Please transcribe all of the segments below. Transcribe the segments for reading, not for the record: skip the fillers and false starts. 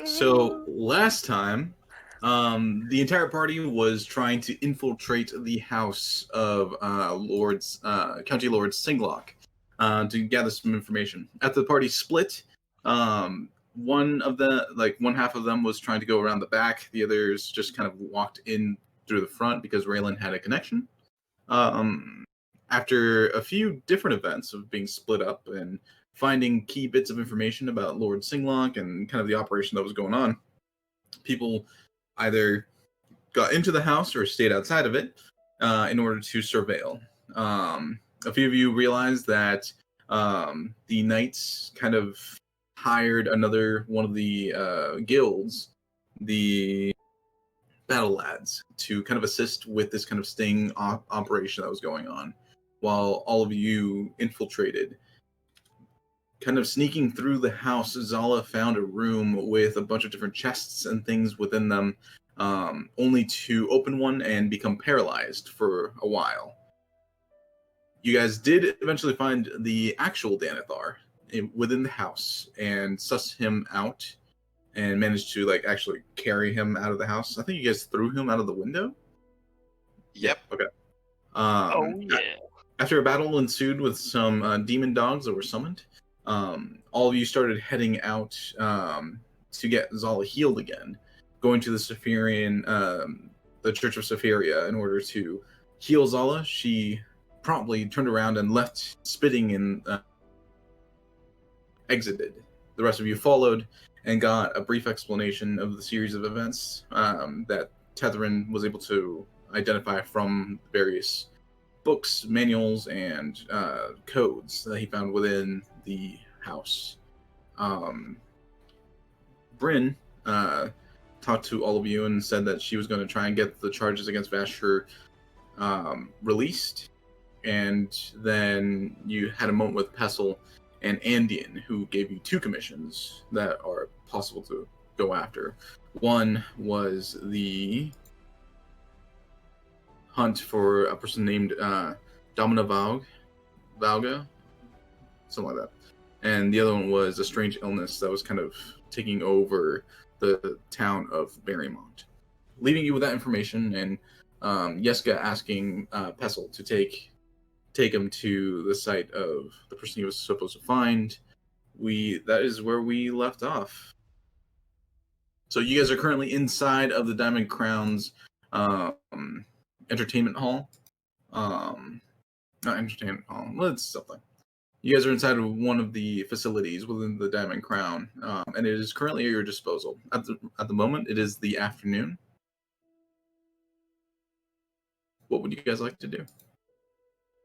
So last time, the entire party was trying to infiltrate the house of County Lord Singlock, to gather some information. After the party split, one half of them was trying to go around the back. The others just kind of walked in through the front because Raylan had a connection. Um, After a few different events of being split up and finding key bits of information about Lord Singlock and kind of the operation that was going on, people either got into the house or stayed outside of it in order to surveil. A few of you realized that the knights kind of hired another one of the guilds, the battle lads, to kind of assist with this kind of sting operation that was going on, while all of you infiltrated. Kind of sneaking through the house, Zala found a room with a bunch of different chests and things within them, only to open one and become paralyzed for a while. You guys did eventually find the actual Danithar within the house and suss him out and managed to actually carry him out of the house. I think you guys threw him out of the window. Yep. Okay. Oh yeah. After a battle ensued with some demon dogs that were summoned, all of you started heading out to get Zala healed again, going to the Saphirian, the Church of Saphiria, in order to heal Zala. She promptly turned around and left, spitting, and exited. The rest of you followed and got a brief explanation of the series of events that Tetherin was able to identify from various books, manuals, and codes that he found within the house. Bryn talked to all of you and said that she was going to try and get the charges against Vasher released. And then you had a moment with Pestle and Andean, who gave you 2 commissions that are possible to go after. One was the hunt for a person named Domina Valga, something like that. And the other one was a strange illness that was kind of taking over the town of Barrymont. Leaving you with that information, and Yeska asking Pestle to take him to the site of the person he was supposed to find. That is where we left off. So you guys are currently inside of the Diamond Crown's entertainment hall. Not entertainment hall. Well, it's something. You guys are inside of one of the facilities within the Diamond Crown, and it is currently at your disposal. At the moment, it is the afternoon. What would you guys like to do?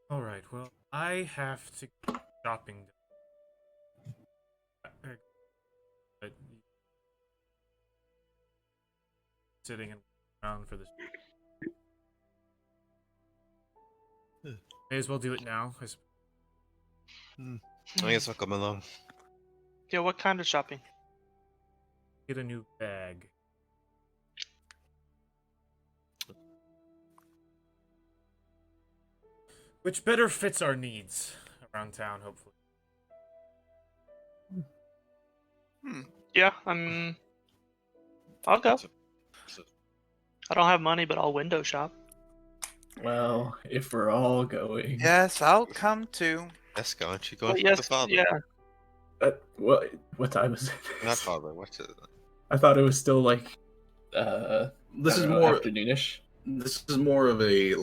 All right. Well, I have to go shopping. Sitting around for this. May as well do it now. I guess I'll come along. Yeah, what kind of shopping? Get a new bag. Which better fits our needs around town, hopefully. Yeah, I'll go. So- I don't have money, but I'll window shop. Well, if we're all going. Yes, I'll come too. Yes, go. Aren't you Well, going yes, with the father? yeah. What time is it? Not father. What's it? I thought it was still like This is more afternoonish. This is more of a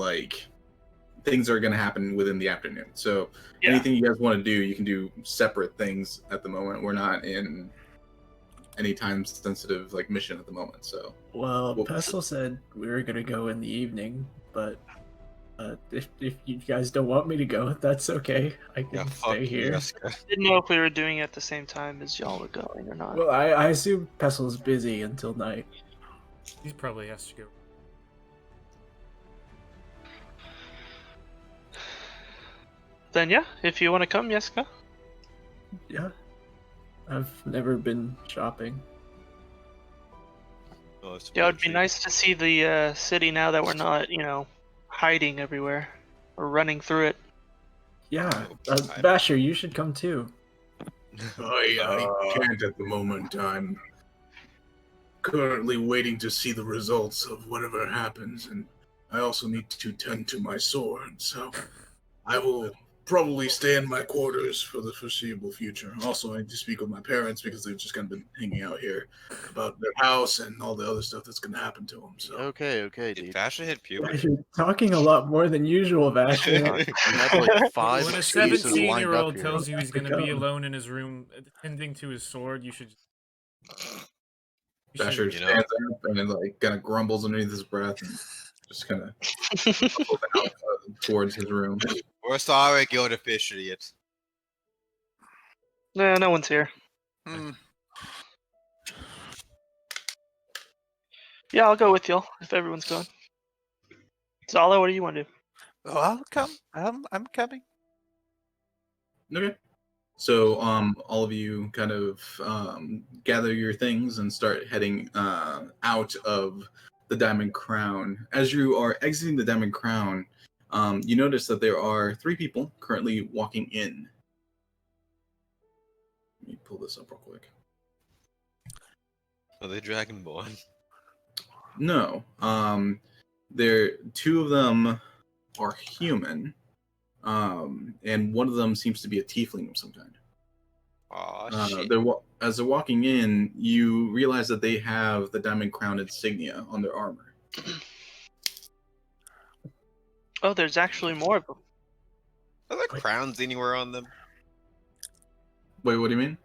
things are going to happen within the afternoon. So Yeah. anything you guys want to do, you can do separate things at the moment. We're not in any time sensitive mission at the moment. So Well, Well- Pestle said we were gonna go in the evening, but if you guys don't want me to go, that's okay. I can Yeah, fuck stay you, here. Jessica. Didn't know if we were doing it at the same time as y'all were going or not. Well, I assume Pestle's busy until night. He probably has to go. Then yeah, if you want to come, Jessica. Yeah, I've never been shopping. Oh, it's Yeah, it'd be cheap. nice to see the city now that we're not, hiding everywhere or running through it. Yeah, I- Basher, you should come too. I can't at the moment. I'm currently waiting to see the results of whatever happens, and I also need to tend to my sword, so I will probably stay in my quarters for the foreseeable future. Also, I need to speak with my parents because they've just kind of been hanging out here about their house and all the other stuff that's going to happen to them. So, Okay, Did dude. Vasher hit puberty? You're talking a lot more than usual, Vasher. You had like 5 When a excuses lined up 17-year-old here. tells you he's going to be Come. alone in his room tending to his sword, you should. Basher You know. stands up and then like kind of grumbles underneath his breath and just kind of out towards his room. We're sorry, guild officiate. No, no one's here. Hmm. Yeah, I'll go with y'all if everyone's going. Zala, what do you want to do? Oh, I'll come. I'm coming. Okay. So, all of you kind of gather your things and start heading out of the Diamond Crown. As you are exiting the Diamond Crown, you notice that there are 3 people currently walking in. Let me pull this up real quick. Are they Dragonborn? No, there 2 of them are human, and one of them seems to be a tiefling of some kind. Aw, shit. As they're walking in, you realize that they have the Diamond Crown insignia on their armor. Oh, there's actually more of them. Are there crowns anywhere on them? Wait, what do you mean?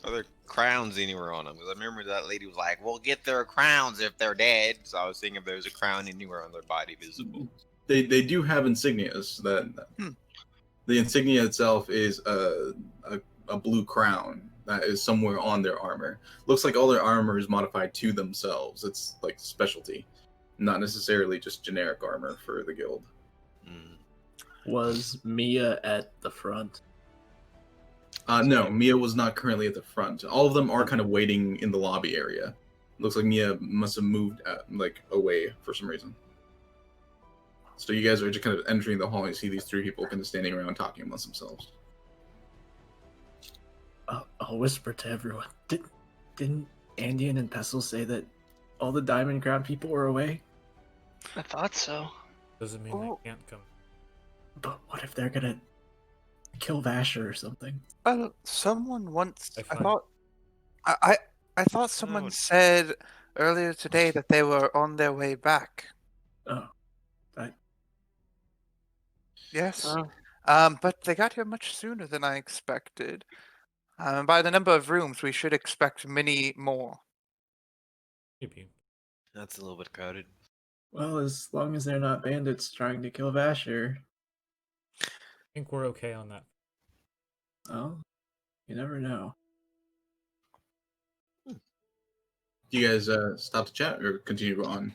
Are there crowns anywhere on them? Because I remember that lady was like, "We'll get their crowns if they're dead." So I was thinking if there's a crown anywhere on their body visible. They do have insignias. The insignia itself is a blue crown that is somewhere on their armor. Looks like all their armor is modified to themselves. It's like specialty, not necessarily just generic armor for the guild. Mm. Was Mia at the front? No, Mia was not currently at the front. All of them are kind of waiting in the lobby area. Looks like Mia must have moved away for some reason. So you guys are just kind of entering the hall. You see these 3 people kind of standing around talking amongst themselves. I'll whisper to everyone. Didn't Andean and Pestle say that all the Diamond Crown people were away? I thought so. Doesn't mean Oh. they can't come. But what if they're gonna kill Vasher or something? Well, someone once. I I find- thought. I thought someone No. said earlier today that they were on their way back. Oh, Yes. Oh. But they got here much sooner than I expected. By the number of rooms, we should expect many more. Maybe. That's a little bit crowded. well, as long as they're not bandits trying to kill Vasher. I think we're okay on that. Oh, you never know. Do you guys stop to chat or continue on?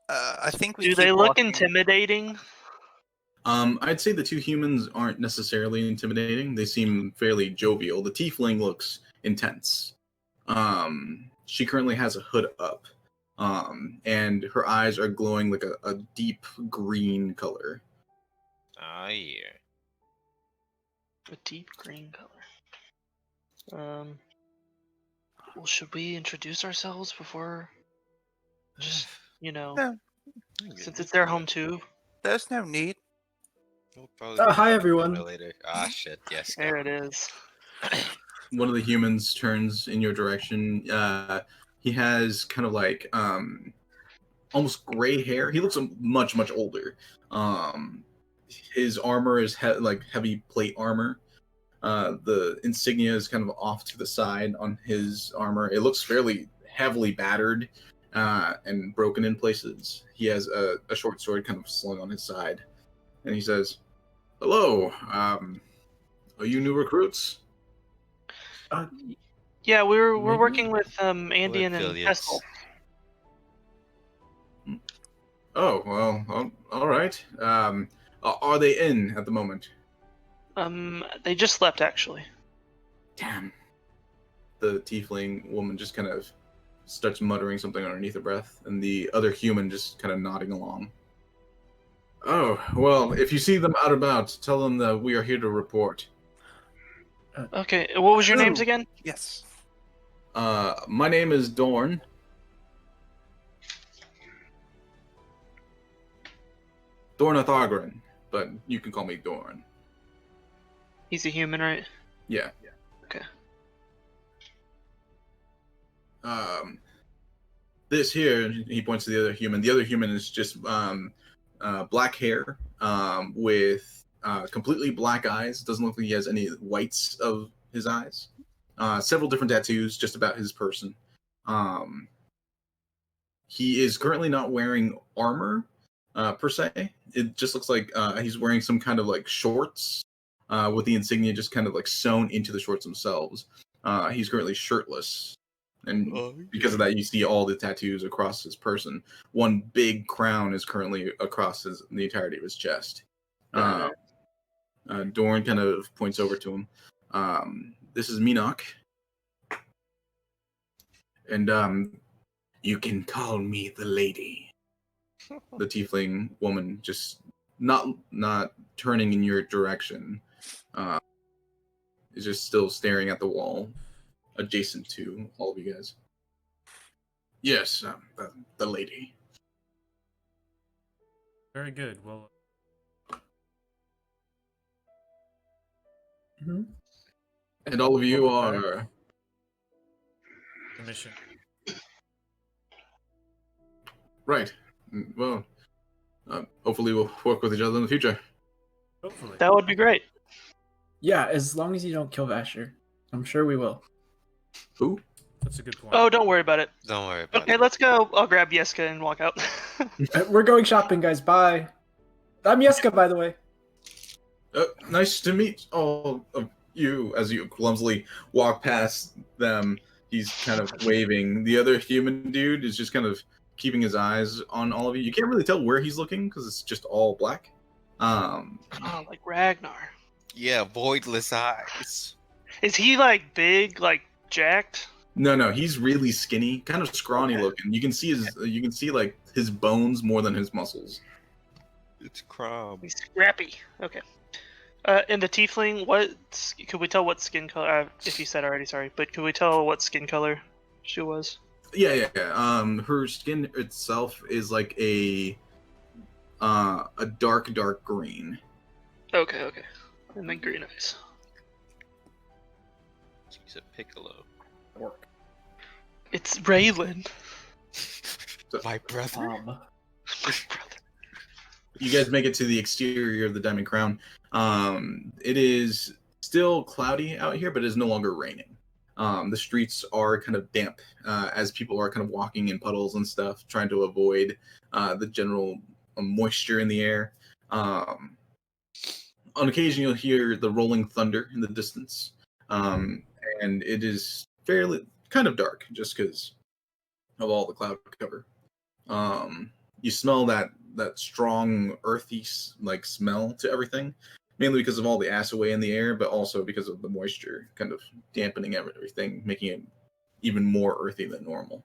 I think we Do keep they look walking. intimidating? I'd say the 2 humans aren't necessarily intimidating. They seem fairly jovial. The tiefling looks intense. She currently has a hood up, and her eyes are glowing like a deep green color. Ah, yeah. A deep green color. Well, should we introduce ourselves before? Just, No, since it's their home too. there's no need. We'll probably Oh, be hi, back everyone. later. Ah, shit. Yes. There it is. One of the humans turns in your direction. He has kind of like almost gray hair. He looks much older. His armor is heavy plate armor. The insignia is kind of off to the side on his armor. It looks fairly heavily battered and broken in places. He has a short sword kind of slung on his side, and he says, "Hello, are you new recruits?" Yeah, we're Maybe? working with Andean and affiliates. Pestle. Oh, well, all right. Are they in at the moment? They just left actually. Damn. The tiefling woman just kind of starts muttering something underneath her breath, and the other human just kind of nodding along. Oh, well, if you see them out about, tell them that we are here to report. Okay, what was your names Oh. again? Yes. My name is Dorn. Dornathagren, but you can call me Dorn. He's a human, right? Yeah. Okay. This here, he points to the other human. The other human is just black hair with completely black eyes. Doesn't look like he has any whites of his eyes. Several different tattoos just about his person. He is currently not wearing armor per se. It just looks like he's wearing some kind of like shorts with the insignia just kind of like sewn into the shorts themselves. He's currently shirtless. And because of that, you see all the tattoos across his person. One big crown is currently across the entirety of his chest. Dorn kind of points over to him. This is Minok. And you can call me the lady. The tiefling woman just not turning in your direction. Is just still staring at the wall adjacent to all of you guys. Yes, the lady. Very good. Well, And all of you are the mission. right. Well, hopefully we'll work with each other in the future. Hopefully. That would be great. Yeah, as long as you don't kill Vasher. I'm sure we will. Who? That's a good point. Oh, don't worry about it. Don't worry about Okay, it. let's go. I'll grab Yeska and walk out. We're going shopping, guys. Bye. I'm Yeska, by the way. Nice to meet all of you. As you clumsily walk past them, he's kind of waving. The other human dude is just kind of keeping his eyes on all of you. You can't really tell where he's looking because it's just all black. Oh, like Ragnar. Yeah, voidless eyes. Is he like big, like jacked? No, he's really skinny, kind of scrawny looking. You can see like his bones more than his muscles. It's Crom. He's scrappy. Okay. And the tiefling, could we tell what skin color? If you said already, sorry, but could we tell what skin color she was? Yeah. Her skin itself is like a dark green. Okay. And then green eyes. She's a piccolo. It's Raylan. My brother. You guys make it to the exterior of the Diamond Crown. It is still cloudy out here, but it is no longer raining. The streets are kind of damp as people are kind of walking in puddles and stuff, trying to avoid the general moisture in the air. On occasion, you'll hear the rolling thunder in the distance, and it is fairly kind of dark just because of all the cloud cover. You smell that strong earthy like smell to everything, mainly because of all the assaway in the air, but also because of the moisture kind of dampening everything, making it even more earthy than normal.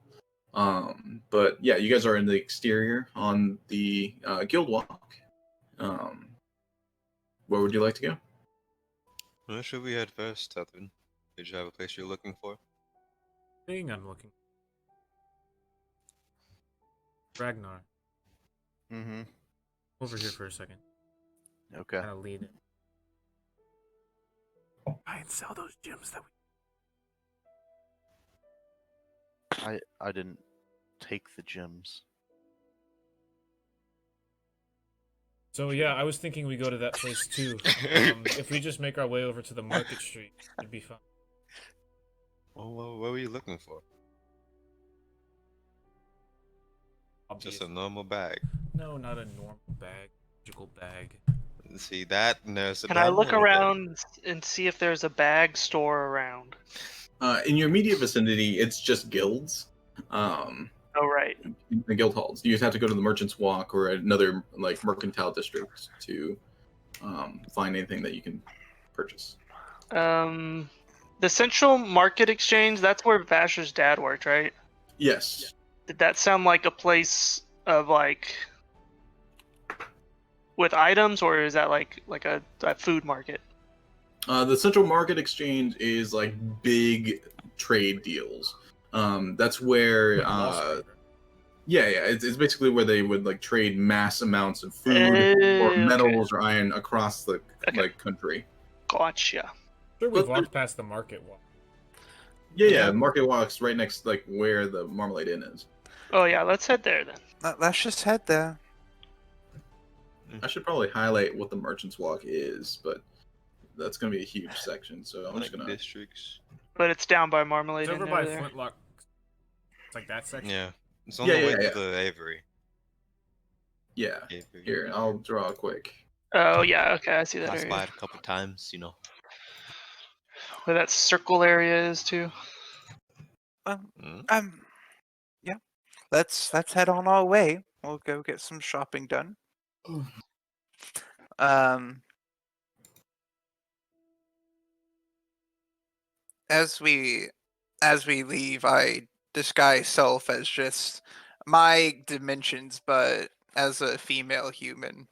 But yeah, you guys are in the exterior on the guild walk. Where would you like to go? Where should we head first, Tethin? Did you have a place you're looking for? Thing I'm looking. Ragnar, Mm-hmm. over here for a second. Okay. Kind of lead it. Buy and sell those gems that we. I didn't take the gems. So yeah, I was thinking we go to that place too. If we just make our way over to the market street, it'd be fun. Well, what were you looking for? Just a normal bag. No, not a normal bag. Magical bag. See that? There's a Can I look little bit. around and see if there's a bag store around? In your immediate vicinity, it's just guilds. Oh, right. The guild halls. You just have to go to the Merchant's Walk or another like mercantile district to find anything that you can purchase. The Central Market Exchange, that's where Vasher's dad worked, right? Yes. Did that sound like a place of like with items, or is that like a food market? The Central Market Exchange is like big trade deals. That's where, Wall Street, right? yeah, it's basically where they would like trade mass amounts of food or Okay. metals or iron across the Okay. like country. Gotcha. Sure, we've But walked past the market walk. Yeah, Market Walk's right next, like where the Marmalade Inn is. Oh yeah, let's head there then. Let's just head there. I should probably highlight what the Merchant's Walk is, but that's gonna be a huge section, so I'm just Like gonna. districts. But it's down by Marmalade It's over Inn by there. Flintlock. It's like that section. Yeah. It's on Yeah, the way yeah, to the Avery. Yeah, Avery. here I'll draw quick. Oh yeah, okay, I see that Passed by area. it a couple times, you know. Where that circle area is too. Mm. Yeah. Let's head on our way. We'll go get some shopping done. As we leave, I disguise self as just my dimensions, but as a female human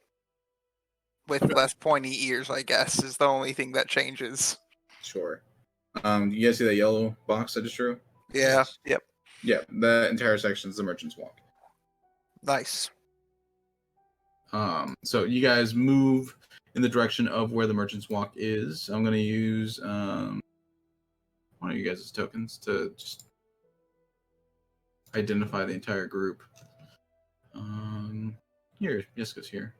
with less pointy ears, I guess, is the only thing that changes. Sure. You guys see that yellow box I just drew? Yeah. Yes. Yep. Yeah, that entire section is the Merchant's Walk. Nice. So you guys move in the direction of where the Merchant's Walk is. I'm gonna use one of you guys' tokens to just identify the entire group. Here, Jessica's here.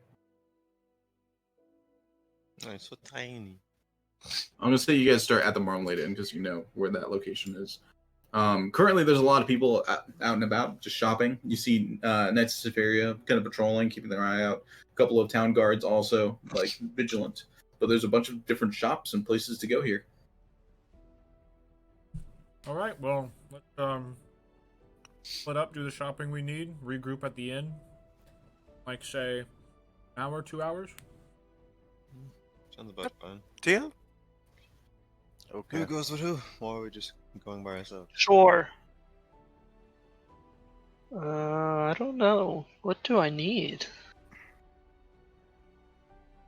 Oh, it's so tiny. I'm gonna say you guys start at the Marmalade Inn because you know where that location is. Currently, there's a lot of people out and about just shopping. You see Knights of Severia kind of patrolling, keeping their eye out. A couple of town guards also like vigilant. But there's a bunch of different shops and places to go here. All right, well, let's split up, do the shopping we need, regroup at the inn. Like say, an hour, 2 hours. Sounds about fine. Deal? Okay. Who goes with who? Or are we just going by ourselves? Sure. I don't know. What do I need?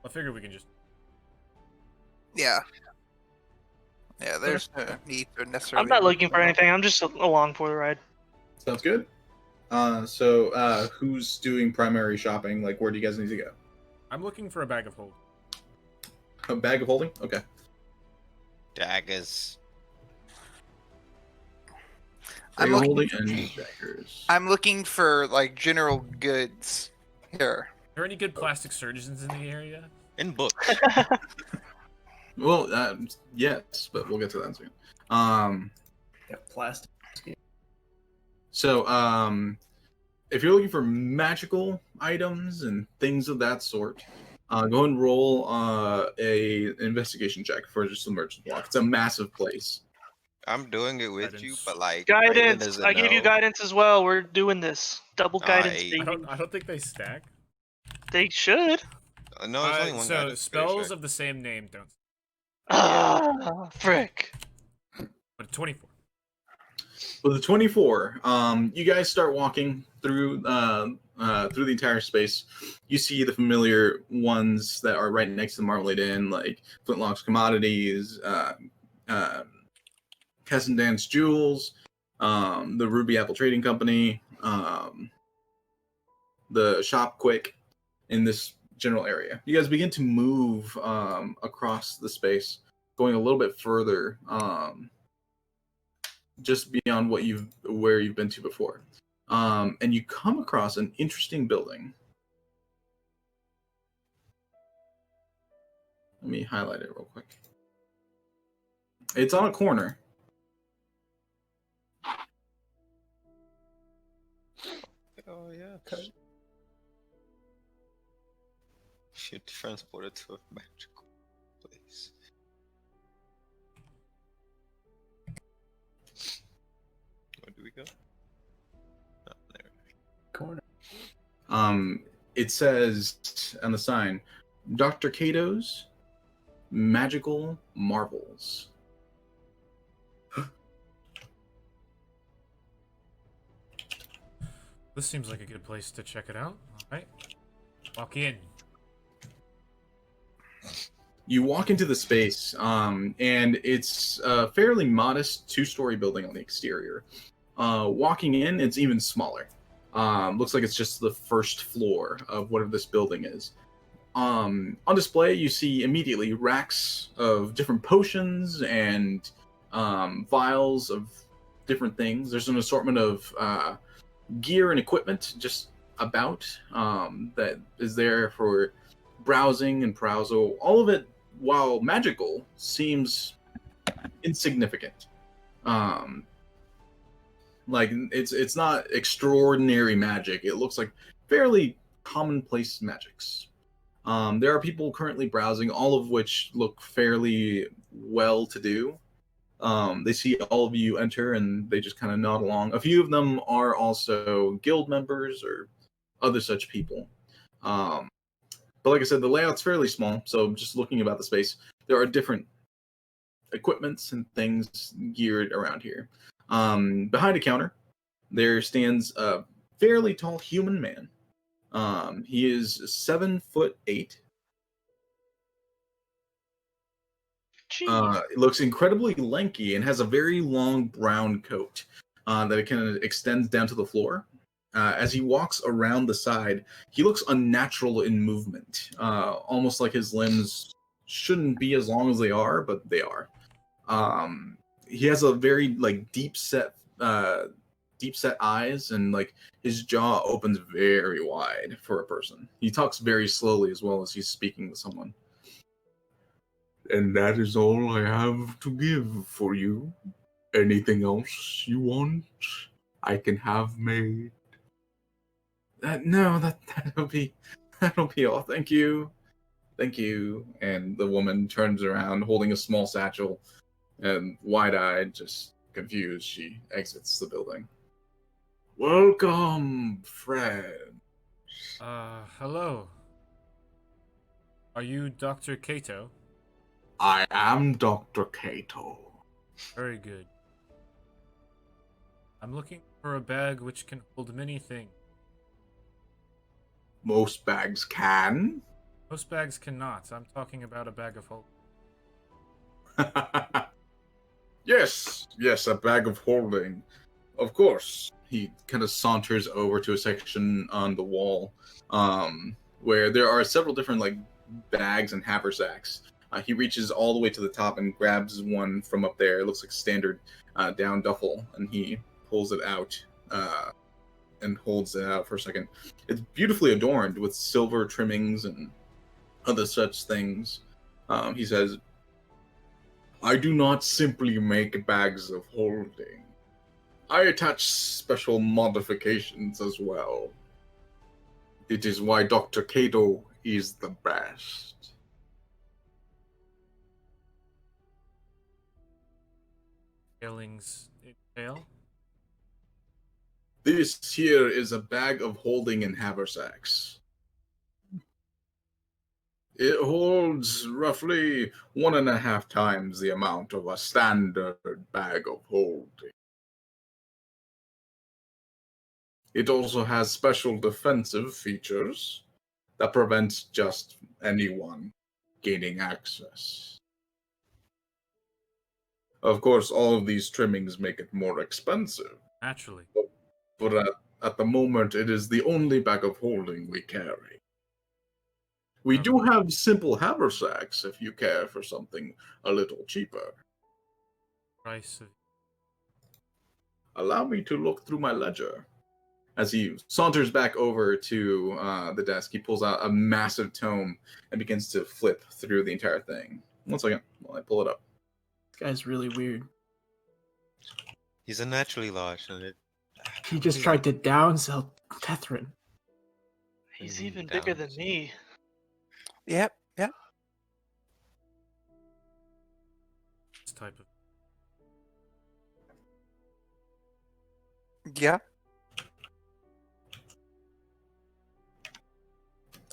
I figure we can just. Yeah. Yeah, there's no need to necessarily. I'm not looking for anything. I'm just along for the ride. Sounds good. So who's doing primary shopping? Like, where do you guys need to go? I'm looking for a bag of hold. A bag of holding? Okay. Daggers. Bag I'm of looking, holding and daggers. I'm looking for like general goods here. Are there any good plastic surgeons in the area? In books. Well, yes, but we'll get to that in a second. Yeah, plastic. So, if you're looking for magical items and things of that sort, go and roll a investigation check for just the Merchant Walk. It's a massive place. I'm doing it with you, Guidance. but like Raven Guidance. doesn't I gave you know. guidance as well. We're doing this. Double guidance. Aye. baby. I don't think they stack. They should. No, there's only one So guidance, pretty spells sure. of the same name don't. Ah, frick. But 24. With the 24, you guys start walking through the entire space. You see the familiar ones that are right next to the Marmalade Inn, like Flintlock's Commodities, Cassendan's Jewels, the Ruby Apple Trading Company, the Shop Quick, in this general area. You guys begin to move across the space, going a little bit further, just beyond where you've been to before, and you come across an interesting building. Let me highlight it real quick. It's on a corner. Oh yeah. Okay. Should transport it to a magical place. Where do we go? Oh, there. Corner. It says on the sign, Dr. Cato's Magical Marvels. This seems like a good place to check it out. All right. Walk in. You walk into the space, and it's a fairly modest two-story building on the exterior. Walking in, it's even smaller. Looks like it's just the first floor of whatever this building is. On display, you see immediately racks of different potions and vials of different things. There's an assortment of gear and equipment just about that is there for browsing and perusal. All of it, while magical, seems insignificant. Like it's not extraordinary magic. It looks like fairly commonplace magics. There are people currently browsing, all of which look fairly well-to-do. They see all of you enter, and they just kind of nod along. A few of them are also guild members or other such people. But like I said, the layout's fairly small, so just looking about the space, there are different equipments and things geared around here. Behind a counter, there stands a fairly tall human man. He is 7'8". Jeez. It looks incredibly lanky and has a very long brown coat that it kind of extends down to the floor. As he walks around the side, he looks unnatural in movement, almost like his limbs shouldn't be as long as they are, but they are. He has a very like deep set eyes, and like his jaw opens very wide for a person. He talks very slowly as well as he's speaking with someone. And that is all I have to give for you. Anything else you want, I can have made. No, that'll be all. Thank you. And the woman turns around, holding a small satchel, and wide-eyed, just confused, she exits the building. Welcome, friend. Hello. Are you Dr. Kato? I am Dr. Kato. Very good. I'm looking for a bag which can hold many things. Most bags can. Most bags cannot. I'm talking about a bag of holding. Yes, a bag of holding. Of course. He kind of saunters over to a section on the wall, where there are several different like bags and haversacks. He reaches all the way to the top and grabs one from up there. It looks like standard down duffel, and he pulls it out and holds it out for a second. It's beautifully adorned with silver trimmings and other such things. He says, I do not simply make bags of holding. I attach special modifications as well. It is why Dr. Kato is the best. Tailings entail? This here is a bag of holding in haversacks. It holds roughly 1.5 times the amount of a standard bag of holding. It also has special defensive features that prevent just anyone gaining access. Of course, all of these trimmings make it more expensive. Naturally. But at the moment, it is the only bag of holding we carry. We do have simple haversacks if you care for something a little cheaper. Price of... Allow me to look through my ledger. As he saunters back over to the desk, he pulls out a massive tome and begins to flip through the entire thing. 1 second while I pull it up. This guy's really weird. He's unnaturally large, and it. He just tried to downsell Tethrin. He's even bigger than me. Yep. This type of... Yeah.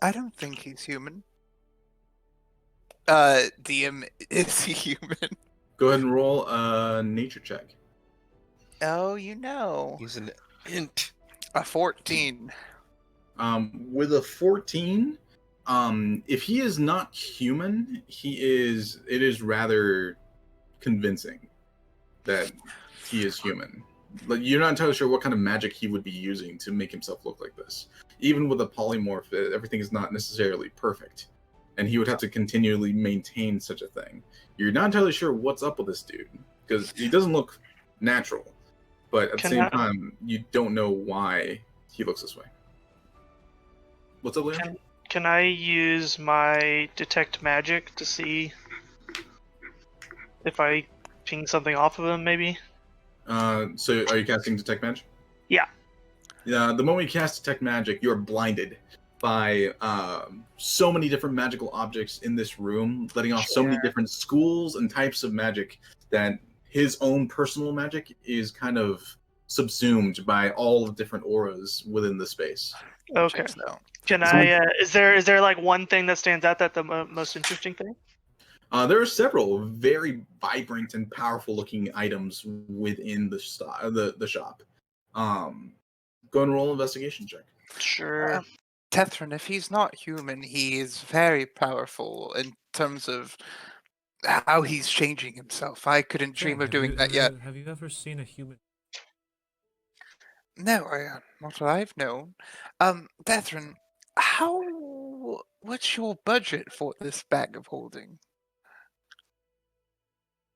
I don't think he's human. DM, is he human? Go ahead and roll a nature check. Oh, you know. He's an int. A 14. With a 14, If he is not human, it is rather convincing that he is human. Like, you're not entirely sure what kind of magic he would be using to make himself look like this. Even with a polymorph, everything is not necessarily perfect, and he would have to continually maintain such a thing. You're not entirely sure what's up with this dude because he doesn't look natural, but at the Can same I- time, you don't know why he looks this way. What's up, Leo? Can I use my detect magic to see if I ping something off of him, maybe? So are you casting Detect Magic? Yeah. Yeah. The moment you cast Detect Magic, you're blinded by so many different magical objects in this room, letting off so many Sure. different schools and types of magic that his own personal magic is kind of subsumed by all the different auras within the space. Okay. Checks out. Can I? Is there like one thing that stands out that the most interesting thing? There are several very vibrant and powerful looking items within the shop. Go and roll an investigation check. Sure. Tethrin, if he's not human, he is very powerful in terms of how he's changing himself. I couldn't dream of doing that yet. Have you ever seen a human? No, not what I've known. Tethrin, what's your budget for this bag of holding?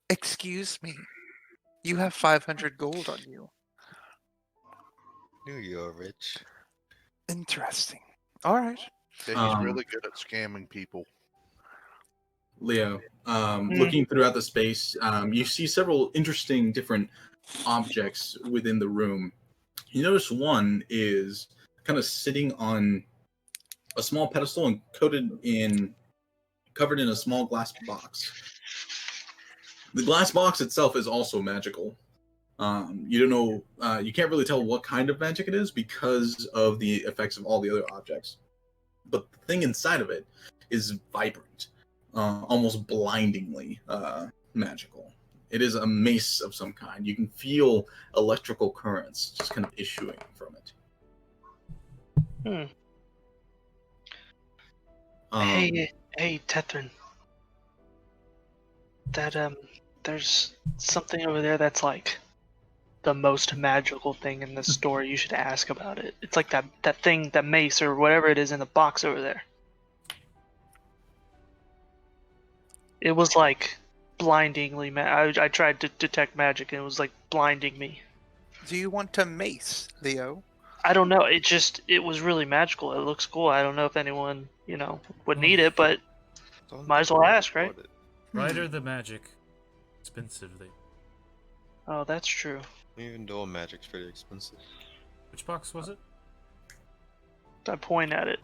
Excuse me. You have 500 gold on you. Knew you were rich. Interesting. All right. Yeah, he's really good at scamming people. Leo, looking throughout the space, you see several interesting different objects within the room. You notice one is kind of sitting on a small pedestal and covered in a small glass box. The glass box itself is also magical. You don't know, you can't really tell what kind of magic it is because of the effects of all the other objects. But the thing inside of it is vibrant, almost blindingly magical. It is a mace of some kind. You can feel electrical currents just kind of issuing from it. Hey, Tethrin. That there's something over there that's like the most magical thing in the store. You should ask about it. It's like that thing, that mace or whatever it is in the box over there. It was like blindingly I tried to detect magic and it was like blinding me. Do you want a mace, Leo? I don't know. It was really magical. It looks cool. I don't know if anyone, would need it, but Don't might as well worry ask, right? about it. Brighter the magic, expensive they. Oh, that's true. Even though magic's pretty expensive. Which box was it? I point at it.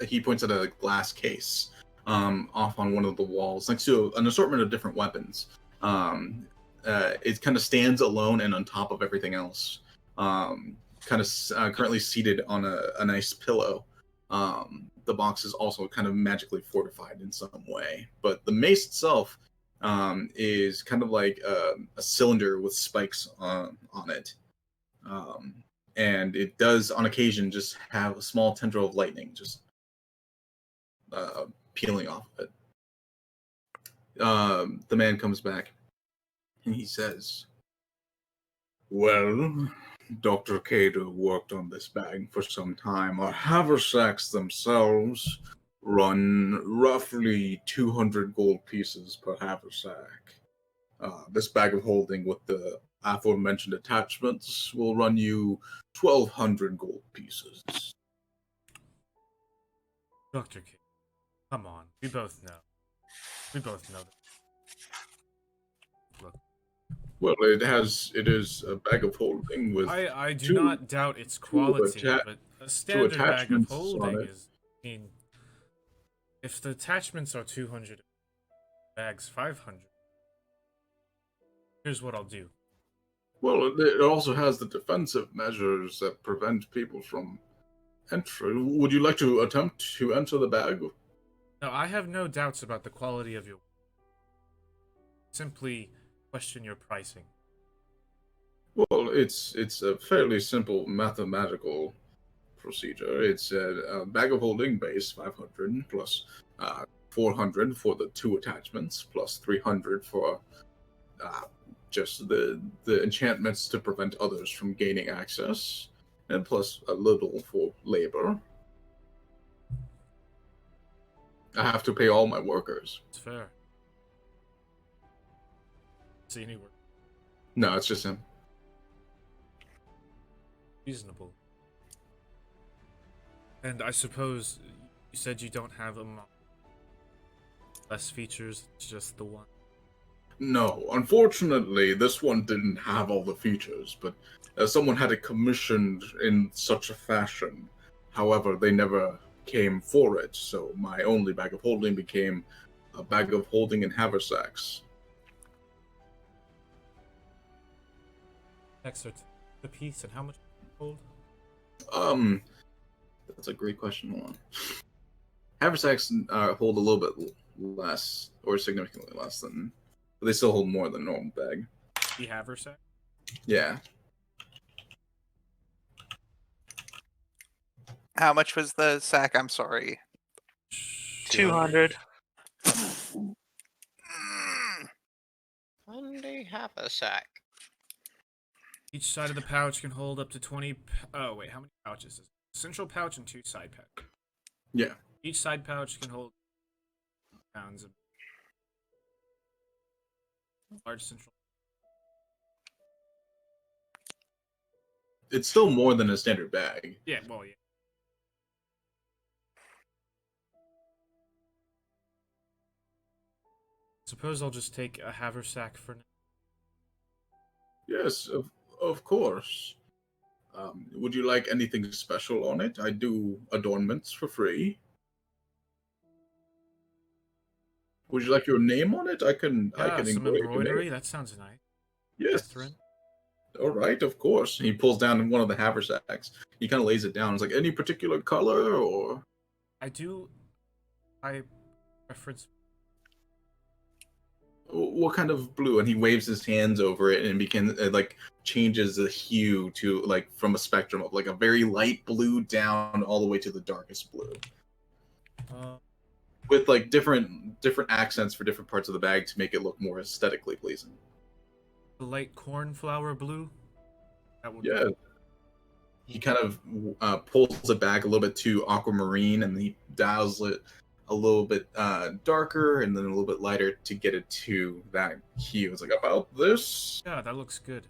He points at a glass case off on one of the walls next to an assortment of different weapons. It kind of stands alone and on top of everything else. Currently seated on a nice pillow. The box is also kind of magically fortified in some way, but the mace itself is kind of like a cylinder with spikes on it. And it does on occasion just have a small tendril of lightning just peeling off of it. The man comes back and he says, "Well, Dr. Cater worked on this bag for some time. Our haversacks themselves run roughly 200 gold pieces per haversack. This bag of holding with the aforementioned attachments will run you 1,200 gold pieces." Dr. K. Come on. We both know. That. Look. Well, it is a bag of holding with I do two- not doubt its quality, atta- but a standard bag of attachments on holding it. is. I mean, if the attachments are 200, bags 500. Here's what I'll do. Well, it also has the defensive measures that prevent people from entering. Would you like to attempt to enter the bag? Now, I have no doubts about the quality of your. Simply question your pricing. Well, it's a fairly simple mathematical procedure. It's a bag of holding base 500 plus 400 for the 2 attachments plus 300 for just the enchantments to prevent others from gaining access, and plus a little for labor. I have to pay all my workers. It's fair. See anywhere. No, it's just him. Reasonable. And I suppose you said you don't have less features, it's just the one. No, unfortunately, this one didn't have all the features, but someone had it commissioned in such a fashion. However, they never came for it, so my only bag of holding became a bag of holding in haversacks. Next are the piece, and how much hold? That's a great question. Hold on. Haversacks hold a little bit less, or significantly less than, but they still hold more than a normal bag. The haversack? Yeah. How much was the sack? I'm sorry. 200. Monday half a sack. Each side of the pouch can hold up to 20. Oh, wait, how many pouches is it? Central pouch and 2 side pouches. Yeah. Each side pouch can hold pounds of large central. It's still more than a standard bag. Yeah, well, yeah. Suppose I'll just take a haversack for now. Yes, of course. Would you like anything special on it? I do adornments for free. Would you like your name on it? I can Yeah, some engrave your embroidery. name. That sounds nice. Yes. Catherine. All right, of course. He pulls down one of the haversacks. He kind of lays it down. It's like, any particular color or? I preference. What kind of blue? And he waves his hands over it and begins like changes the hue to like from a spectrum of like a very light blue down all the way to the darkest blue, with like different accents for different parts of the bag to make it look more aesthetically pleasing. The light cornflower blue. That would Yeah. He kind of pulls it back a little bit to aquamarine, and he dials it a little bit darker and then a little bit lighter to get it to that hue. It's like, about this? Yeah, that looks good.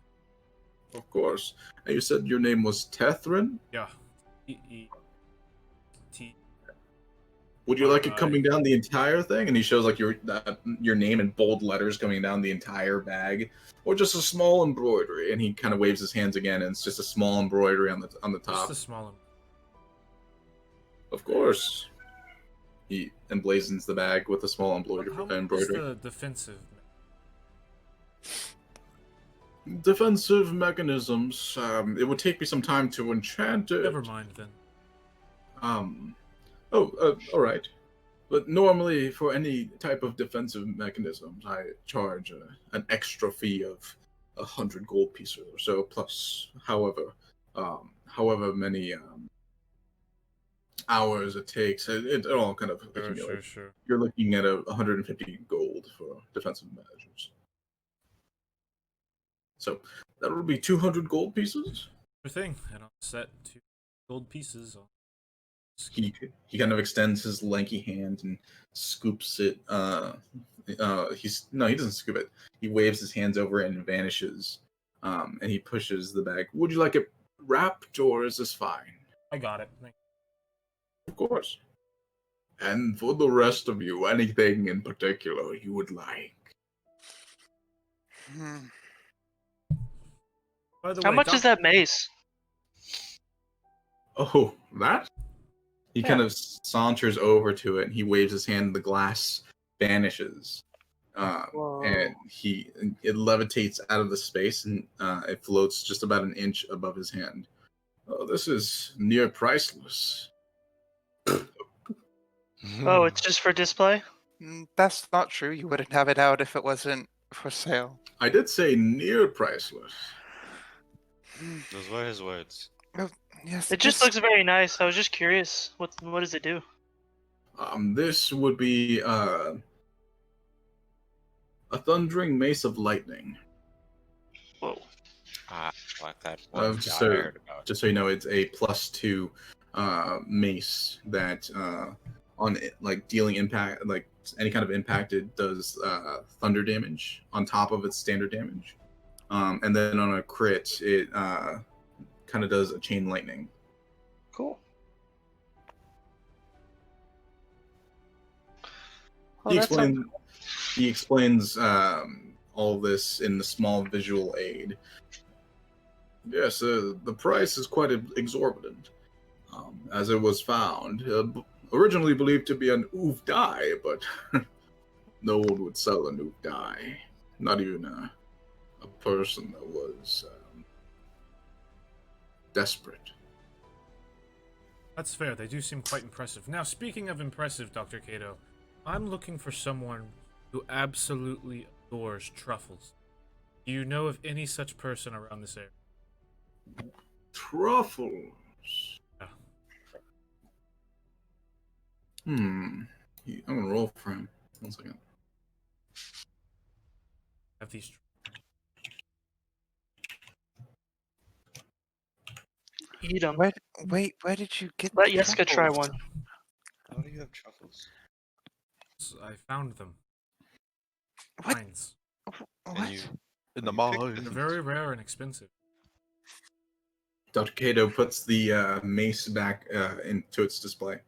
Of course. And you said your name was Tethrin? Yeah. T. Would you like it Alright. coming down the entire thing? And he shows like your name in bold letters coming down the entire bag, or just a small embroidery. And he kind of waves his hands again, and it's just a small embroidery on the top. Just a small one. Of course. He emblazons the bag with a small embroidery. How much is the defensive? Defensive mechanisms. It would take me some time to enchant it. Never mind then. All right. But normally, for any type of defensive mechanisms, I charge an extra fee of 100 gold pieces or so, plus however many hours it takes. It all kind of accumulates. Sure. You're looking at 150 gold for defensive measures. So that would be 200 gold pieces. Sure thing. And I'll set 2 gold pieces. He kind of extends his lanky hand and scoops it. He doesn't scoop it. He waves his hands over it and vanishes. And he pushes the bag. Would you like it wrapped, or is this fine? I got it. Thank Of course. And for the rest of you, anything in particular you would like? By the How way, much is that mace? Oh, that? He Yeah. kind of saunters over to it, and he waves his hand, and the glass vanishes. And it levitates out of the space, and it floats just about an inch above his hand. Oh, this is near priceless. Oh, it's just for display? That's not true. You wouldn't have it out if it wasn't for sale. I did say near priceless. Those were his words. Yes, It just this- looks very nice. I was just curious. What does it do? This would be a thundering mace of lightning. Whoa. Like that one Just guy I so heard about. just so you know, it's a +2 mace that on it, like dealing impact, like any kind of impact, it does thunder damage on top of its standard damage. And then on a crit, it kind of does a chain lightning. Cool. He that sounds explains all this in the small visual aid. Yes, the price is quite exorbitant, as it was found. Originally believed to be an oof die, but no one would sell an oof die. Not even a person that was desperate. That's fair. They do seem quite impressive. Now, speaking of impressive, Dr. Cato, I'm looking for someone who absolutely adores truffles. Do you know of any such person around this area? Truffles. Yeah. I'm gonna roll for him. 1 second. Have these. eat them. Wait, where did you get Let the Yeska try truffles? one. How do you have truffles? I found them. What? Mines. And What? you In the you picked mall. They're very rare and expensive. Dr. Cato puts the mace back into its display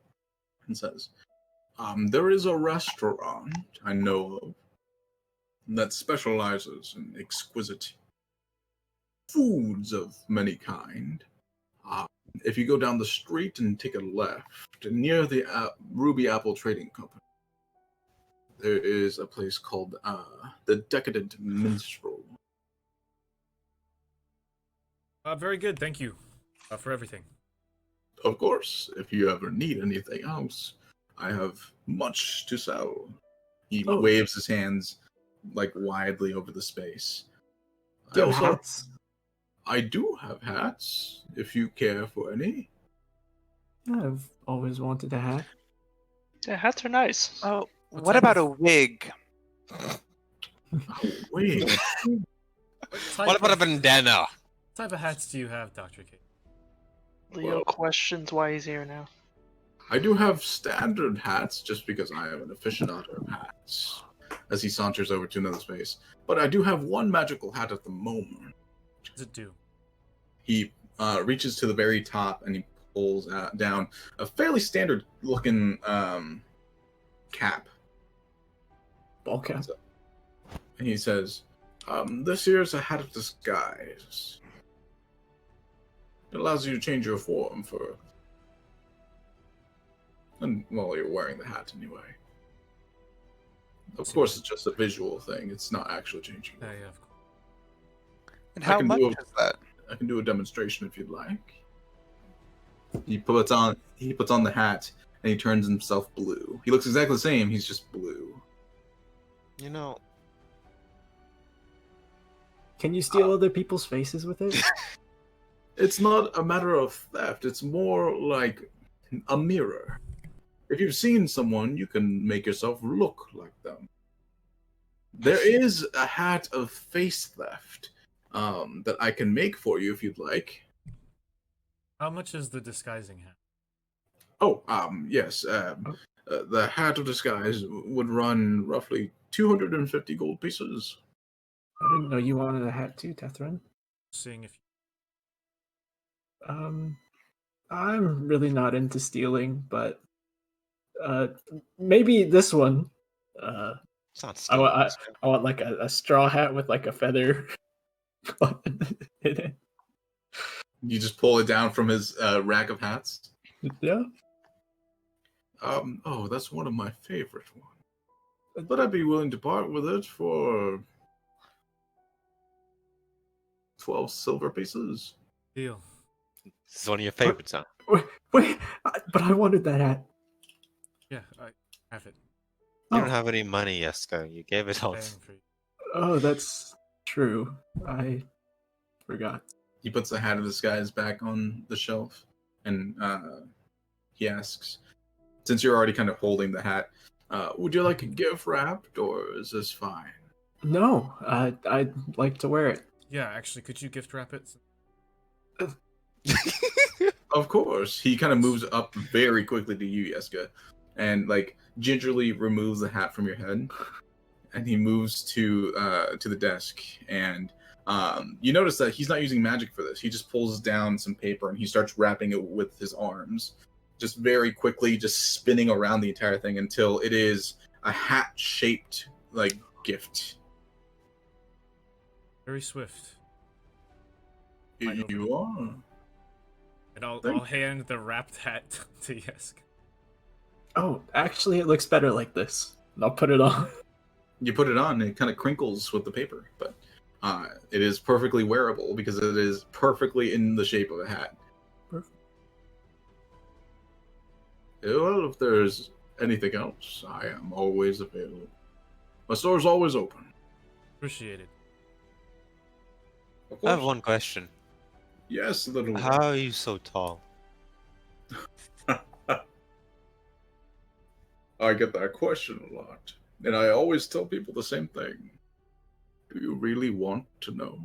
and says, there is a restaurant I know of that specializes in exquisite foods of many kind. If you go down the street and take a left, near the Ruby Apple Trading Company, there is a place called the Decadent Minstrel. Very good. Thank you for everything. Of course, if you ever need anything else, I have much to sell. He Oh. waves his hands like widely over the space. Do you have hats? I do have hats, if you care for any. I've always wanted a hat. Yeah, hats are nice. Oh, What what type about of- a wig? Oh, wait. What about a bandana? What type of hats do you have, Dr. Cato? Leo Well- questions why he's here now. I do have standard hats, just because I am an aficionado of hats, as he saunters over to another space. But I do have one magical hat at the moment. What does it do? He reaches to the very top and he pulls down a fairly standard looking cap. Ball cap. And he says, this here is a hat of disguise. It allows you to change your form for... And, well, you're wearing the hat anyway. Of course, it's just a visual thing. It's not actually changing. Yeah, of course. And I how can much do is that? I can do a demonstration if you'd like. He puts on the hat and he turns himself blue. He looks exactly the same. He's just blue. You know, Can you steal other people's faces with it? It's not a matter of theft. It's more like a mirror. If you've seen someone, you can make yourself look like them. There is a hat of face theft that I can make for you if you'd like. How much is the disguising hat? Oh, yes. The hat of disguise would run roughly 250 gold pieces. I didn't know you wanted a hat too, Tethrin. Seeing if I'm really not into stealing, but maybe this one. it's not I stealing. want like a straw hat with like a feather in it. You just pull it down from his rack of hats. Yeah. Oh, that's one of my favorite ones. But I'd be willing to part with it for 12 silver pieces. deal. This is one of your favorites, huh? Wait, but I wanted that hat. Yeah, I have it. You Oh. don't have any money, Yeska. You gave it all. Paying for you. Oh, that's true. I forgot. He puts the hat of disguise back on the shelf, and he asks, since you're already kind of holding the hat, would you like it gift wrapped, or is this fine? No, I'd like to wear it. Yeah, actually, could you gift wrap it? Of course. He kind of moves up very quickly to you, Yeska, and like gingerly removes the hat from your head, and he moves to the desk, and you notice that he's not using magic for this. He just pulls down some paper and he starts wrapping it with his arms, just very quickly, just spinning around the entire thing until it is a hat-shaped like gift. Very swift. You are. And I'll Thank hand the wrapped hat to Yesk. Oh, actually, it looks better like this. I'll put it on. You put it on, and it kind of crinkles with the paper, but it is perfectly wearable because it is perfectly in the shape of a hat. Perfect. Well, if there's anything else, I am always available. My store's always open. Appreciate it. Of I have course. one question. Yes, little. How are you so tall? I get that question a lot, and I always tell people the same thing. Do you really want to know?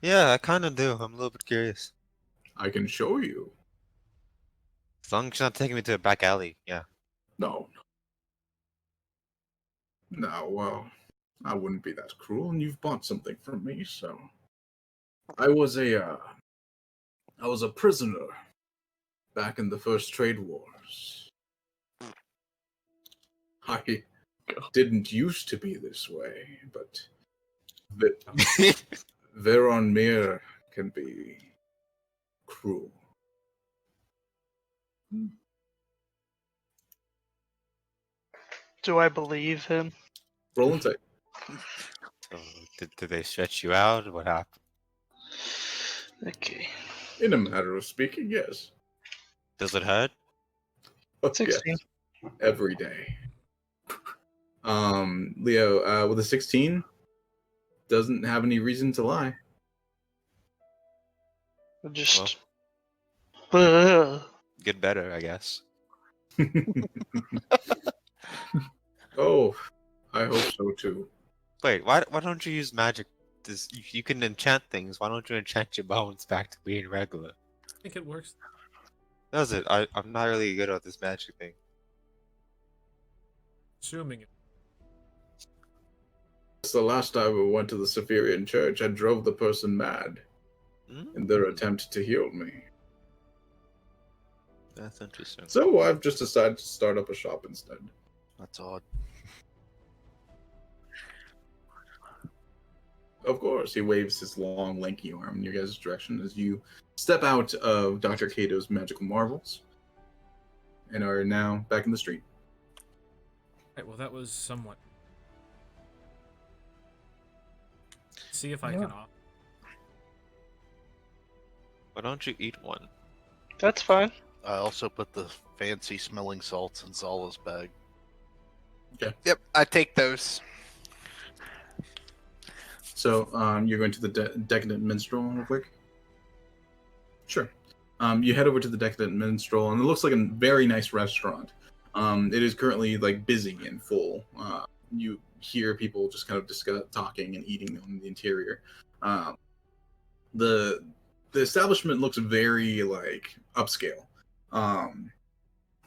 Yeah, I kind of do. I'm a little bit curious. I can show you. As long as you're not taking me to a back alley. Yeah. No. No, well, I wouldn't be that cruel, and you've bought something from me, so. I was a prisoner back in the first trade wars. I didn't used to be this way, but Veron Mir can be cruel. Do I believe him? Roll and take. So, did they stretch you out? What happened? Okay. In a matter of speaking, yes. Does it hurt? Oh, 16. yes. Every day. Leo, with a 16, doesn't have any reason to lie. Just. Get better, I guess. Oh, I hope so too. Wait, why don't you use magic? You can enchant things. Why don't you enchant your bones back to being regular? I think it works. Does it? I'm not really good at this magic thing. Assuming it. It's the last time we went to the Severian church, I drove the person mad in their attempt to heal me. That's interesting. So I've just decided to start up a shop instead. That's odd. Of course, he waves his long, lanky arm in your guys' direction as you step out of Dr. Cato's magical marvels and are now back in the street. Right, well, that was somewhat. See if I Yeah. can. Why don't you eat one? That's fine. I also put the fancy smelling salts in Zala's bag. Yep, I take those. So you're going to the Decadent Minstrel real quick? Sure. You head over to the Decadent Minstrel, and it looks like a very nice restaurant. It is currently like busy and full. You hear people just kind of talking and eating on the interior. The establishment looks very like upscale.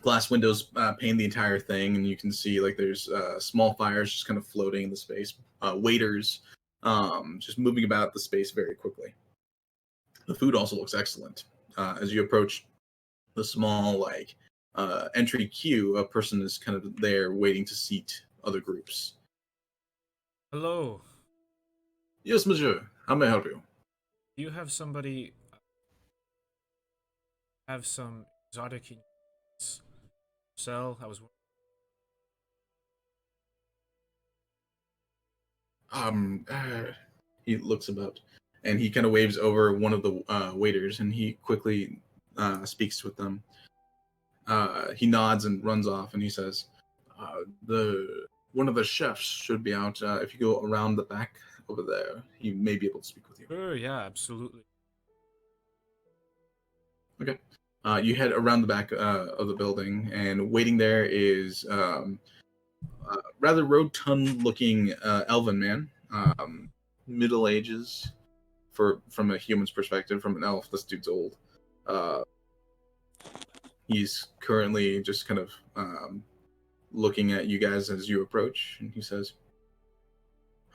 Glass windows paint the entire thing, and you can see like there's small fires just kind of floating in the space. Waiters just moving about the space very quickly. The food also looks excellent. As you approach the small like entry queue, a person is kind of there waiting to seat other groups. Hello. Yes, monsieur. How may I help you? Do you have somebody? Have some exotic ingredients sell? I was. He looks about, and he kind of waves over one of the waiters, and he quickly speaks with them. He nods and runs off, and he says, one of the chefs should be out. If you go around the back over there. He may be able to speak with you. Sure, yeah, absolutely. Okay. You head around the back of the building, and waiting there is a rather rotund-looking elven man, middle ages, from a human's perspective. From an elf, this dude's old. He's currently just kind of looking at you guys as you approach, and he says,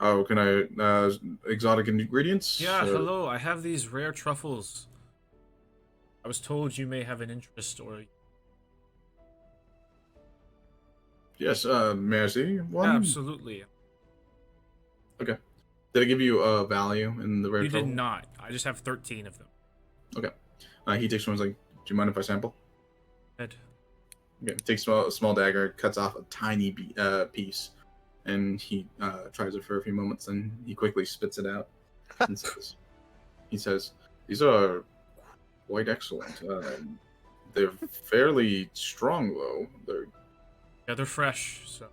"How can I exotic ingredients?" Yeah, hello. I have these rare truffles. I was told you may have an interest, or Yes. May I see one? absolutely. Okay. Did I give you a value in the rare You did truffle? not. I just have 13 of them. Okay. He takes one. He's like, "Do you mind if I sample?" Ed. Okay. Takes a small dagger, cuts off a tiny piece, and he tries it for a few moments, and he quickly spits it out. And he says, "These are quite excellent. They're fairly strong, though. Yeah, they're fresh, so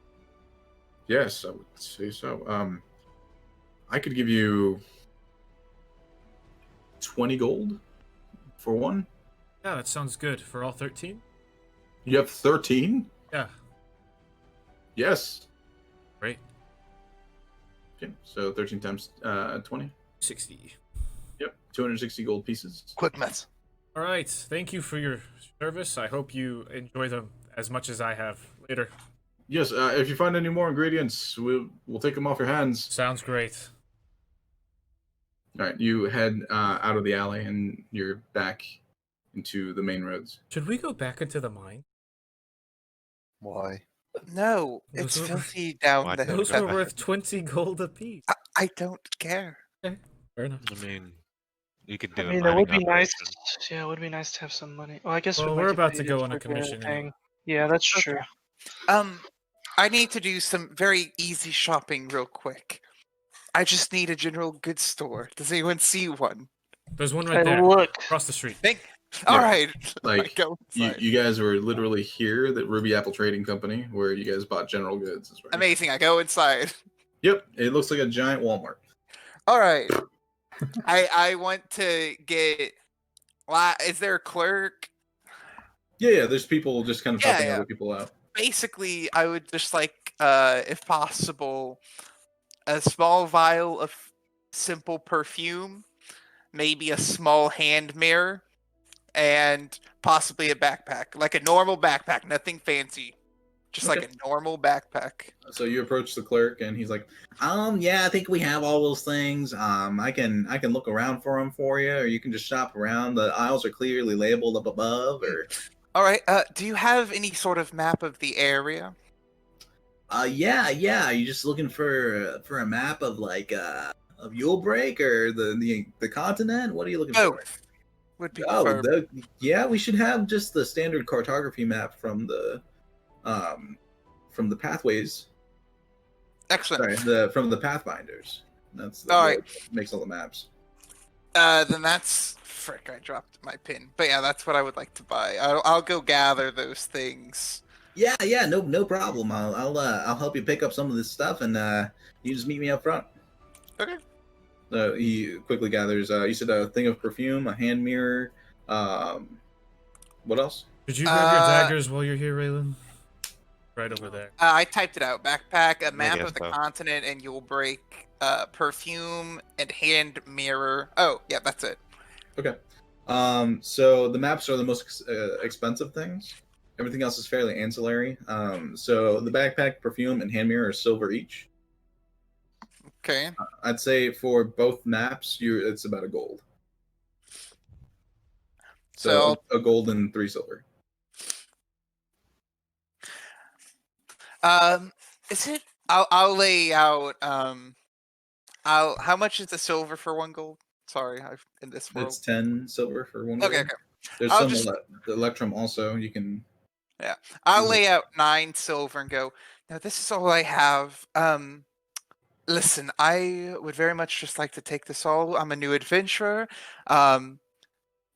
Yes, I would say so. I could give you 20 gold for one. yeah, that sounds good. For all 13? You have 13? Yeah, Yes. great. Okay, so 13 times 20. 60. Yep, 260 gold pieces. Quick mess. All right, thank you for your service. I hope you enjoy them as much as I have. Later. Yes, if you find any more ingredients, we'll take them off your hands. Sounds great. All right, you head out of the alley, and you're back into the main roads. Should we go back into the mine? Why? No, Those it's were- filthy down Why there. don't Those go were back. worth 20 gold apiece. I don't care. Okay, fair enough. I mean, you could I do. mean, it would be nice. Yeah, it would be nice to have some money. Well, I guess Well, we might we're get about to paid go if on a we're doing commission anything. anyway. Yeah, that's true. I need to do some very easy shopping real quick. I just need a general goods store. Does anyone see one? There's one right Hey, there, look. across the street. All right. Like, I go You, inside. you guys were literally here, the Ruby Apple Trading Company, where you guys bought general goods. Is right. Amazing. I go inside. Yep, it looks like a giant Walmart. All right. I want to get. Is there a clerk? Yeah, there's people just kind of Yeah, helping yeah. other people out. Basically, I would just like, if possible, a small vial of simple perfume, maybe a small hand mirror, and possibly a backpack, like a normal backpack, nothing fancy, just like Okay. a normal backpack. So you approach the clerk, and he's like, yeah, I think we have all those things. I can look around for them for you, or you can just shop around. The aisles are clearly labeled up above, or All right. Do you have any sort of map of the area? yeah. You just looking for a map of like of Yule Break or the continent? What are you looking for? Both would be Oh, preferred. yeah, we should have just the standard cartography map from the pathways. Excellent. Sorry, from the Pathfinders. That's All right. what makes all the maps. Then that's frick. I dropped my pin. But yeah, that's what I would like to buy. I'll go gather those things. Yeah, no problem. I'll help you pick up some of this stuff, and you just meet me up front. Okay. He quickly gathers. You said a thing of perfume, a hand mirror. What else? Did you grab your daggers while you're here, Raylan? Right over there. I typed it out. Backpack, a map guess of the so. continent, and you'll break. Perfume and hand mirror. Oh, yeah, that's it. Okay. So the maps are the most expensive things. Everything else is fairly ancillary. So the backpack, perfume, and hand mirror are silver each. Okay. I'd say for both maps, it's about a gold. So a gold and 3 silver. Is it? I'll lay out. How much is the silver for 1 gold? Sorry, in this world. It's 10 silver for 1 gold. Okay. There's I'll some just- electrum also. You can. I'll lay out 9 silver and go. Now this is all I have. Listen, I would very much just like to take this all. I'm a new adventurer.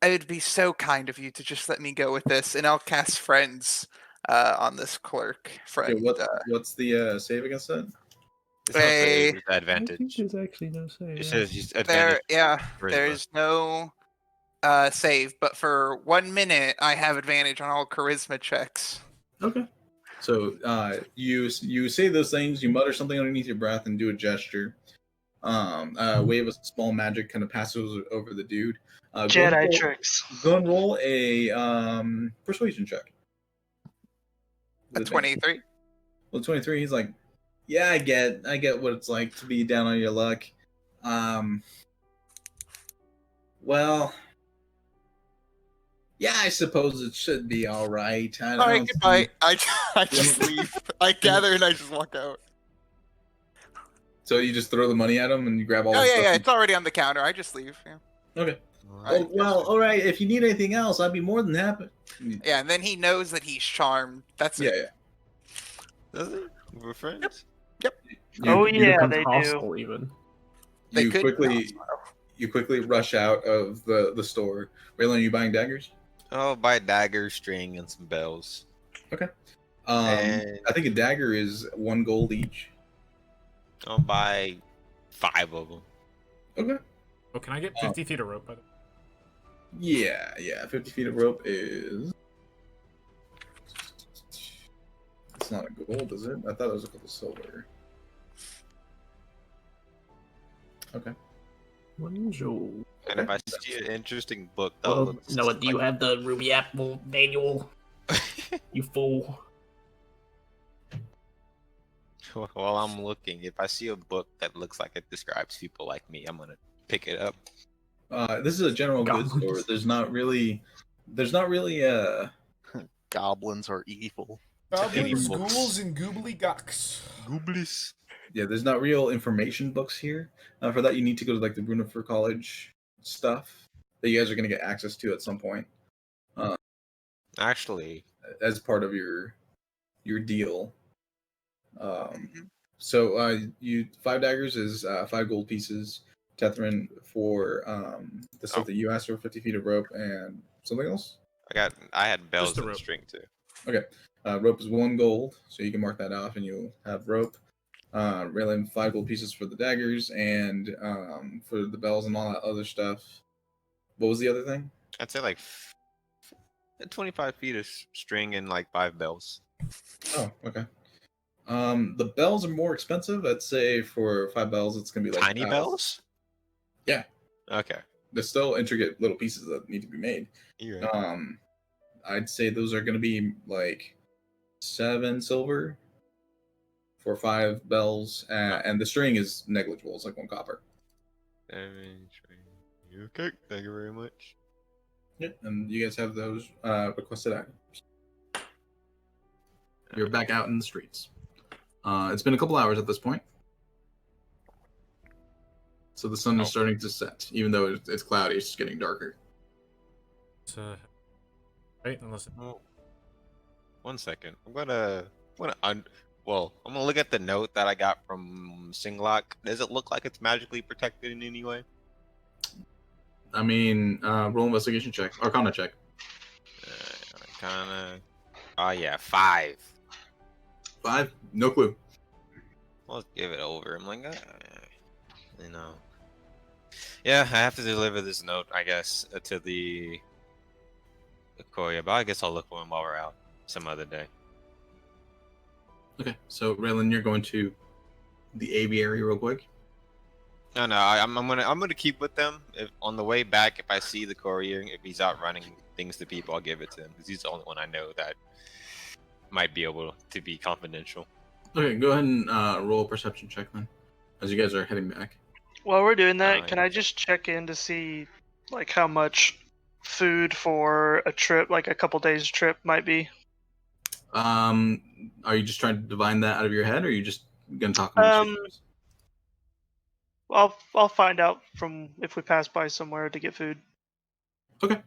It would be so kind of you to just let me go with this, and I'll cast friends on this clerk friend. Okay, what's the save against that? It's not Hey, save, it's I think advantage. there's actually no say. It Yeah. says he's there, advantage. yeah, charisma. there's no save, but for 1 minute, I have advantage on all charisma checks. Okay. So you say those things, you mutter something underneath your breath, and do a gesture. A wave of small magic kind of passes over the dude. Jedi tricks. Go and roll a persuasion check. A 23. Well, 23. He's like, yeah, I get what it's like to be down on your luck. Well, yeah, I suppose it should be all right. All right, goodbye. I just Yeah. leave. I gather and I just walk out. So you just throw the money at him and you grab all Oh the yeah, stuff. yeah, it's already on the counter. I just leave. Yeah. Okay. Alright. Well, all right. If you need anything else, I'd be more than happy. Yeah, and then he knows that he's charmed. That's Yeah, it. yeah. Does it? We're friends? Oh, You- yeah, becomes they do. hostile even. They You could quickly rush out of the store. Raylan, are you buying daggers? Oh, buy a dagger, string, and some bells. And- I think a dagger is 1 gold each. I'll buy 5 of them. Okay. Oh, can I get 50 feet of rope by the way? Yeah. 50 feet of rope is. It's not a gold, is it? I thought it was a couple silver. Okay. One jewel. And if I see an interesting book that Well, looks Noah, do you like- have the Ruby Apple manual? You fool. While I'm looking, if I see a book that looks like it describes people like me, I'm gonna pick it up. This is a general goods Goblins. store. There's not really Goblins are evil. Goblins, ghouls, and goobly gocks. Gooblis. yeah, there's not real information books here. For that, you need to go to like the Brunifer College stuff that you guys are going to get access to at some point Actually, as part of your deal. So you 5 daggers is 5 gold pieces. Tethrin for the stuff that you asked for, 50 feet of rope and something else. I had bells the and rope. string too. Okay, rope is 1 gold, so you can mark that off, and you'll have rope. Raylan 5 gold pieces for the daggers and for the bells and all that other stuff. What was the other thing? I'd say like 25 feet of string and like 5 bells. Oh, okay. The bells are more expensive. I'd say for 5 bells, it's gonna be like Tiny bells? Yeah. Okay. They're still intricate little pieces that need to be made. You're right. I'd say those are gonna be like 7 silver for 5 bells, and the string is negligible. It's like 1 copper. Okay, thank you very much. Yeah, and you guys have those requested items. You're back out in the streets. It's been a couple hours at this point. So the sun is starting to set, even though it's cloudy. It's just getting darker. Right? Unless it... Oh. 1 second. I'm gonna look at the note that I got from Singlock. Does it look like it's magically protected in any way? I mean, roll investigation check, Arcana check. Arcana. Oh yeah, 5. 5, no clue. Let's give it over. I'm like, you know. Yeah, I have to deliver this note, I guess, to the Koya, but I guess I'll look for him while we're out some other day. Okay, so Raylan, you're going to the aviary real quick. No, I'm gonna keep with them. If on the way back, if I see the courier, if he's out running things to people, I'll give it to him because he's the only one I know that might be able to be confidential. Okay, go ahead and roll a perception check then, as you guys are heading back. While we're doing that, can yeah. I just check in to see like how much food for a trip, like a couple days trip, might be? Are you just trying to divine that out of your head, or are you just gonna talk amongst yourselves? I'll find out from if we pass by somewhere to get food. Okay,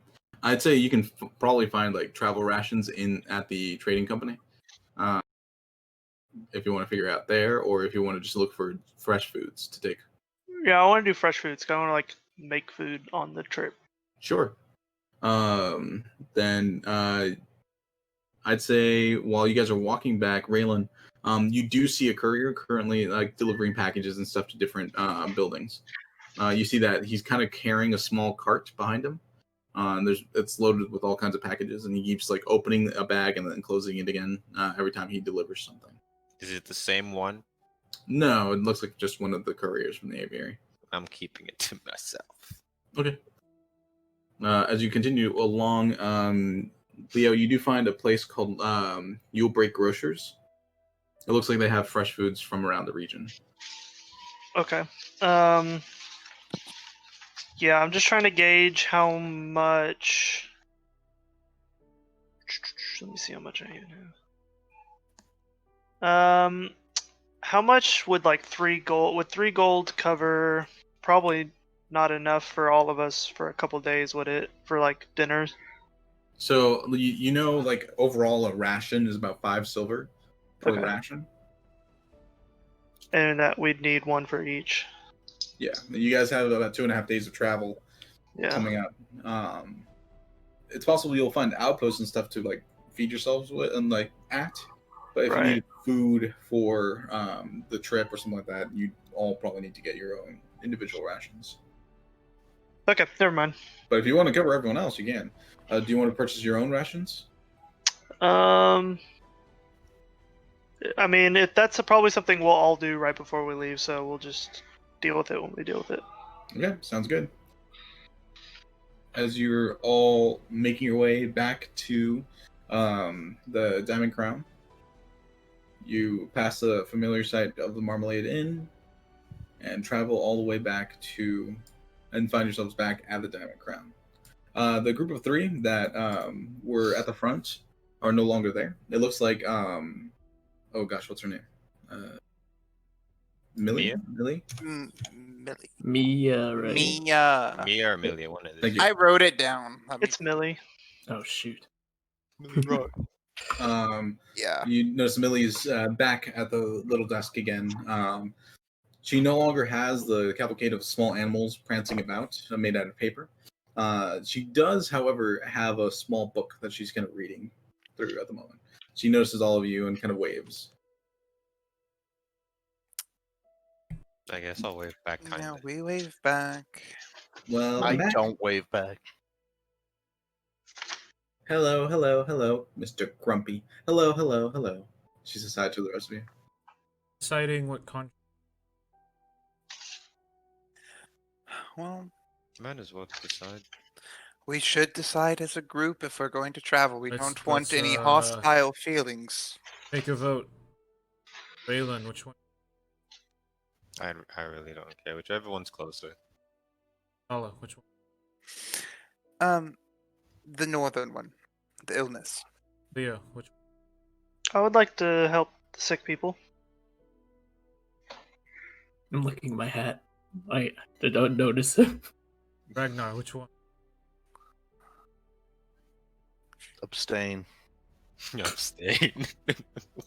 I'd say you can probably find like travel rations at the trading company, if you want to figure out there, or if you want to just look for fresh foods to take. Yeah, I want to do fresh foods. 'Cause I want to like make food on the trip. Sure. Then I'd say while you guys are walking back, Raylan, You do see a courier currently like delivering packages and stuff to different buildings. You see that he's kind of carrying a small cart behind him. And it's loaded with all kinds of packages, and he keeps like opening a bag and then closing it again every time he delivers something. Is it the same one? No, it looks like just one of the couriers from the aviary. I'm keeping it to myself. Okay. As you continue along, Leo, you do find a place called You'll Break Grocers. It looks like they have fresh foods from around the region. Okay. Yeah, I'm just trying to gauge how much. Let me see how much I even have. How much would like 3 gold? Would 3 gold cover? Probably not enough for all of us for a couple days, would it? For like dinners. So you know, like overall, a ration is about 5 silver for a Okay. ration. And that we'd need 1 for each. Yeah, you guys have about 2.5 days of travel Yeah. coming up. It's possible you'll find outposts and stuff to like feed yourselves with and like at. But if Right. you need food for the trip or something like that, you all probably need to get your own individual rations. Okay, never mind. But if you want to cover everyone else, you can. Do you want to purchase your own rations? I mean, that's probably something we'll all do right before we leave, so we'll just deal with it when we deal with it. Okay, sounds good. As you're all making your way back to the Diamond Crown, you pass the familiar sight of the Marmalade Inn and travel all the way back to and find yourselves back at the Diamond Crown. The group of 3 that were at the front are no longer there. It looks like oh gosh, what's her name? Millie? Mia? Millie. Mia, right? Mia. Mia or Amelia, one of Thank these. you. I wrote it down. It's Millie. Oh shoot. Yeah. You notice Millie's back at the little desk again. She no longer has the cavalcade of small animals prancing about, made out of paper. She does, however, have a small book that she's kind of reading through at the moment. She notices all of you and kind of waves. I guess I'll wave back kind Now of. we wave back. Well, I I'm back. don't wave back. Hello, hello, hello, Mr. Grumpy. Hello, hello, hello. She says hi to the rest of you. Deciding what Well, Might as well decide. we should decide as a group if we're going to travel. We Let's- don't want let's, any hostile feelings. take a vote. Valen, which one? I really don't care. Whichever one's closer. Paula, which one? The northern one. The illness. Leo, which one? I would like to help the sick people. I'm looking at my hat. I don't notice it. Ragnar, which one? Abstain. Abstain.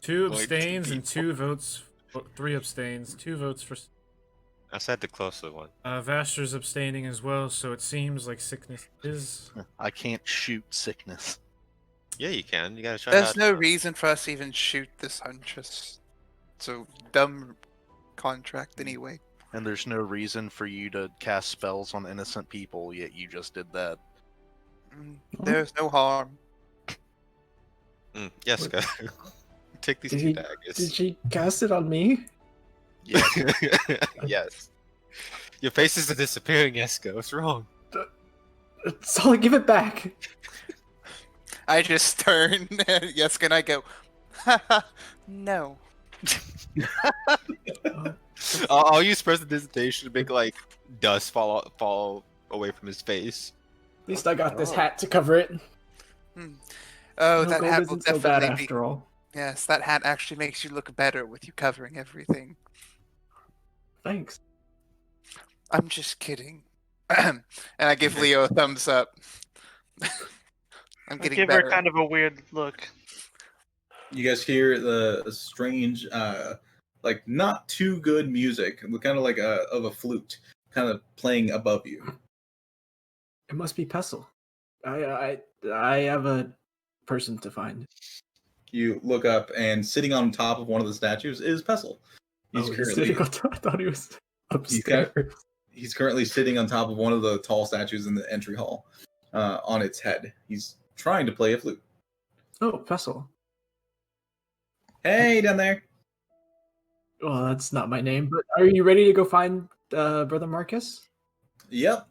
2 Like abstains and people. 2 votes. 3 abstains. 2 votes for. I said the closer one. Vaster's abstaining as well, so it seems like sickness is. I can't shoot sickness. Yeah, you can. You gotta try. There's out. no reason for us to even shoot this huntress. It's a dumb contract anyway. And there's no reason for you to cast spells on innocent people, yet you just did that. There's no harm. Yes, go. Take these Did 2 he- daggers. Did she cast it on me? Yes. Yes. Your faces are disappearing, Yeska. What's wrong? So I'll give it back. I just turn at Yeska and I go, haha, no. I'll use prestidigitation to make like dust fall away from his face. At least I got this hat to cover it. Oh, No that gold hat will isn't so bad definitely be. after all. Yes, that hat actually makes you look better with you covering everything. Thanks. I'm just kidding. And I give Leo a thumbs up. I'm I getting give better. her kind of a weird look. You guys hear the strange, like not too good music, kind of like of a flute, kind of playing above you. It must be Pestle. I have a person to find. You look up, and sitting on top of one of the statues is Pestle. He's sitting on top. I thought he was upstairs. He's currently sitting on top of one of the tall statues in the entry hall, on its head. He's trying to play a flute. Oh, Pestle. Hey, down there. Well, that's not my name, but are you ready to go find Brother Marcus? Yep.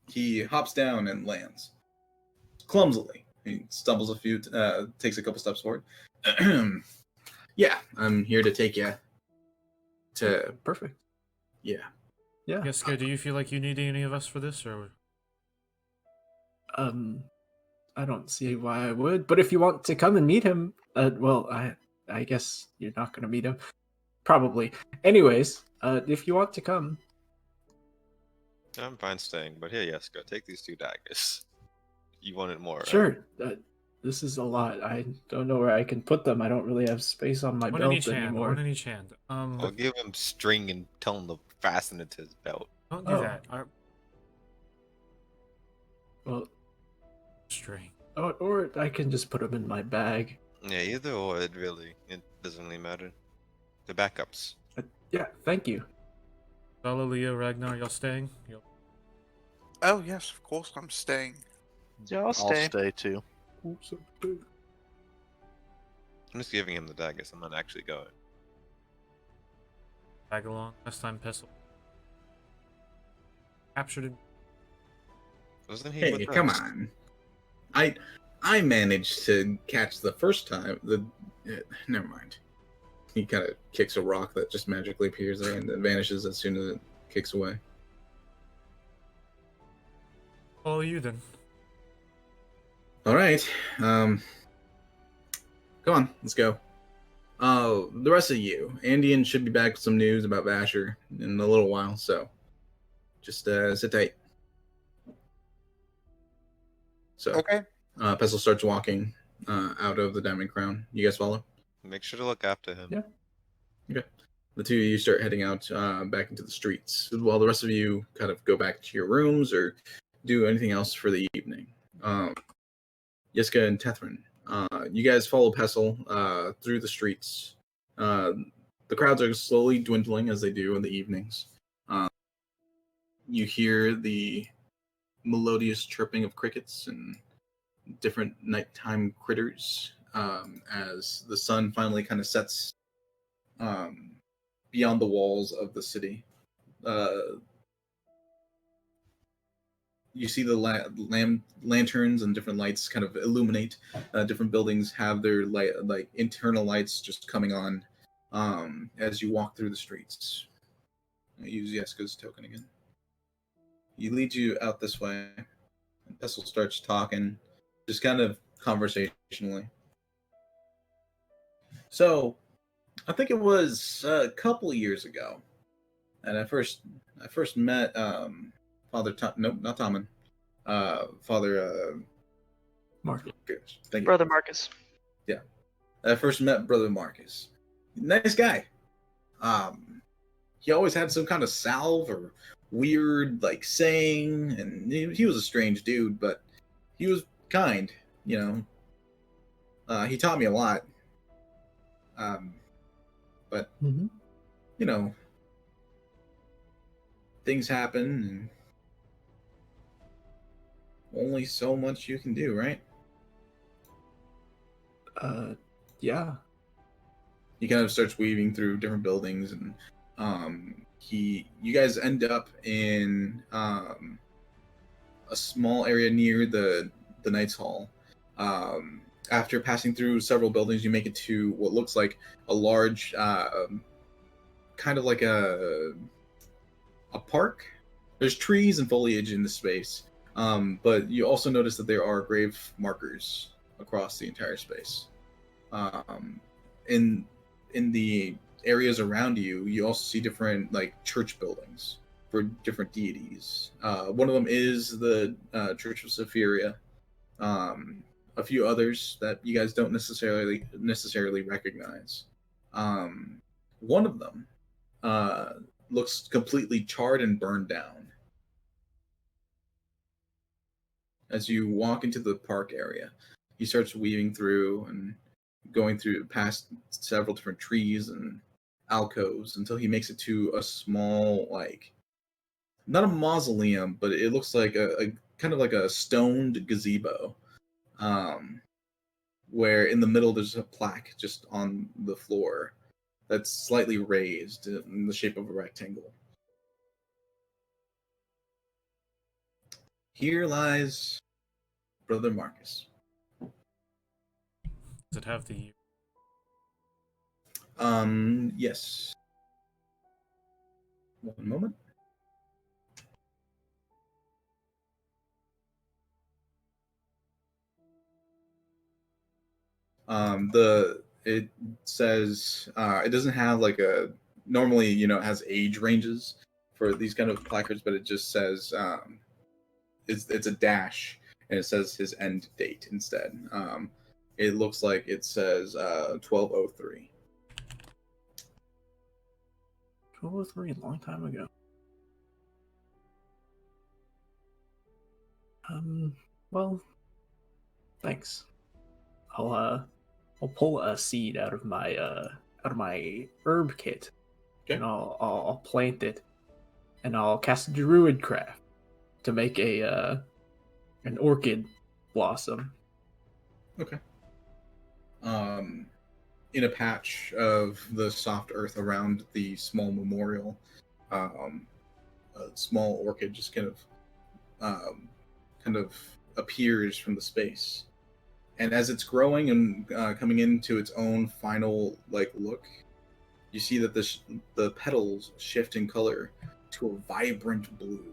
He hops down and lands clumsily. He stumbles a few, takes a couple steps forward. Yeah, I'm here to take you to. Perfect. Yeah. Yeah. Jessica, do you feel like you need any of us for this, or? I don't see why I would, but if you want to come and meet him, well, I guess you're not going to meet him. Probably. Anyways, if you want to come. I'm fine staying, but here, Jessica, take these 2 daggers. You wanted more, right? Sure. This is a lot. I don't know where I can put them. I don't really have space on my One in belt each hand. anymore. One in each hand. I'll give him string and tell him to fasten it to his belt. Don't do that. Well, String. or I can just put them in my bag. Yeah, either or, it doesn't really matter. The backups. Yeah, thank you. Bella, Leo, Ragnar, y'all staying? Oh yes, of course I'm staying. Yeah, I'll I'll stay. stay too. I'm just giving him the daggers. I'm not actually going. Tag along. Last time Pestle captured him. Wasn't he Hey, with come us? on. I managed to catch the first time. Never mind. He kind of kicks a rock that just magically appears there and then vanishes as soon as it kicks away. Follow you then. All right. Come on, let's go. The rest of you, Andean should be back with some news about Vasher in a little while, so just sit tight. So, Okay. Pestle starts walking out of the Diamond Crown. You guys follow? Make sure to look after him. Yeah. Okay. The two of you start heading out back into the streets, while the rest of you kind of go back to your rooms or do anything else for the evening. Yiska and Tethrin, you guys follow Pestle through the streets. The crowds are slowly dwindling as they do in the evenings. You hear the melodious chirping of crickets and different nighttime critters as the sun finally kind of sets beyond the walls of the city. You see the lanterns and different lights kind of illuminate. Different buildings have their like internal lights just coming on as you walk through the streets. I use Yeska's token again. He leads you out this way. And Pestle starts talking, just kind of conversationally. So, I think it was a couple of years ago, and I first met Father nope, not Tommen. Father Marcus. Thank you. Brother Marcus. Yeah. I first met Brother Marcus. Nice guy. He always had some kind of salve or weird like saying, and he was a strange dude, but he was kind, you know. He taught me a lot. But Mm-hmm. you know, things happen and only so much you can do, right? Yeah. He kind of starts weaving through different buildings, and you guys end up in a small area near the Knights Hall. After passing through several buildings, you make it to what looks like a large, kind of like a park. There's trees and foliage in the space, but you also notice that there are grave markers across the entire space. In the areas around you, you also see different like church buildings for different deities. One of them is the Church of Sephiria. A few others that you guys don't necessarily recognize. One of them looks completely charred and burned down. As you walk into the park area, he starts weaving through, and going through past several different trees and alcoves until he makes it to a small, like, not a mausoleum, but it looks like a kind of like a stoned gazebo, um, where in the middle there's a plaque just on the floor that's slightly raised in the shape of a rectangle. Here lies Brother Marcus. Does it have the? Yes. One moment. It says it doesn't have like a normally it has age ranges for these kind of placards, but it just says it's a dash and it says his end date instead. It looks like it says 1203. 1203, a long time ago. Well, thanks. I'll pull a seed out of my herb kit, Okay. and I'll plant it, and I'll cast druid craft to make an orchid blossom. Okay. In a patch of the soft earth around the small memorial, a small orchid just kind of appears from the space. And as it's growing and coming into its own final look, you see that the petals shift in color to a vibrant blue.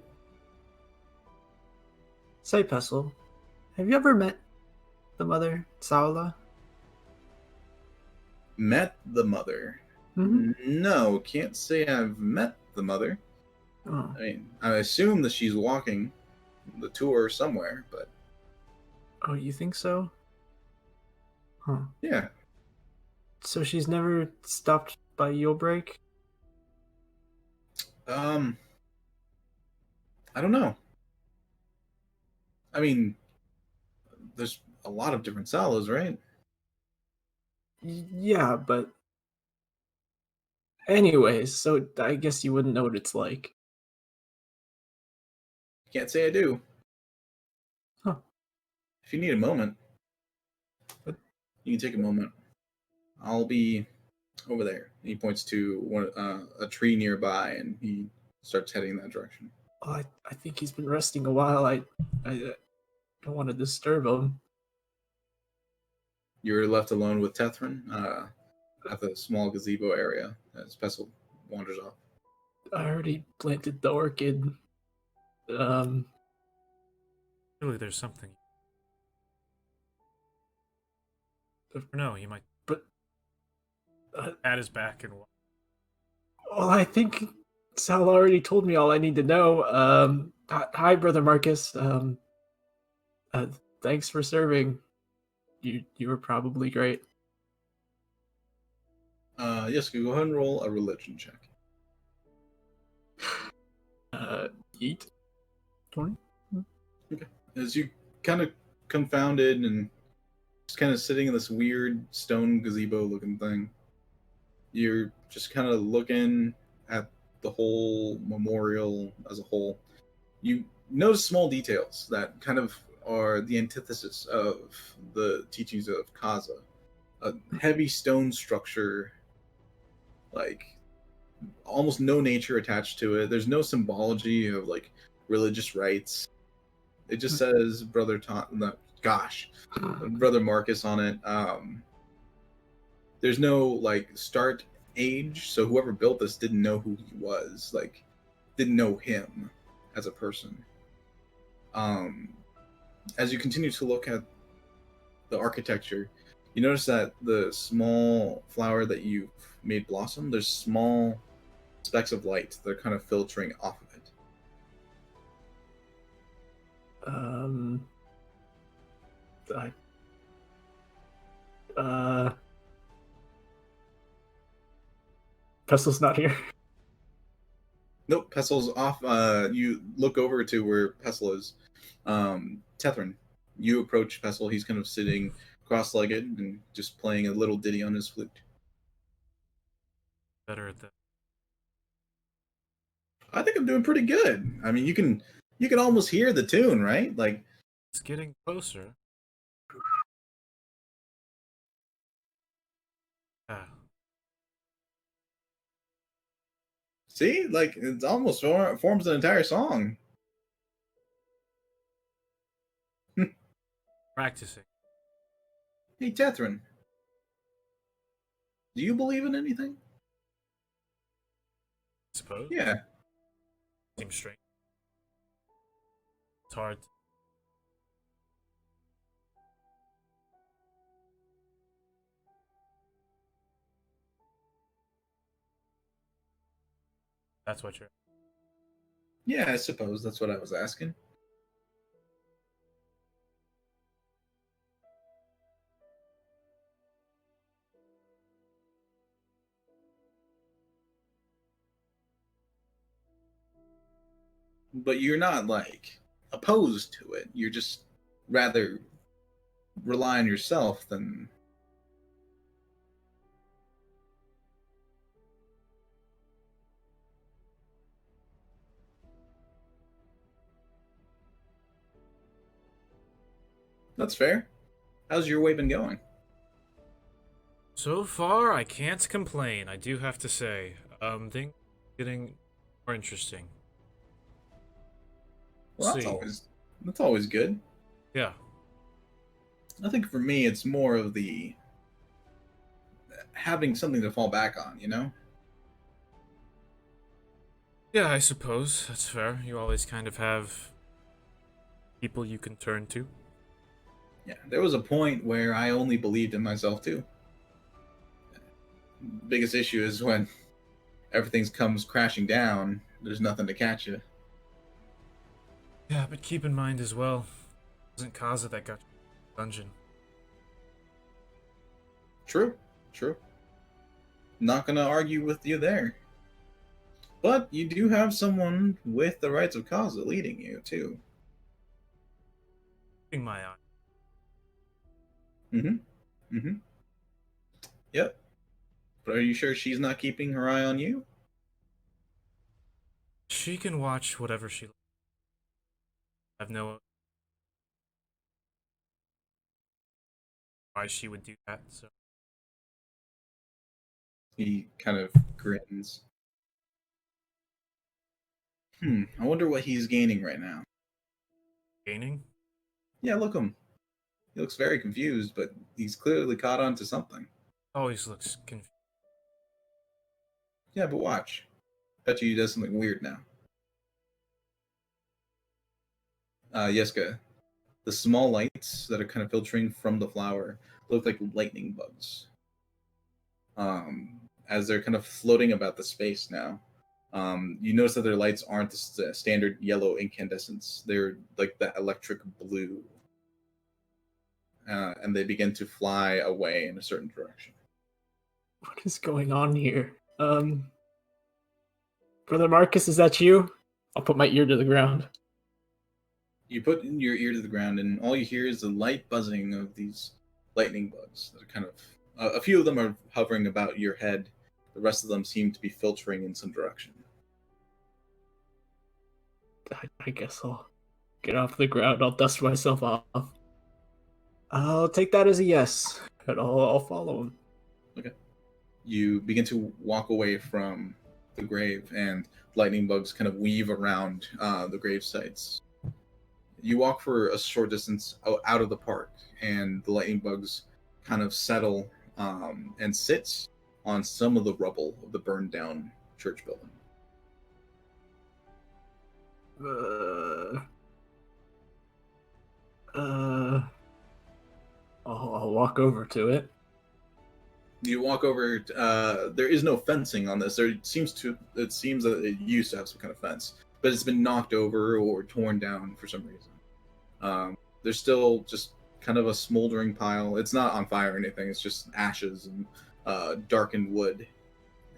Say, Pestle, have you ever met the mother, Saula? Met the mother? No, can't say I've met the mother. Oh. I mean, I assume that she's walking the tour somewhere, but Oh, you think so? Huh. yeah. So she's never stopped by your break? I don't know. I mean, there's a lot of different Salas, right? Yeah, but anyways, so I guess you wouldn't know what it's like. Can't say I do. Huh. If you need a moment, What? you can take a moment. I'll be over there. He points to a tree nearby, and he starts heading in that direction. Oh, I think he's been resting a while. I don't want to disturb him. You're left alone with Tethrin at the small gazebo area as Pestle wanders off. I already planted the orchid. Surely there's something. No, he might. But At his back and. well, I think Sal already told me all I need to know. Hi, Brother Marcus. Thanks for serving. You were probably great. Yes, go ahead and roll a religion check. Eat. 20? Okay. As you kind of confounded and just kind of sitting in this weird stone gazebo looking thing, you're just kind of looking at the whole memorial as a whole. You notice small details that kind of are the antithesis of the teachings of Kaza. A heavy stone structure, like almost no nature attached to it. There's no symbology of religious rites. It just says Brother Brother Marcus on it. There's no start age, so whoever built this didn't know who he was, didn't know him as a person. As you continue to look at the architecture, you notice that the small flower that you've made blossom, there's small specks of light that are kind of filtering off of it. Pestle's not here. Nope, Pestle's off. You look over to where Pestle is. Tethrin, you approach Pestle. He's kind of sitting cross-legged and just playing a little ditty on his flute. Better at that. I think I'm doing pretty good. I mean, you can almost hear the tune, right? Like, It's getting closer. Ah, see, like it's almost forms an entire song. practicing. Hey, Tethrin, do you believe in anything? I suppose. Yeah. Seems strange. It's hard. That's what you're. Yeah, I suppose that's what I was asking. But you're not like opposed to it. You're just rather rely on yourself than. That's fair. How's your way been going? So far, I can't complain. I do have to say, things getting more interesting. Well, See. that's always good. Yeah. I think for me, it's more of the having something to fall back on. You know. Yeah, I suppose that's fair. You always kind of have people you can turn to. Yeah, there was a point where I only believed in myself too. Biggest issue is when everything comes crashing down. There's nothing to catch you. Yeah, but keep in mind as well, it wasn't Kaza that got you in the dungeon. True, true. Not gonna argue with you there. But you do have someone with the rights of Kaza leading you too. Keeping my eye. Mm-hmm. Mm-hmm. Yep. But are you sure she's not keeping her eye on you? She can watch whatever she likes. I have no why she would do that, so He kind of grins. I wonder what he's gaining right now. gaining? Yeah, look him. He looks very confused, but he's clearly caught on to something. Always looks confused. Yeah, but watch. Bet you he does something weird now. Yeska, the small lights that are kind of filtering from the flower look like lightning bugs. As they're kind of floating about the space now. You notice that their lights aren't the standard yellow incandescence. They're like the electric blue. And they begin to fly away in a certain direction. What is going on here? Brother Marcus, is that you? I'll put my ear to the ground. You put your ear to the ground, and all you hear is the light buzzing of these lightning bugs. That are kind of a few of them are hovering about your head. The rest of them seem to be filtering in some direction. I guess I'll get off the ground. I'll dust myself off. I'll take that as a yes, and I'll follow him. Okay. You begin to walk away from the grave, and lightning bugs kind of weave around the grave sites. You walk for a short distance out of the park, and the lightning bugs kind of settle and sit on some of the rubble of the burned down church building. I'll walk over to it. You walk over. There is no fencing on this. It seems that it used to have some kind of fence, but it's been knocked over or torn down for some reason. There's still just kind of a smoldering pile. It's not on fire or anything. It's just ashes and darkened wood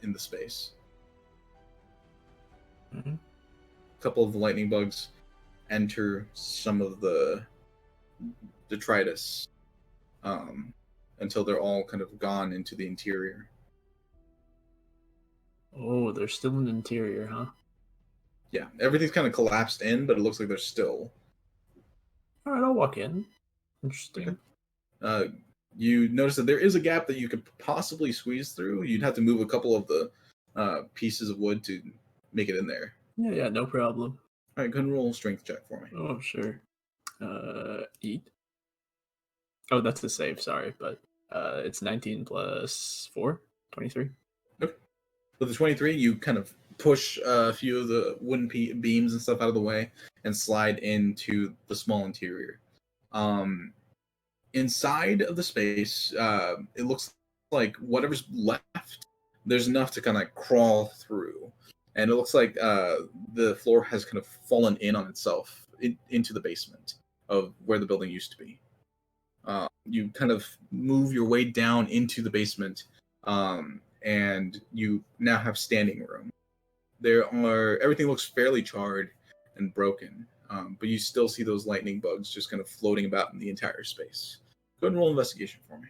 in the space. Mm-hmm. A couple of the lightning bugs enter some of the detritus until they're all kind of gone into the interior. Oh, there's still an interior, huh? Yeah, everything's kind of collapsed in, but it looks like there's still. All right, I'll walk in. Interesting. Okay. You notice that there is a gap that you could possibly squeeze through. You'd have to move a couple of the pieces of wood to make it in there. Yeah, no problem. All right, go ahead and roll a strength check for me. Oh, sure. Eat. Oh, that's a save, sorry, but it's 19 plus 4, 23. With the 23, you kind of push a few of the wooden beams and stuff out of the way and slide into the small interior. Inside of the space, it looks like whatever's left, there's enough to kind of crawl through. And it looks like the floor has kind of fallen in on itself into the basement of where the building used to be. You kind of move your way down into the basement, and you now have standing room. Everything looks fairly charred and broken, but you still see those lightning bugs just kind of floating about in the entire space. Go ahead and roll investigation for me.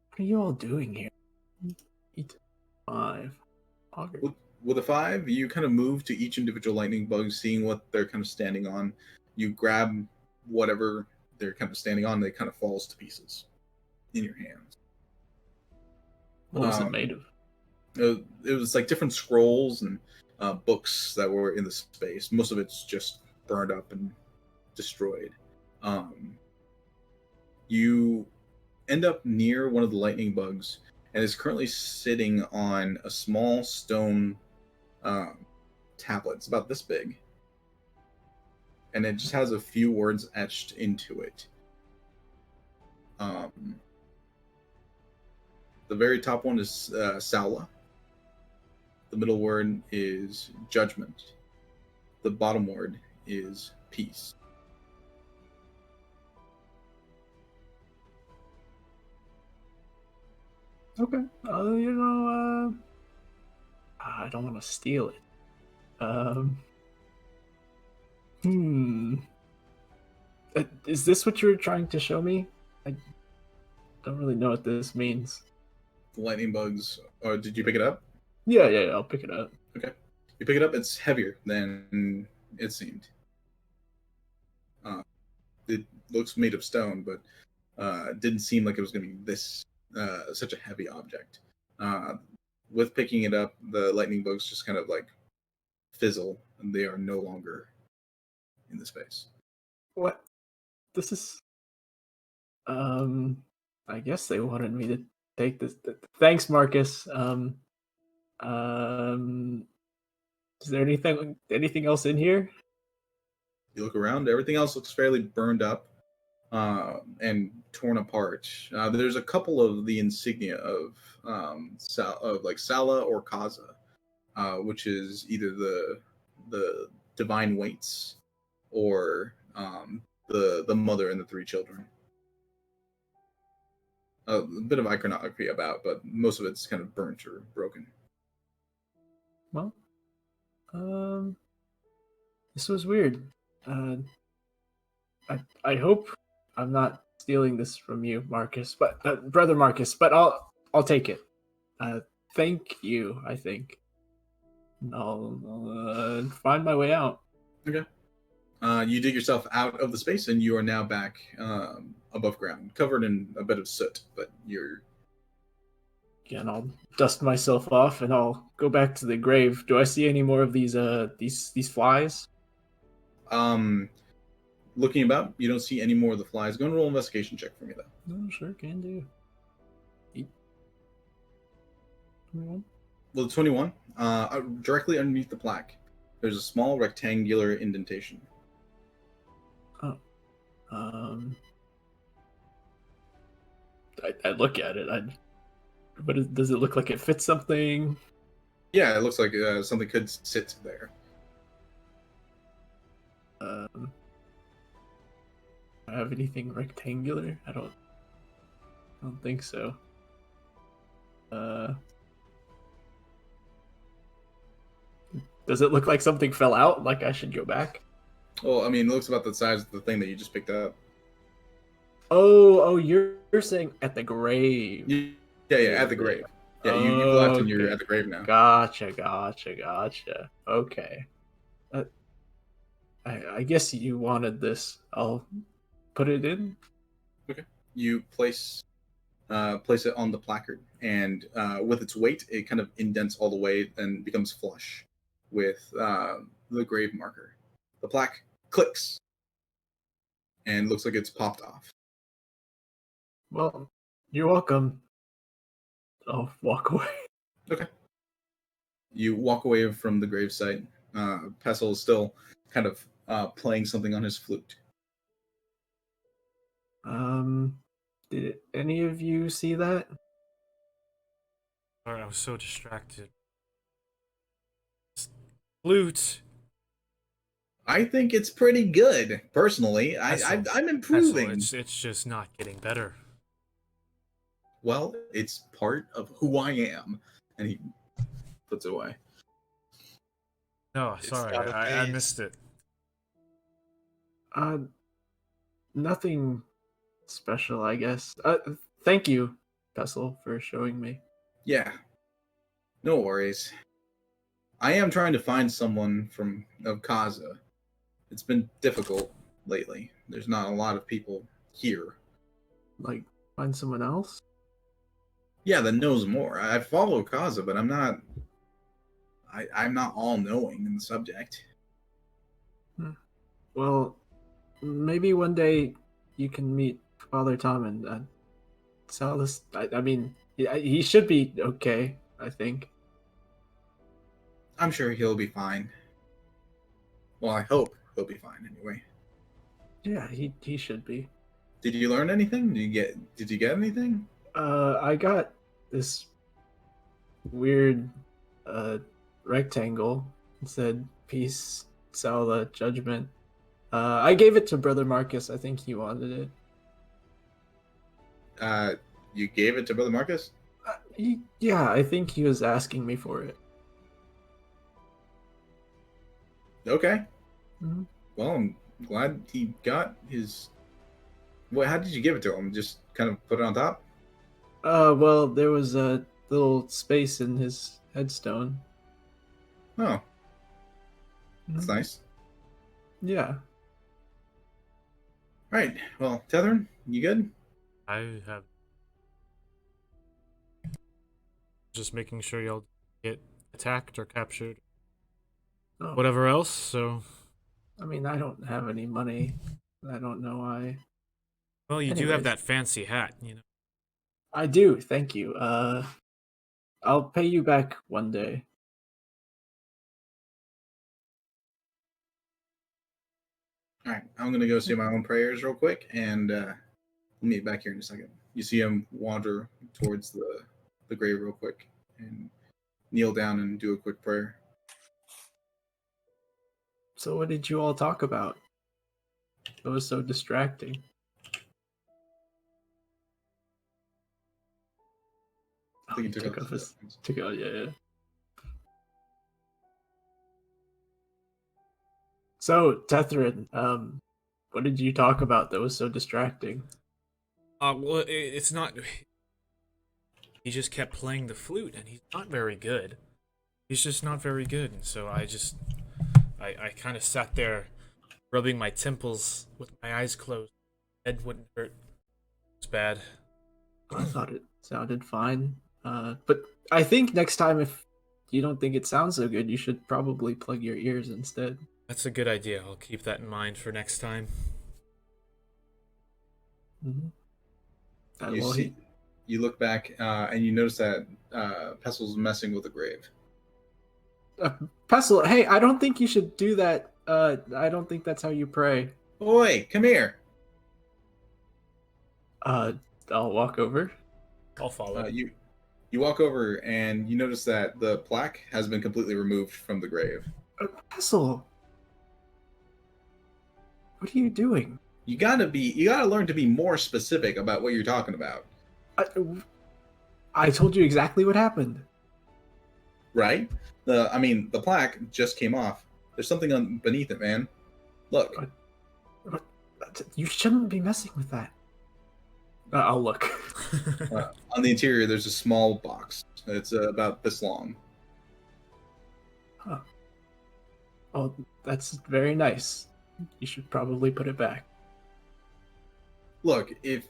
What are you all doing here? 8, 5. With a 5, you kind of move to each individual lightning bug, seeing what they're kind of standing on. You grab whatever they're kind of standing on, and it kind of falls to pieces in your hands. What was it made of? It was like different scrolls and books that were in the space. Most of it's just burned up and destroyed. You end up near one of the lightning bugs, and is currently sitting on a small stone tablet. It's about this big, and it just has a few words etched into it. The very top one is Saula. The middle word is judgment. The bottom word is peace. Okay. I don't want to steal it. Is this what you were trying to show me? I don't really know what this means. The lightning bugs. Or did you pick it up? Yeah, I'll pick it up. Okay. You pick it up. It's heavier than it seemed. It looks made of stone, but it didn't seem like it was going to be this such a heavy object. With picking it up, the lightning bugs just kind of like fizzle, and they are no longer in the space. What? This is. I guess they wanted me to take this. Thanks, Marcus. Is there anything else in here? You look around. Everything else looks fairly burned up and torn apart. There's a couple of the insignia of like Sala or Kaza, which is either the divine weights or the mother and the 3 children. A bit of iconography about, but most of it's kind of burnt or broken. Well, this was weird. I hope I'm not stealing this from you, Marcus, but brother Marcus. But I'll take it. Thank you. I think. I'll find my way out. Okay. You dig yourself out of the space, and you are now back above ground, covered in a bit of soot. But you're. Again, I'll dust myself off, and I'll go back to the grave. Do I see any more of these flies? Looking about, you don't see any more of the flies. Go and roll an investigation check for me, though. No, sure can do. 21. Well, 21. Directly underneath the plaque, there's a small rectangular indentation. Oh. I look at it. Does it look like it fits something? Yeah, it looks like something could sit there. Do I have anything rectangular? I don't think so. Does it look like something fell out? Like I should go back? Well, I mean, it looks about the size of the thing that you just picked up. Oh, you're saying at the grave. Yeah, at the grave. Yeah, you've left and you're Okay. at the grave now. Gotcha. Okay. Uh, I guess you wanted this. I'll put it in. You place it on the placard, and with its weight, it kind of indents all the way and becomes flush with the grave marker. The plaque clicks and looks like it's popped off. Well, you're welcome. I'll walk away. Okay. You walk away from the gravesite. Pestle is still kind of playing something on his flute. Did any of you see that? Sorry, I was so distracted. Flute. I think it's pretty good, personally. Pestle. I'm improving. It's just not getting better. Well, it's part of who I am. And he puts it away. No, It's sorry, not a I phase. missed it. Nothing special, I guess. Thank you, Pestle, for showing me. Yeah. No worries. I am trying to find someone of Kaza. It's been difficult lately. There's not a lot of people here. Like, find someone else? Yeah, that knows more. I follow Kaza, but I'm not all knowing in the subject. Well, maybe one day you can meet Father Tom and sell this. I mean, he should be okay, I think. I'm sure he'll be fine. Well, I hope he'll be fine anyway. Yeah, he should be. Did you learn anything? Did you get anything? I got this weird rectangle. It said peace, Sala, judgment. I gave it to Brother Marcus. I think he wanted it. You gave it to Brother Marcus? Yeah, I think he was asking me for it. Okay. Mhm. Well, I'm glad he got his. Well, how did you give it to him? Just kind of put it on top? Well, there was a little space in his headstone. Oh, that's Mhm. nice. Yeah. All right. Well, Tethern, you good? I have just making sure y'all get attacked or captured, Oh, whatever else. So, I mean, I don't have any money. I don't know why. well, you do Anyways. have that fancy hat, you know. I do. Thank you. I'll pay you back one day. All right. I'm gonna go say my own prayers real quick, and meet back here in a second. You see him wander towards the grave real quick, and kneel down and do a quick prayer. So, what did you all talk about? It was so distracting. I think he Took off off his. Yeah. So, Tethrin, what did you talk about that was so distracting? Well, it's not. He just kept playing the flute, and he's not very good. He's just not very good, and so I kind of sat there, rubbing my temples with my eyes closed. Head wouldn't hurt. It's bad. I thought it sounded fine. But I think next time, if you don't think it sounds so good, you should probably plug your ears instead. That's a good idea. I'll keep that in mind for next time. Mm-hmm. You look back and you notice that Pestle's messing with the grave. Pestle, hey, I don't think you should do that. I don't think that's how you pray. Oi, come here. I'll walk over. I'll follow. You walk over and you notice that the plaque has been completely removed from the grave. Pestle, what are you doing? You gotta learn to be more specific about what you're talking about. I told you exactly what happened. Right? The plaque just came off. There's something beneath it, man. Look. You shouldn't be messing with that. I'll look. On the interior, there's a small box. It's about this long. Huh. Oh, that's very nice. You should probably put it back. Look, if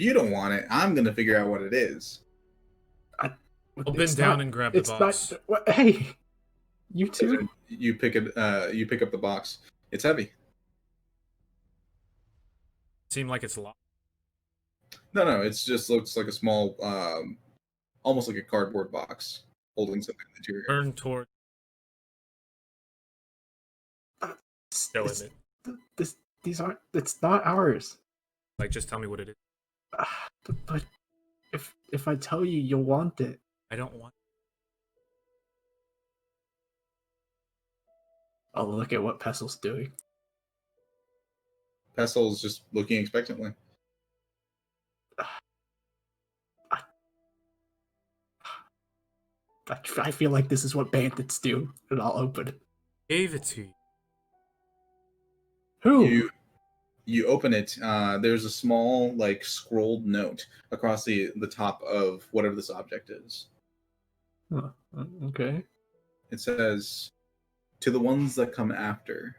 you don't want it, I'm gonna figure out what it is. I'll bend down and grab the box. Not. What, hey, you too. You pick it. You pick up the box. It's heavy. Seem like it's locked. No. It's just looks like a small, almost like a cardboard box holding something in the interior. Turn toward. Show It's- him it. These aren't. It's not ours. Like, just tell me what it is. But if I tell you, you'll want it. I don't want. I'll look at what Pessel's doing. Pessel's just looking expectantly. I feel like this is what bandits do, and I'll open it. Gave it to you. Who? You open it. There's a small, like, scrolled note across the top of whatever this object is. Huh, okay. It says, "To the ones that come after,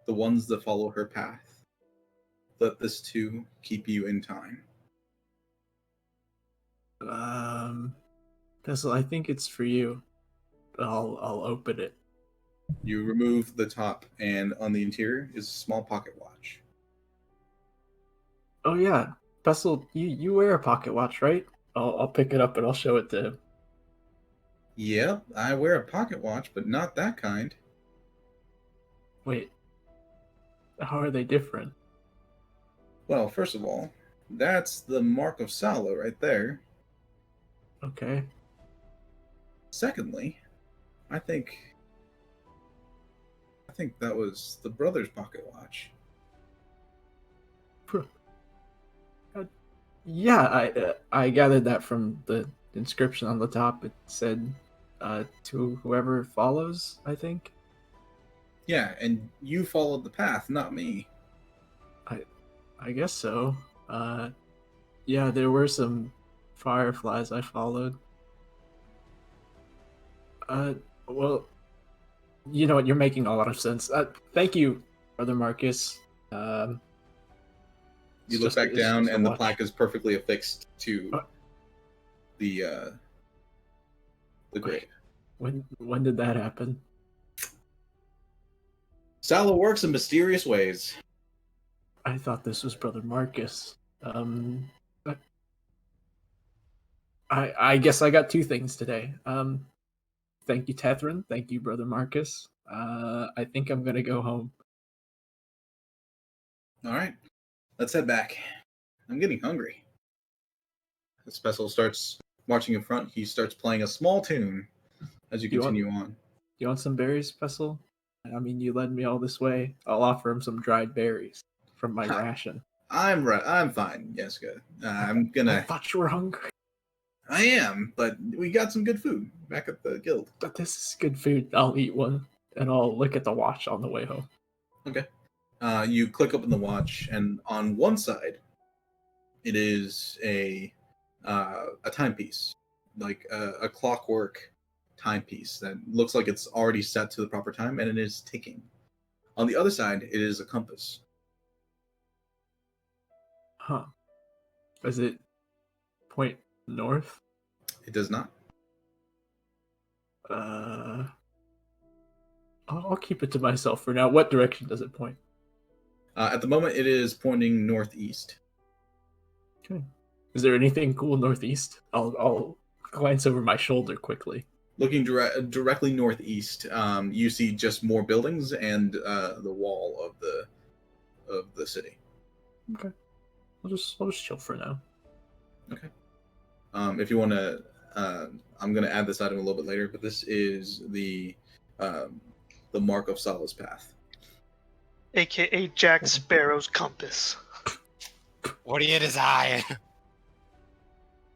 the ones that follow her path, let this too keep you in time." Pessel, I think it's for you. I'll open it. You remove the top, and on the interior is a small pocket watch. Oh yeah, Pessel, you wear a pocket watch, right? I'll pick it up and I'll show it to him. Yep, I wear a pocket watch, but not that kind. Wait, how are they different? Well, first of all, that's the mark of Salo right there. Okay. Secondly, I think that was the brother's pocket watch. Yeah, I gathered that from the inscription on the top. It said, "To whoever follows," I think. Yeah, and you followed the path, not me. I guess so. Yeah, there were some fireflies I followed. Well, you know what? You're making a lot of sense. Thank you, Brother Marcus. You look back down, and the plaque is perfectly affixed to Uh, the grave. When did that happen? Salo works in mysterious ways. I thought this was Brother Marcus. I guess I got two things today. Thank you, Tethrin. Thank you, Brother Marcus. I think I'm gonna go home. All right, let's head back. I'm getting hungry. The special starts marching in front. He starts playing a small tune as you You want- continue on. You want some berries, Pessel? I mean, you led me all this way. I'll offer him some dried berries from my ration. I'm right. I'm fine, Jessica. I'm I gonna. thought you were hungry. I am, but we got some good food back at the guild. But this is good food. I'll eat one, and I'll look at the watch on the way home. Okay. You click open the watch, and on one side, it is a timepiece, like a clockwork timepiece that looks like it's already set to the proper time, and it is ticking. On the other side, it is a compass. Huh. Does it point north? It does not. I'll keep it to myself for now. What direction does it point? At the moment, it is pointing northeast. Okay. Is there anything cool northeast? I'll glance over my shoulder quickly. Looking directly northeast, you see just more buildings and the wall of the city. Okay. I'll just chill for now. Okay. If you want to, I'm going to add this item a little bit later, but this is the mark of Salo's path. AKA Jack Sparrow's compass. What do you desire?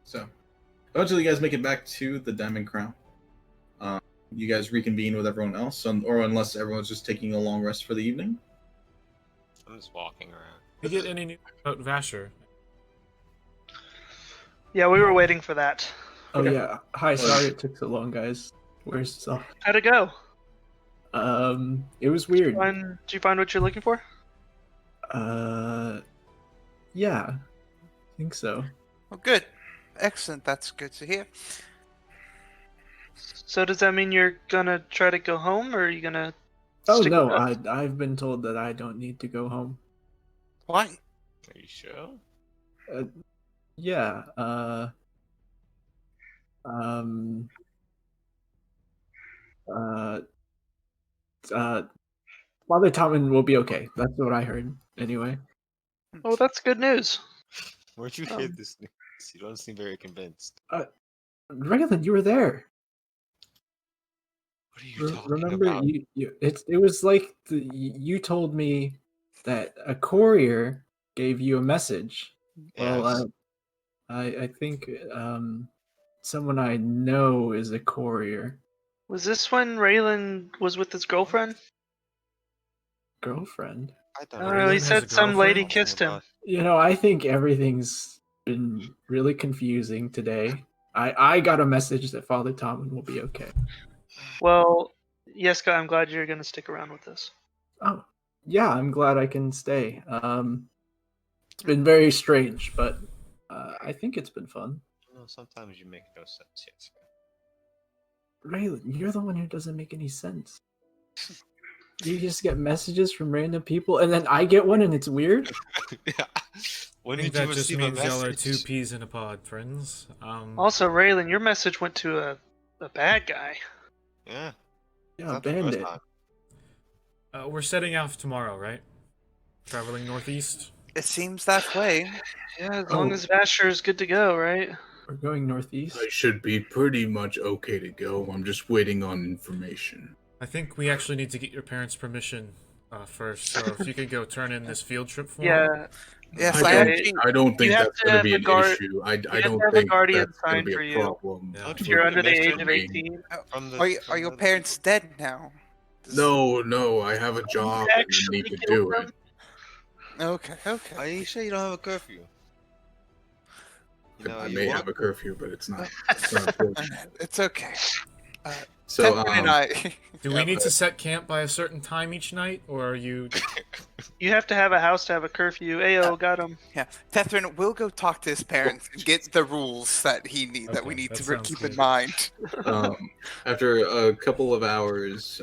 So, eventually, you guys make it back to the Diamond Crown. You guys reconvene with everyone else, or unless everyone's just taking a long rest for the evening. I'm just walking around. Did you get any news about Vasher? Yeah, we were waiting for that. Oh Okay. yeah. Hi, sorry it took so long, guys. Where's stuff? How'd it go? It was weird. Did you find what you're looking for? Yeah, I think so. Well, good. Excellent. That's good to hear. So does that mean you're gonna try to go home, or are you gonna? Oh stick no, with us? I've been told that I don't need to go home. Why? Are you sure? Yeah. Um. Uh. Father Tommen will be okay. That's what I heard. Anyway. Oh, that's good news. Where'd you hear this news? You don't seem very convinced. Raylan, you were there. What are you talking Remember, about? it was like you told me that a courier gave you a message. Well, Yes. I think someone I know is a courier. Was this when Raylan was with his girlfriend? Girlfriend? I don't I know. don't know. He Raylan has said a some lady girlfriend? kissed him. You know, I think everything's been really confusing today. I got a message that Father Tommen will be okay. Well, Yeska, I'm glad you're gonna stick around with us. Oh, yeah, I'm glad I can stay. It's been very strange, but I think it's been fun. No, sometimes you make no sense. Yes. Raylan, you're the one who doesn't make any sense. You just get messages from random people, and then I get one, and it's weird. Yeah. When I think did you that just receive a means y'all are two message? peas in a pod, friends. Also, Raylan, your message went to a bad guy. Yeah. Yeah, Not the first bandit. time. We're setting off tomorrow, right? Traveling northeast. It seems that way. Yeah, as long Oh. as Vasher is good to go, right? We're going northeast. I should be pretty much okay to go. I'm just waiting on information. I think we actually need to get your parents' permission first. So if you could go turn in this field trip form. Yeah. Yes, Okay. I actually. I don't think have that's to going to have be a an guard- issue. I have don't to have a think guardian that's going sign to be for a you. problem. Yeah. If you're under the age of Permission. 18. Are your parents dead now? No, I have a job and I actually need to killed do them? it. Okay. Are you sure you don't have a curfew? You know, I you may walk- have a curfew, but it's not. It's not important. It's okay. So, Tevin and I. Do we need to set camp by a certain time each night, or are you? You have to have a house to have a curfew. Ayo, got him. Yeah, Tethrin will go talk to his parents and get the rules that we Okay, need that to sounds keep good. in mind. after a couple of hours,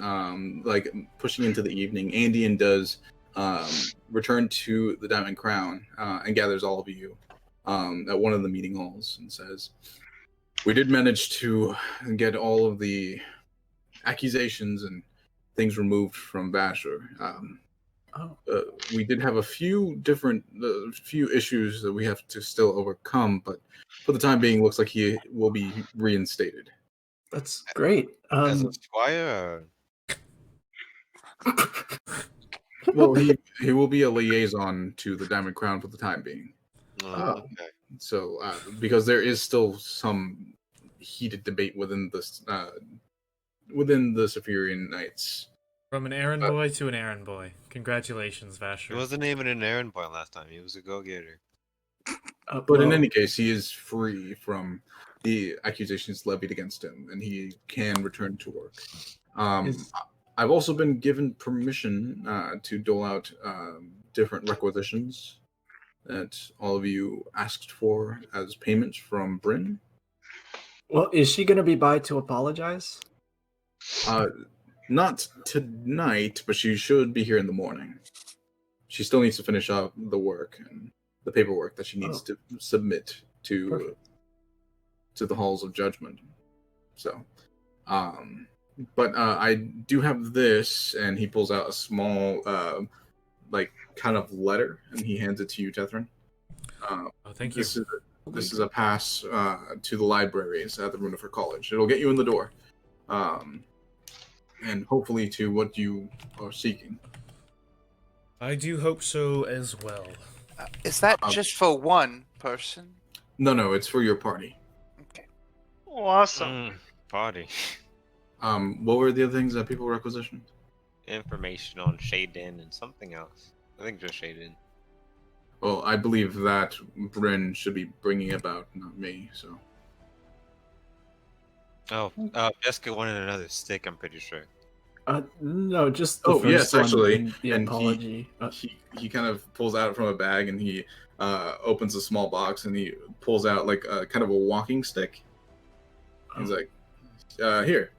like pushing into the evening, Andean does return to the Diamond Crown and gathers all of you at one of the meeting halls and says, "We did manage to get all of the accusations and things removed from Vasher. We did have a few few issues that we have to still overcome, but for the time being, looks like he will be reinstated." That's great. As a squire. Well, he will be a liaison to the Diamond Crown for the time being. Okay. So, because there is still some heated debate within this within the Saphirian Knights. From an errand boy to an errand boy. Congratulations, He Vasher. wasn't even an errand boy last time. He was a go-getter. But in any case, he is free from the accusations levied against him, and he can return to work. I've also been given permission to dole out different requisitions that all of you asked for as payment from Bryn. Well, is she going to be by to apologize? Not tonight, but she should be here in the morning. She still needs to finish up the work and the paperwork that she needs to submit to the halls of judgment. So, but I do have this, and he pulls out a small, like kind of letter, and he hands it to you, Tethrin. Thank you. This is a pass to the libraries at the Runefer College. It'll get you in the door, and hopefully to what you are seeking. I do hope so as well. Is that just for one person? No, it's for your party. Okay. Awesome. Party. What were the other things that people requisitioned? Information on Shaden and something else. I think just Shaden. Well, I believe that Bryn should be bringing about, not me. So. Oh, Jessica wanted another stick. I'm pretty sure. No, just the Oh first yes, one actually, in the and apology. he kind of pulls out from a bag and he opens a small box and he pulls out like a kind of a walking stick. He's like, here,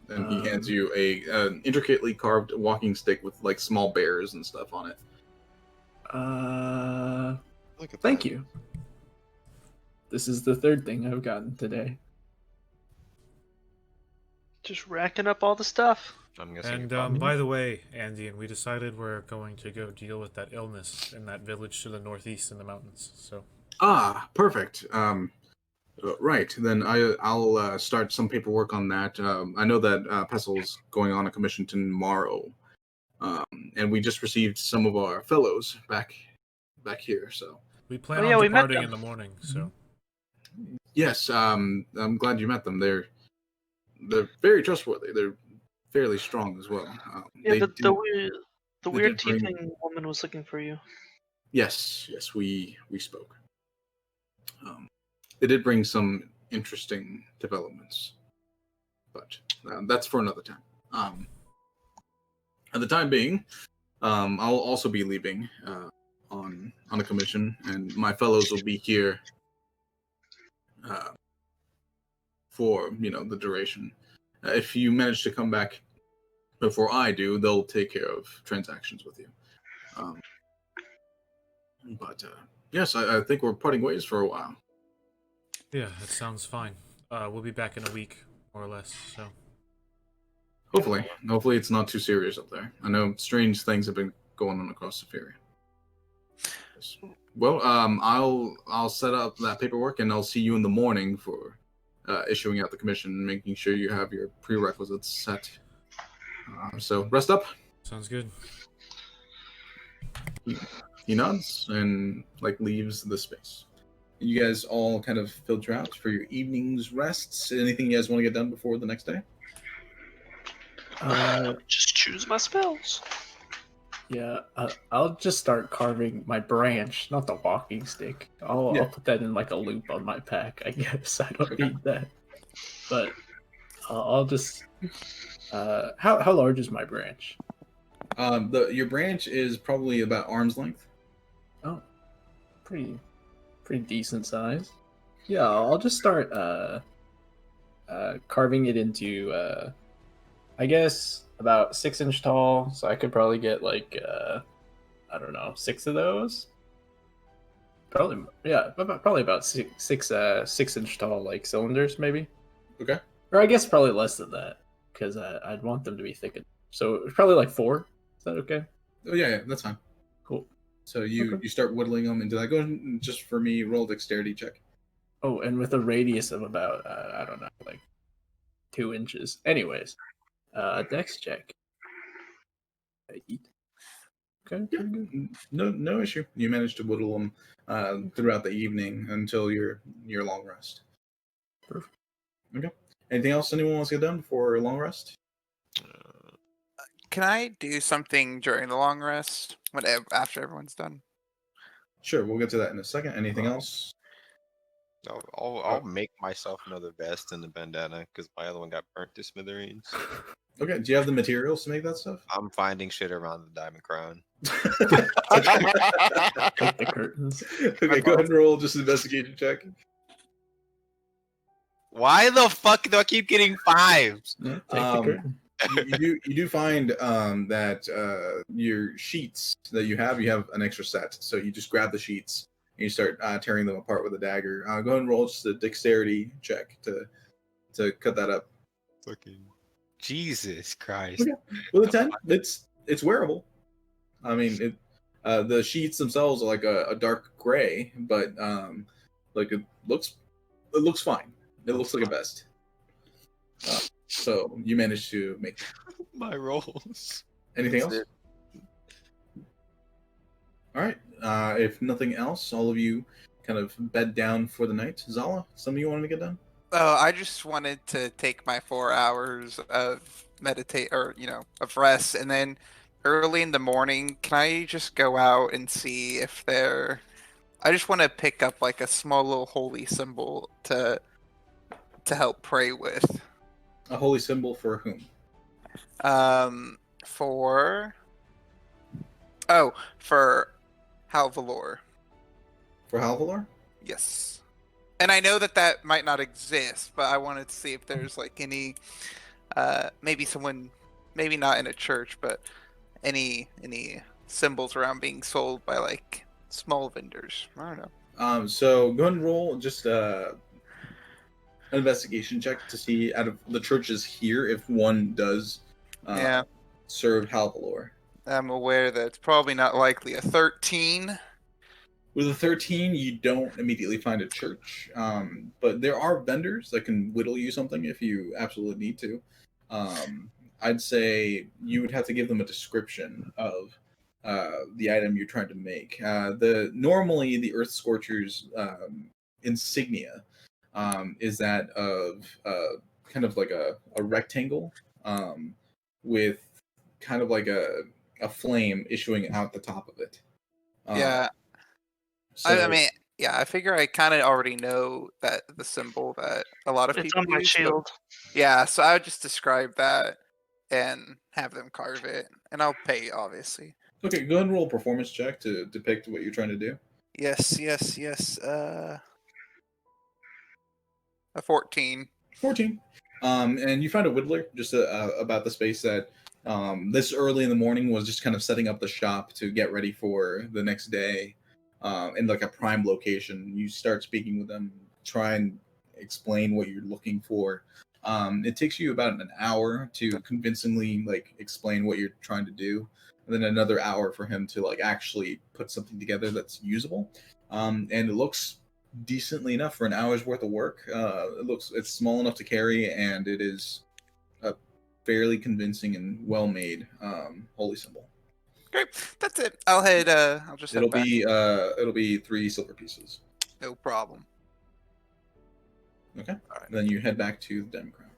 and he hands you an intricately carved walking stick with like small bears and stuff on it. Look at Thank that. you. This is the third thing I've gotten today. Just racking up all the stuff. I'm guessing. And by the way, Andy, and we decided we're going to go deal with that illness in that village to the northeast in the mountains. So Ah, perfect. Right, then I'll start some paperwork on that. I know that Pessel's going on a commission tomorrow, and we just received some of our fellows back here. So we plan Oh, on yeah, we met departing them. in the morning. So yes, I'm glad you met them. They're very trustworthy. They're fairly strong as well. Yeah, They the did- they weird did bring- tiefling woman was looking for you. Yes, we spoke. They did bring some interesting developments, but that's for another time. At the time being, I'll also be leaving on a commission, and my fellows will be here for the duration. If you manage to come back before I do, they'll take care of transactions with you. But yes, I think we're parting ways for a while. yeah, that sounds fine. We'll be back in a week, more or less. So Hopefully it's not too serious up there. I know strange things have been going on across the area. Well, I'll set up that paperwork and I'll see you in the morning for issuing out the commission, making sure you have your prerequisites set. So rest up. sounds good. He nods and like leaves the space. You guys all kind of filter out for your evening's rests. Anything you guys want to get done before the next day? Just choose my spells. Yeah, I'll just start carving my branch, not the walking stick. I'll put that in like a loop on my pack. I guess I don't need that, but I'll just. How large is my branch? Your branch is probably about arm's length. Oh, pretty decent size. Yeah, I'll just start carving it into I guess about 6-inch tall. So I could probably get like I don't know, 6 of those. Probably probably about six inch tall like cylinders maybe. Okay. Or I guess probably less than that because I'd want them to be thick. So probably like 4. Is that okay? Oh yeah, that's fine. Cool. So you start whittling them into that. Go ahead and just for me, roll a dexterity check. Oh, and with a radius of about I don't know, like 2 inches. Anyways, dex check. Okay, pretty good. No issue. You manage to whittle them throughout the evening until your long rest. Perfect. Okay. Anything else anyone wants to get done before a long rest? Can I do something during the long rest after everyone's done? Sure, we'll get to that in a second. Anything else? I'll make myself another vest and a bandana because my other one got burnt to smithereens. Okay. Do you have the materials to make that stuff? I'm finding shit around the diamond crown. Like the curtains. Okay, go ahead and roll just an investigation check. Why the fuck do I keep getting 5s? Yeah, take the curtain. you do find that your sheets that you have an extra set. So you just grab the sheets and you start tearing them apart with a dagger. Go ahead and roll just a dexterity check to cut that up. Fucking Jesus Christ. Okay. With a 10, it's wearable. I mean, the sheets themselves are like a dark gray, but like it looks fine. It looks like a vest. So you managed to make that. My rolls. Anything That's else? All right. If nothing else, all of you kind of bed down for the night. Zala, something you wanted to get done? Oh, I just wanted to take my 4 hours of meditate or of rest, and then early in the morning, can I just go out and see if there? I just want to pick up like a small little holy symbol to help pray with. A holy symbol for whom? For Halvalor. For Halvalor? Yes. And I know that might not exist, but I wanted to see if there's like any, maybe someone, maybe not in a church, but any symbols around being sold by like small vendors. I don't know. So go ahead and roll just an investigation check to see out of the churches here if one does Yeah. serve Halvalor. I'm aware that it's probably not likely. A 13. With a 13, you don't immediately find a church, but there are vendors that can whittle you something if you absolutely need to. I'd say you would have to give them a description of the item you're trying to make. Normally the Earth Scorcher's insignia is that of kind of like a rectangle with kind of like a flame issuing out the top of it. Yeah. So, I mean, yeah, I figure I kind of already know that the symbol that a lot of It's people on my use. shield. Yeah, so I would just describe that and have them carve it, and I'll pay, obviously. okay, go ahead and roll a performance check to depict what you're trying to do. Yes. A 14. 14. And you find a whittler just about the space that this early in the morning was just kind of setting up the shop to get ready for the next day in like a prime location. You start speaking with them, try and explain what you're looking for. It takes you about an hour to convincingly like explain what you're trying to do, and then another hour for him to like actually put something together that's usable. And it looks decently enough for an hour's worth of work. It's small enough to carry, and it is a fairly convincing and well made holy symbol. Great, that's it. I'll head. I'll just head back. It'll be 3 silver pieces. No problem. Okay. All right. Then you head back to the Diamond Crown.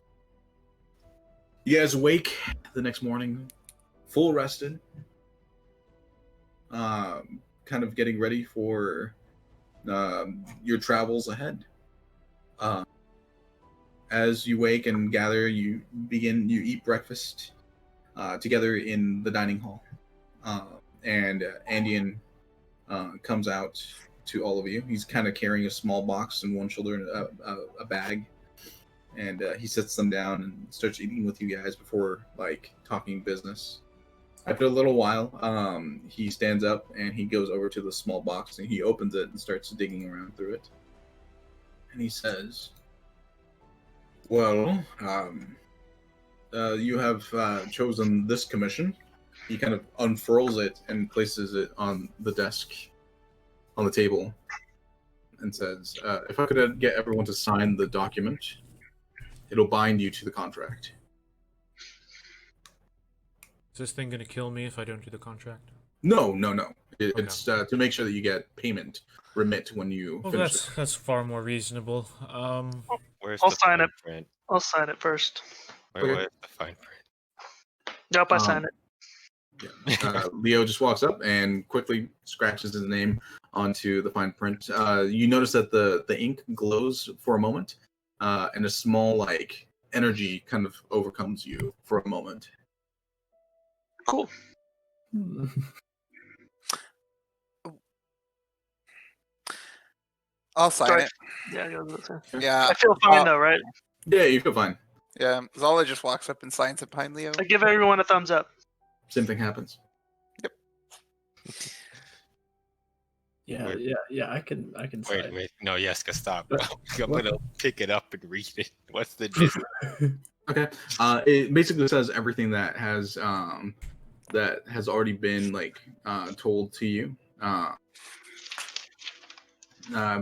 You guys awake the next morning, full rested, kind of getting ready for your travels ahead. As you wake and gather, you eat breakfast together in the dining hall. And Andean comes out to all of you. He's kind of carrying a small box in one shoulder and a bag. And he sits them down and starts eating with you guys before like talking business. After a little while, he stands up and he goes over to the small box and he opens it and starts digging around through it. And he says, "Well, you have chosen this commission." He kind of unfurls it and places it on the desk, on the table, and says, "If I could get everyone to sign the document, it'll bind you to the contract." Is this thing gonna kill me if I don't do the contract? No. It's to make sure that you get payment remit when you Well, finish that's far more reasonable. Where's I'll the sign fine it. print? I'll sign it first. Where's the fine print? Nope, I sign it. Leo just walks up and quickly scratches his name onto the fine print. You notice that the ink glows for a moment, and a small like energy kind of overcomes you for a moment. Cool. I'll sign Sorry. it. Yeah, I gotta listen. Yeah. I feel fine though, right? Yeah, you feel fine. Yeah. Zala just walks up and signs it behind Leo. I give everyone a thumbs up. Same thing happens. Yeah, Wait. I can sign. Wait. No, Yeska, stop. But- I'm what? gonna pick it up and read it. What's the gist? Okay. It basically says everything that has already been like told to you.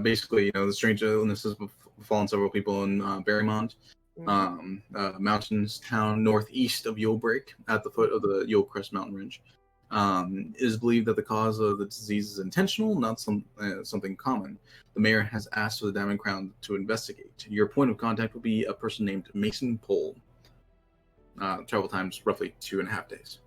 Basically, the strange illnesses have befallen several people in Berrymont, mountains town northeast of Yolebreak, at the foot of the Yolcrest mountain range. It is believed that the cause of the disease is intentional, not something common. The mayor has asked for the Diamond Crown to investigate. Your point of contact will be a person named Mason Pole. Travel time's roughly 2.5 days.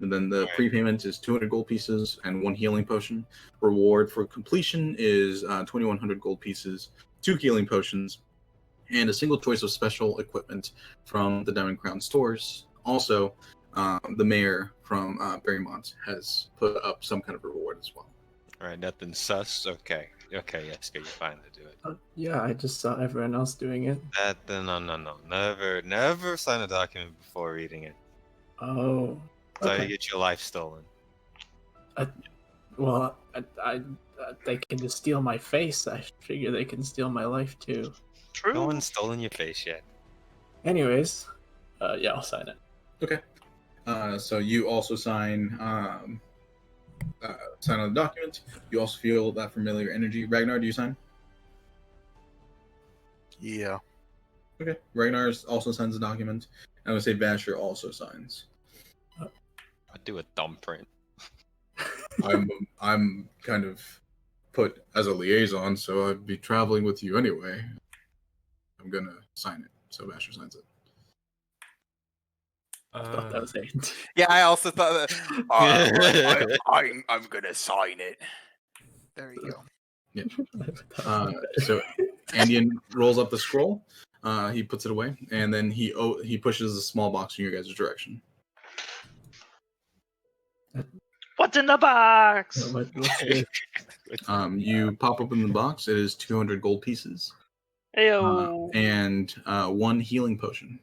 And then the Right. prepayment is 200 gold pieces and 1 healing potion. Reward for completion is 2,100 gold pieces, 2 healing potions, and a single choice of special equipment from the Diamond Crown stores. Also, the mayor from Berrymont has put up some kind of reward as well. All right, nothing sus. Okay, yes, you're fine to do it. Yeah, I just saw everyone else doing it. No. Never sign a document before reading it. Oh, That's how you okay. get your life stolen. Well, they can just steal my face. I figure they can steal my life too. True. No one's stolen your face yet. Anyways, yeah, I'll sign it. Okay. So you also sign on the document. You also feel that familiar energy. Ragnar, do you sign? Yeah. Okay. Ragnar also signs a document. I would say Vasher also signs. I do a thumbprint. I'm kind of put as a liaison, so I'd be traveling with you anyway. I'm gonna sign it. So Vasher signs it. I thought that was it. Yeah, I also thought that. I'm gonna sign it. There you go. So Andean rolls up the scroll. He puts it away, and then he pushes a small box in your guys' direction. What's in the box? What's this? You pop open the box. It is 200 gold pieces Ayo. and 1 healing potion.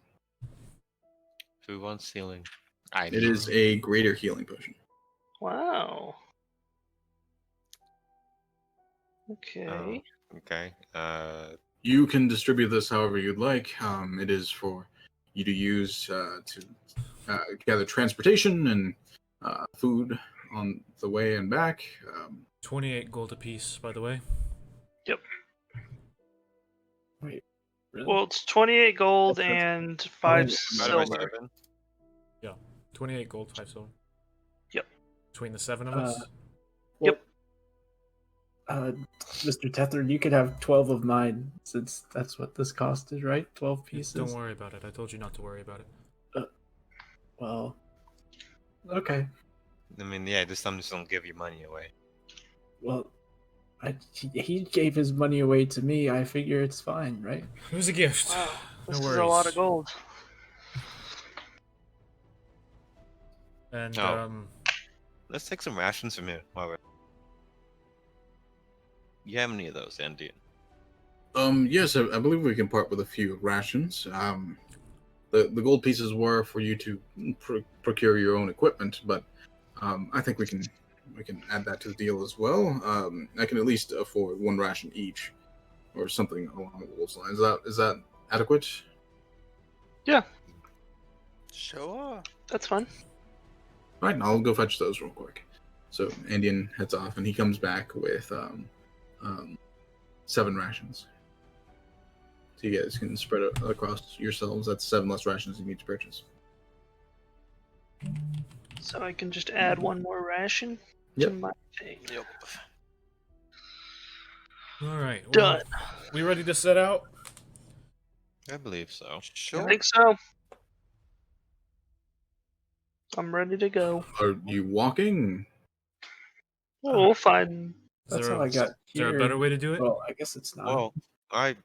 Who wants healing? It is a greater healing potion. Wow. Okay. Okay. You can distribute this however you'd like. It is for you to use to gather transportation and food on the way and back. 28 gold apiece, by the way. Wait, really? Well, it's 28 gold That's- and 5 Divided by silver. 28 gold, 5 silver. Yep. Between the 7 of us? Yep. Mr. Tether, you could have 12 of mine, since that's what this cost is, right? 12 pieces? Don't worry about it. I told you not to worry about it. Well, okay. I mean, yeah, this time just don't give your money away. Well, he gave his money away to me. I figure it's fine, right? It was a gift. Wow. This No is a lot worries. of gold. And, Oh. Let's take some rations from here. While we're... You have any of those, Indian? Yes, I believe we can part with a few rations. The gold pieces were for you to procure your own equipment, but I think we can add that to the deal as well. I can at least afford 1 ration each, or something along those lines. Is that adequate? Sure. That's fine. All right, I'll go fetch those real quick. So Andean heads off, and he comes back with 7 rations. So you guys can spread it across yourselves. That's 7 less rations you need to purchase. So I can just add 1 more ration Yep. to my thing. Yep. Alright. Well, Done. we ready to set out? I believe so. I Sure. think so. I'm ready to go. Are you walking? Well, we'll find. That's there how I got Is there a better way to do it? Well, I guess it's not. Well, I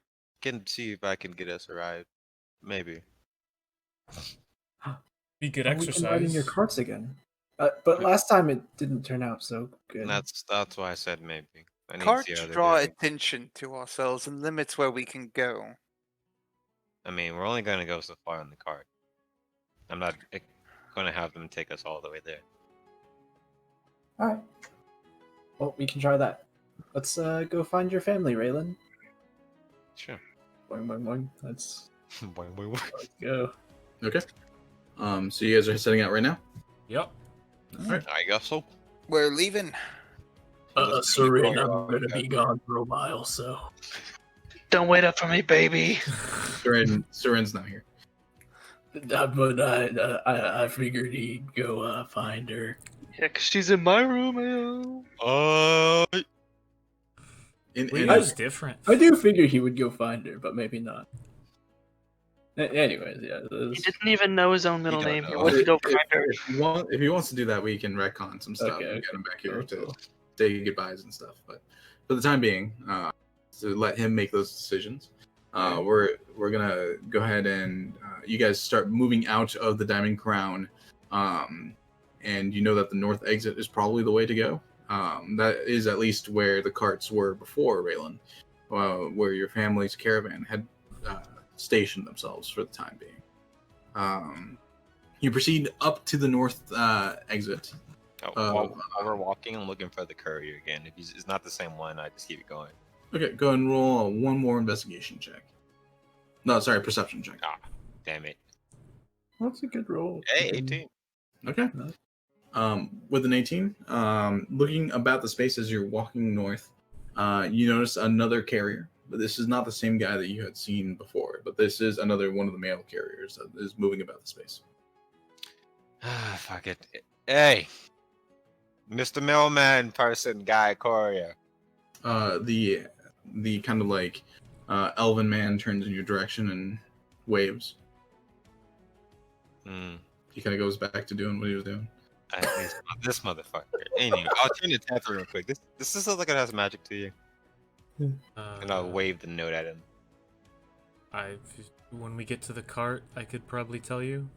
can see if I can get us a ride. Maybe. Be good Oh, we can ride in exercise. your carts again. But last time it didn't turn out so good. That's why I said maybe. I need to Carts see how they're draw doing. attention to ourselves and limits where we can go. I mean, we're only gonna go so far on the cart. I'm not gonna have them take us all the way there. All right. Well, we can try that. Let's go find your family, Raylan. Sure. Boing, boing, boing. Let's Boing, boing, boing. go. Okay. So you guys are setting out right now? Yep. I guess so. We're leaving. Serin, I'm gonna be gone for a while, so. Don't wait up for me, baby. Surin's not here. But I figured he'd go find her. Yeah, 'cause she's in my room. Ew. In We in- I- was different. I do figure he would go find her, but maybe not. Anyways, yeah. He didn't even know his own middle don't name. He know. went to go If, find her. if he wants to do that, we can retcon some stuff Okay, and get him back here cool, to cool. say goodbyes and stuff. But for the time being, to let him make those decisions, we're gonna go ahead and you guys start moving out of the Diamond Crown, and you know that the north exit is probably the way to go. That is at least where the carts were before, Raylan, where your family's caravan had stationed themselves for the time being. You proceed up to the north exit. While we're walking, I'm looking for the courier again. If it's not the same one, I just keep it going. Okay, go ahead and roll one more investigation check. No, sorry, perception check. Ah, damn it. That's a good roll. Hey, 18. Okay. With an 18, looking about the space as you're walking north, you notice another carrier. But this is not the same guy that you had seen before, but this is another one of the mail carriers that is moving about the space. Ah, fuck it. Hey, Mr. Mailman person, guy, courier. The kind of like elven man turns in your direction and waves. Hmm. He kind of goes back to doing what he was doing. This motherfucker. Anyway, I'll turn the tap real quick. This looks like it has magic to you. And I'll wave the note at him. When we get to the cart, I could probably tell you.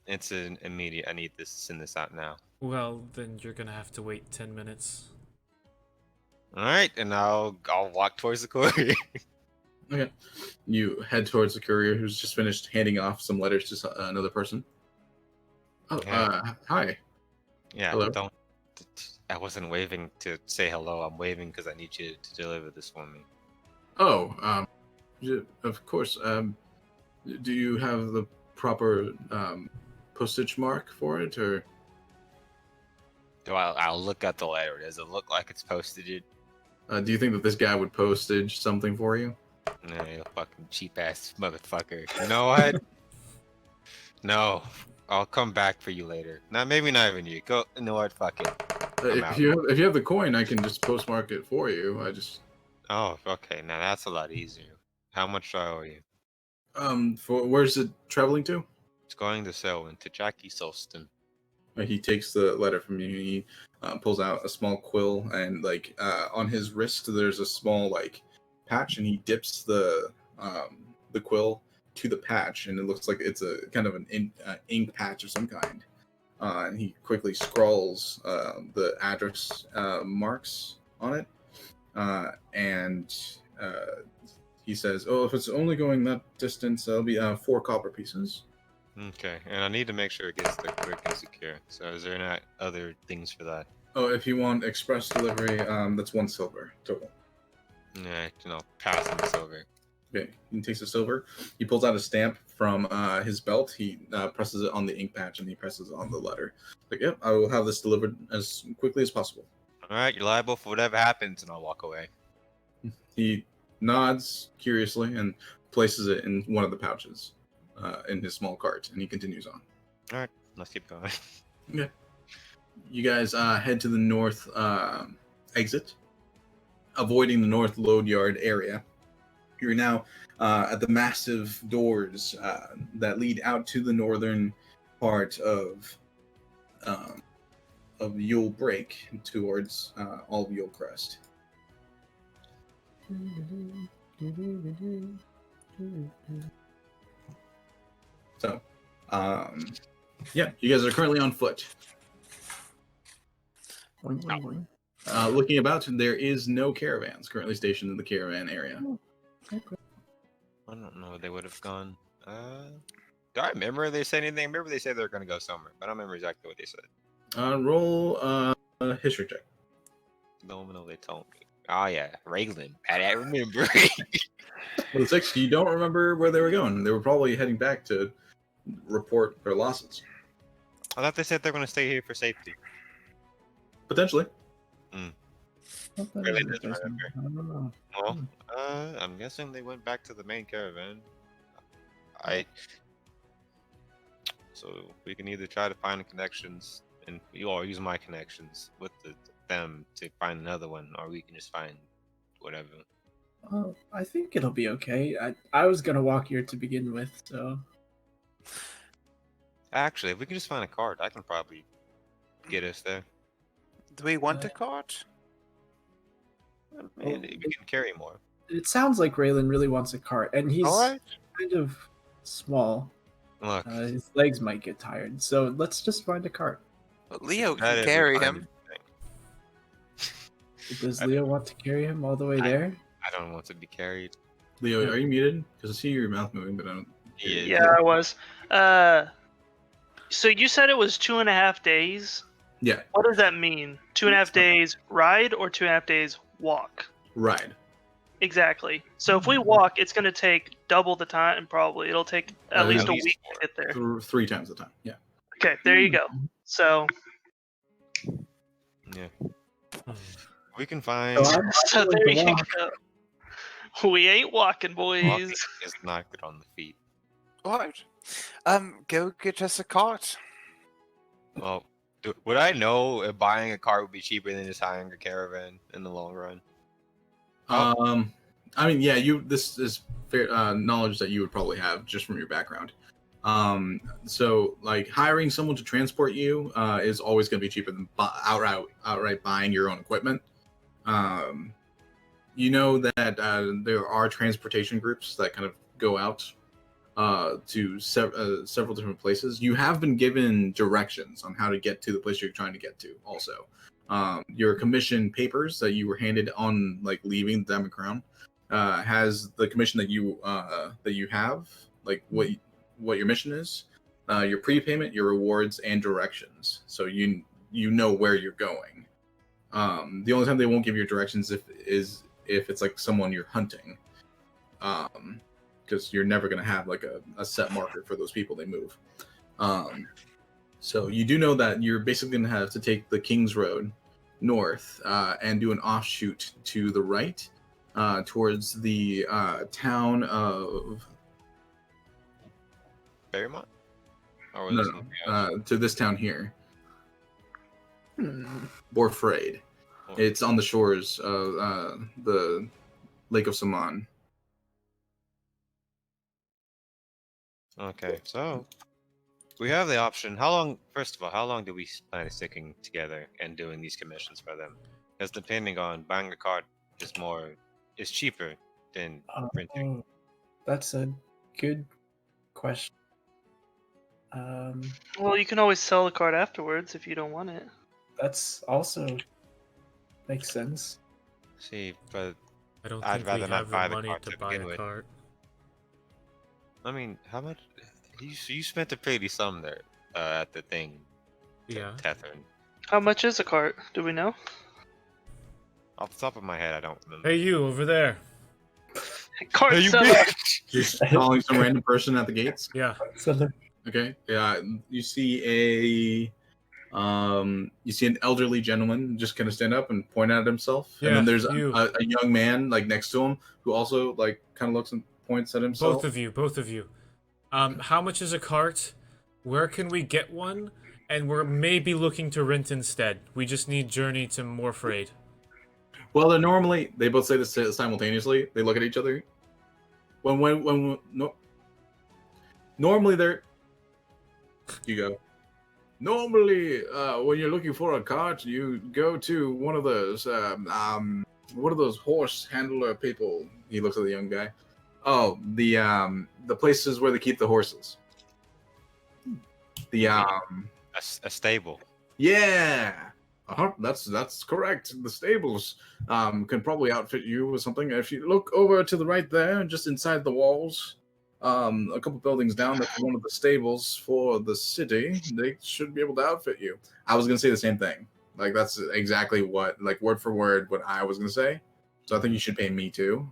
It's an immediate. I need to send this out now. Well, then you're gonna have to wait 10 minutes. All right, and I'll walk towards the courier. Okay. You head towards the courier who's just finished handing off some letters to another person. Oh, Okay. hi. Yeah, Hello? don't. I wasn't waving to say hello. I'm waving because I need you to deliver this for me. Oh, of course. Do you have the proper postage mark for it, or? I'll look at the letter. Does it look like it's posted? Do you think that this guy would postage something for you? No, you fucking cheap ass motherfucker. You know what? No, I'll come back for you later. Now, maybe not even you. Go. You know what? Fuck it. I'm out. If you have the coin, I can just postmark it for you. I just Oh, okay. Now that's a lot easier. How much do I owe you? for where's it traveling to? It's going to Selwyn, to Jackie Solston. He takes the letter from you. He pulls out a small quill, and like on his wrist, there's a small like patch, and he dips the quill to the patch, and it looks like it's a kind of an ink patch of some kind. And he quickly scrawls the address marks on it, and he says, "Oh, if it's only going that distance, that'll be 4 copper pieces." Okay, and I need to make sure it gets there quick and secure. So is there not other things for that? Oh, if you want express delivery, that's 1 silver total. Yeah, pass him the silver. Okay, he takes the silver. He pulls out a stamp from his belt. He presses it on the ink patch, and he presses it on the letter. Like, yep, I will have this delivered as quickly as possible. All right, you're liable for whatever happens, and I'll walk away. He nods curiously and places it in one of the pouches in his small cart, and he continues on. All right, let's keep going. Okay. You guys head to the north exit, avoiding the north load yard area. You're now at the massive doors that lead out to the northern part of Yule Break towards all of Yule Crest. So, yeah, you guys are currently on foot. Looking about, there is no caravans currently stationed in the caravan area. I don't know where they would have gone. Do I remember they said anything? I remember they said they were going to go somewhere, but I don't remember exactly what they said. Roll a history check. Don't know what they told me. Oh yeah, Raylan. I remember. With a 6, you don't remember where they were going. They were probably heading back to report their losses. I thought they said they're going to stay here for safety. Potentially. Really doesn't remember. I don't know. Well, I'm guessing they went back to the main caravan. So we can either try to find the connections, and or use my connections with them to find another one, or we can just find whatever. I think it'll be okay. I was gonna walk here to begin with, so Actually, if we can just find a cart, I can probably get us there. Do we want Uh, a cart? And we can carry more. it sounds like Raylan really wants a cart, and he's Alright. kind of small. Look, His legs might get tired, so let's just find a cart. But Leo that can is carry fine. him. Does Leo want to carry him all the way there? I don't want to be carried. Leo, are you muted? Because I see your mouth moving, but I don't. Yeah, I was. So you said it was 2.5 days. Yeah, What does that mean? 2.5 days ride or 2.5 days walk? ride. Exactly. So if we walk, it's going to take double the time. Probably it'll take at least a least week more. to get there. 3 times the time. Yeah. Okay, there you go. So Yeah, Hmm. we can find. So I'm so willing there to you walk. go. We ain't walking, boys. Walking is not good on the feet. Alright. Go get us a cart. Well, would I know if buying a car would be cheaper than just hiring a caravan in the long run? I mean, yeah, this is fair knowledge that you would probably have just from your background. So like hiring someone to transport you is always going to be cheaper than outright buying your own equipment. You know that there are transportation groups that kind of go out to several different places. You have been given directions on how to get to the place you're trying to get to. Also, your commission papers that you were handed on like leaving the Diamond Crown has the commission that you have, like what your mission is, your prepayment, your rewards, and directions. So you know where you're going. The only time they won't give you directions if it's like someone you're hunting. Because you're never going to have like a set marker for those people. They move. So you do know that you're basically going to have to take the King's Road north and do an offshoot to the right towards the town of Fairmont? Or was no, it something else? to this town here, Hmm. Borfraid. Oh. It's on the shores of the Lake of Saman. Okay, so we have the option. How long? First of all, how long do we plan on sticking together and doing these commissions for them? Because depending on buying a card is cheaper than printing. Oh, that's a good question. Well, you can always sell the card afterwards if you don't want it. That's also makes sense. See, but I don't I'd think we rather not have buy the the money cart to to buy begin a with. cart. I mean, how much? You spent a pretty sum there at the thing, Yeah. Tethern. How much is a cart? Do we know? Off the top of my head, I don't remember. Hey, you over there. Cart Hey, you seller. bitch! Just calling some random person at the gates. Yeah. So Okay. Yeah. You see an elderly gentleman just kind of stand up and point at himself, and Yeah, then there's you. a young man like next to him who also like kind of looks and points at himself. Both of you. How much is a cart? Where can we get one? And we're maybe looking to rent instead. We just need journey to Morfraid. Well, they both say this simultaneously. They look at each other. No, normally they're. You go. Normally, when you're looking for a cart, you go to one of those horse handler people. He looks at the young guy. Oh, the places where they keep the horses. A stable. Yeah. That's correct. The stables can probably outfit you with something. If you look over to the right there, just inside the walls, a couple buildings down, that's one of the stables for the city. They should be able to outfit you. I was gonna say the same thing. Like that's exactly what, like word for word, what I was gonna say. So I think you should pay me too.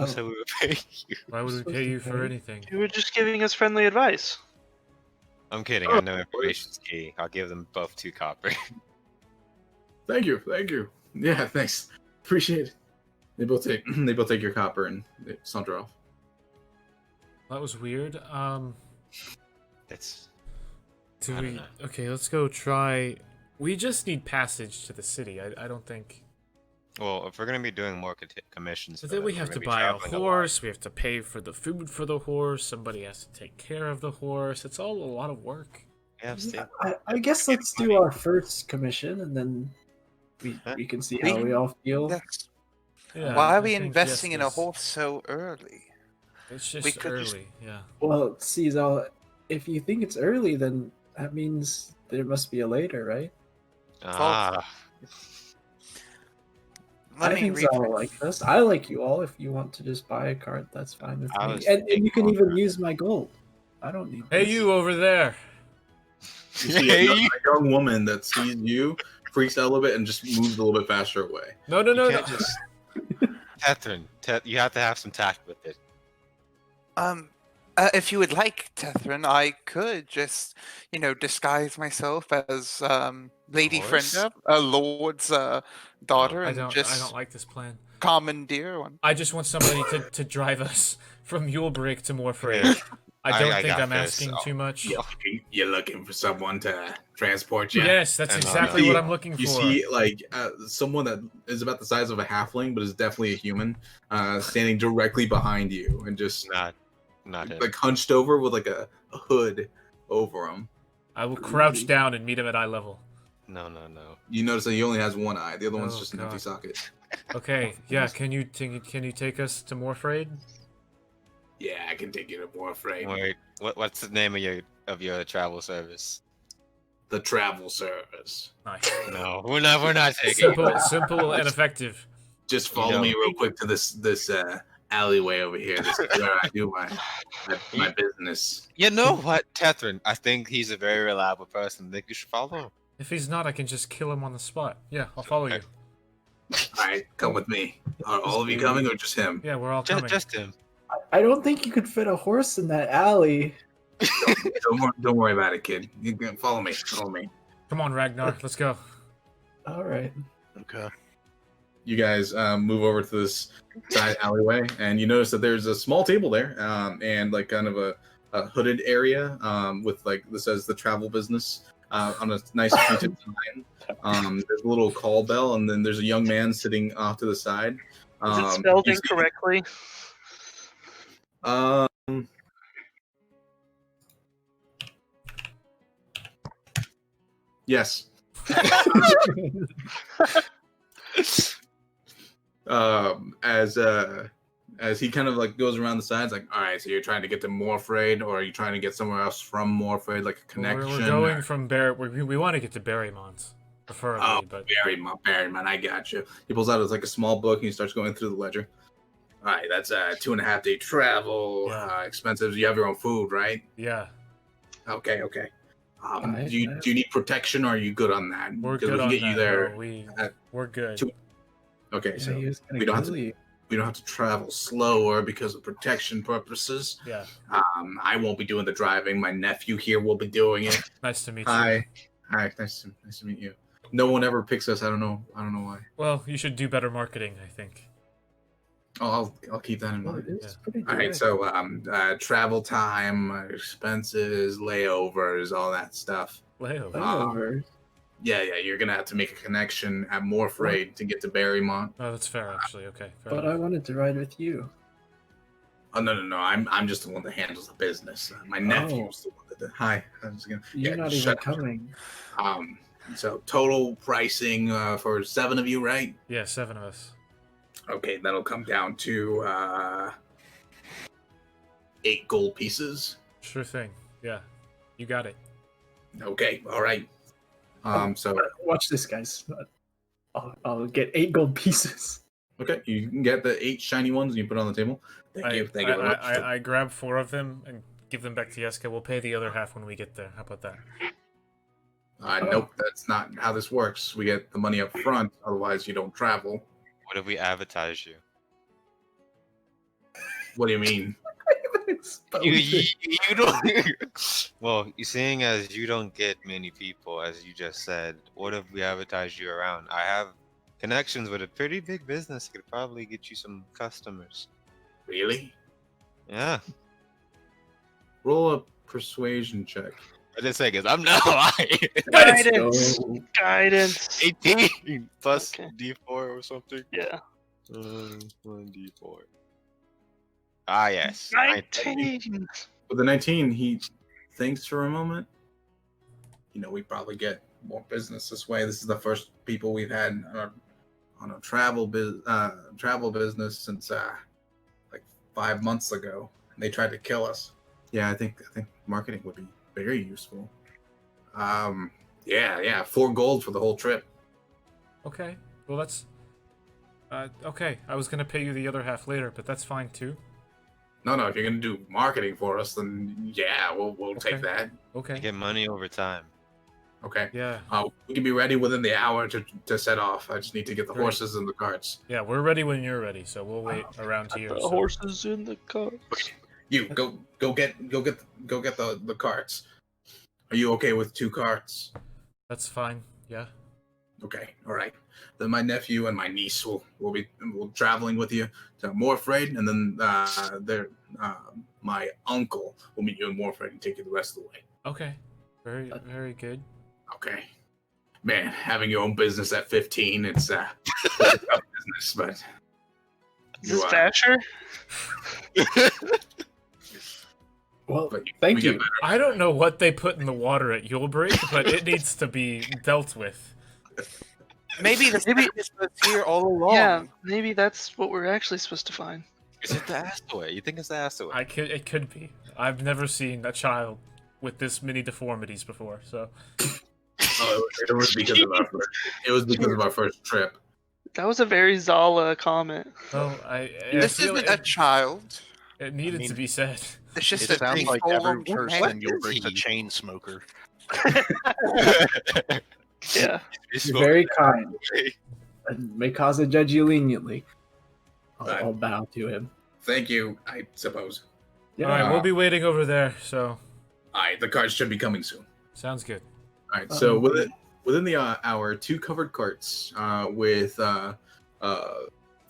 So we would pay you. Why would we pay you for anything? You were just giving us friendly advice. I'm kidding. I know information's key. I'll give them both 2 copper. Thank you. Yeah, thanks. Appreciate it. They both take your copper and they saunter off. That was weird. That's. Do I don't we? know. Okay, let's go try. We just need passage to the city. I don't think. Well, if we're gonna be doing more commissions, But for then them, we we're have gonna to be buy a traveling lot. horse. We have to pay for the food for the horse. Somebody has to take care of the horse. It's all a lot of work. Yeah, Yeah, I guess let's do our first commission, and then we can see how we all feel. That's Yeah, why I are we think investing in a Yeska's- horse so early? It's we just could just- early. Yeah. Well, Caesar, if you think it's early, then that means there must be a later, right? Ah, Let I me think Zal rephrase. like us. I like you all. If you want to just buy a card, that's fine with I me. was And you thinking can more even for- use my gold. I don't need Hey, this. you over there. You see a young woman that sees you, freaks out a little bit, and just moves a little bit faster away. No, no, you no. can't no. just Tethrin. You have to have some tact with it. If you would like, Tethrin, I could just, disguise myself as Lady Horse? Friendship, a lord's daughter, I and don't just like this plan. commandeer one. I just want somebody to drive us from Mulebreak to Morfrey. I don't I think got I'm this. asking too much. You're looking for someone to transport you. Yes, that's And, exactly no. what I'm looking for. You see, like, someone that is about the size of a halfling, but is definitely a human, standing directly behind you, and just Not him. like hunched over with like a hood over him. I will crouch down and meet him at eye level. No. You notice that he only has one eye. The other one's Oh, just an empty God. socket. Okay, yeah. Can you take us to Morfrey? Yeah, I can take you to more afraid. Wait, what's the name of your travel service? The travel service. Nice. No, we're not taking it. Simple and effective. Just follow me real quick to this alleyway over here. This is where I do my business. You know what, Tethrin? I think he's a very reliable person. I think you should follow him. If he's not, I can just kill him on the spot. Yeah, I'll follow you. All right, come with me. Are all of you coming or just him? Yeah, we're all coming. Just him. I don't think you could fit a horse in that alley. Don't worry about it, kid. You can follow me. Follow me. Come on, Ragnar. Let's go. All right. Okay. You guys move over to this side alleyway, and you notice that there's a small table there, and like kind of a hooded area with like this says the travel business on a nice printed sign. There's a little call bell, and then there's a young man sitting off to the side. Is it spelled you see- incorrectly? Yes. As he kind of like goes around the sides, like, all right, so you're trying to get to Morfrey, or are you trying to get somewhere else from Morfrey, like a connection? We're going from we want to get to Barrymont, preferably, Oh, but Barrymont, I got you. He pulls out like a small book and he starts going through the ledger. All right, that's a 2.5 day travel, Yeah. expenses. You have your own food, right? yeah, Okay. Alright, Do you need protection, or are you good on that? we're 'Cause good we on can get that. you there. No, we're good. two- Okay, Yeah, so he was gonna we don't have kill to- you. we don't have to travel slower because of protection purposes. Yeah, I won't be doing the driving. My nephew here will be doing it. nice to meet Hi. you. Hi, nice to meet you. No one ever picks us. I don't know why. Well, you should do better marketing, I think. Oh, I'll keep that in Well, mind. it is pretty All right, direct. so travel time, expenses, layovers, all that stuff. Layover. Layover. Yeah, you're gonna have to make a connection at Morfrey to get to Barrymont. Oh, that's fair, actually. Okay. Fair But enough. I wanted to ride with you. Oh no, I'm just the one that handles the business. My nephew's the one that. Hi, I'm just gonna. You're not even shut up. coming. So total pricing for 7 of you, right? Yeah, 7 of us. Okay, that'll come down to 8 gold pieces. Sure thing. Yeah, you got it. Okay, all right. So Watch this, guys. I'll get 8 gold pieces. okay, you can get the 8 shiny ones and you put it on the table. Thank you very much. I grab 4 of them and give them back to Yeska. We'll pay the other half when we get there. How about that? Nope, that's not how this works. We get the money up front, otherwise you don't travel. What if we advertise you? What do you mean? You don't. Well, seeing as you don't get many people, as you just said, what if we advertise you around? I have connections with a pretty big business. Could probably get you some customers. Really? Yeah. Roll a persuasion check. I didn't say because I'm not lying. Guidance. Go. Guidance. 18 plus Okay. D4 or something. Yeah. 1d4. Ah, yes. 19. With the 19, he thinks for a moment. We probably get more business this way. This is the first people we've had on a travel business since like 5 months ago. And they tried to kill us. Yeah, I think marketing would be very useful. Yeah, 4 gold for the whole trip. Okay. Well, that's... okay. I was gonna pay you the other half later, but that's fine too. No, if you're gonna do marketing for us, then yeah, we'll Okay. take that. Okay. Get money over time. Okay. Yeah. We can be ready within the hour to set off. I just need to get the Great. horses and the carts. Yeah, we're ready when you're ready, so we'll wait around here. The so- horses in the carts. You go get the carts. Are you okay with 2 carts? That's fine. Yeah. Okay, all right. Then my nephew and my niece will be traveling with you to Morfraid, and then my uncle will meet you in Morfraid and take you the rest of the way. Okay. Very good. Okay. Man, having your own business at 15, it's a tough business, but Is this Vasher? Well, but thank we get you. better. I don't know what they put in the water at Yulebreak, but it needs to be dealt with. Maybe the sadness was here all along. Yeah, maybe that's what we're actually supposed to find. Is it the Astaway? You think it's the Astaway? It could be. I've never seen a child with this many deformities before, so Oh, it was because of our first trip. That was a very Zala comment. well, I This feel isn't a child. it needed to be said. It's just It a sounds thing like full every of person women. in your break's a he? chain smoker. Yeah. He's very kind and may cause to judge you leniently. I'll bow to him. Thank you, I suppose. Yeah. All right, we'll be waiting over there. So All right, the carts should be coming soon. sounds good. All right, so within the hour, 2 covered carts with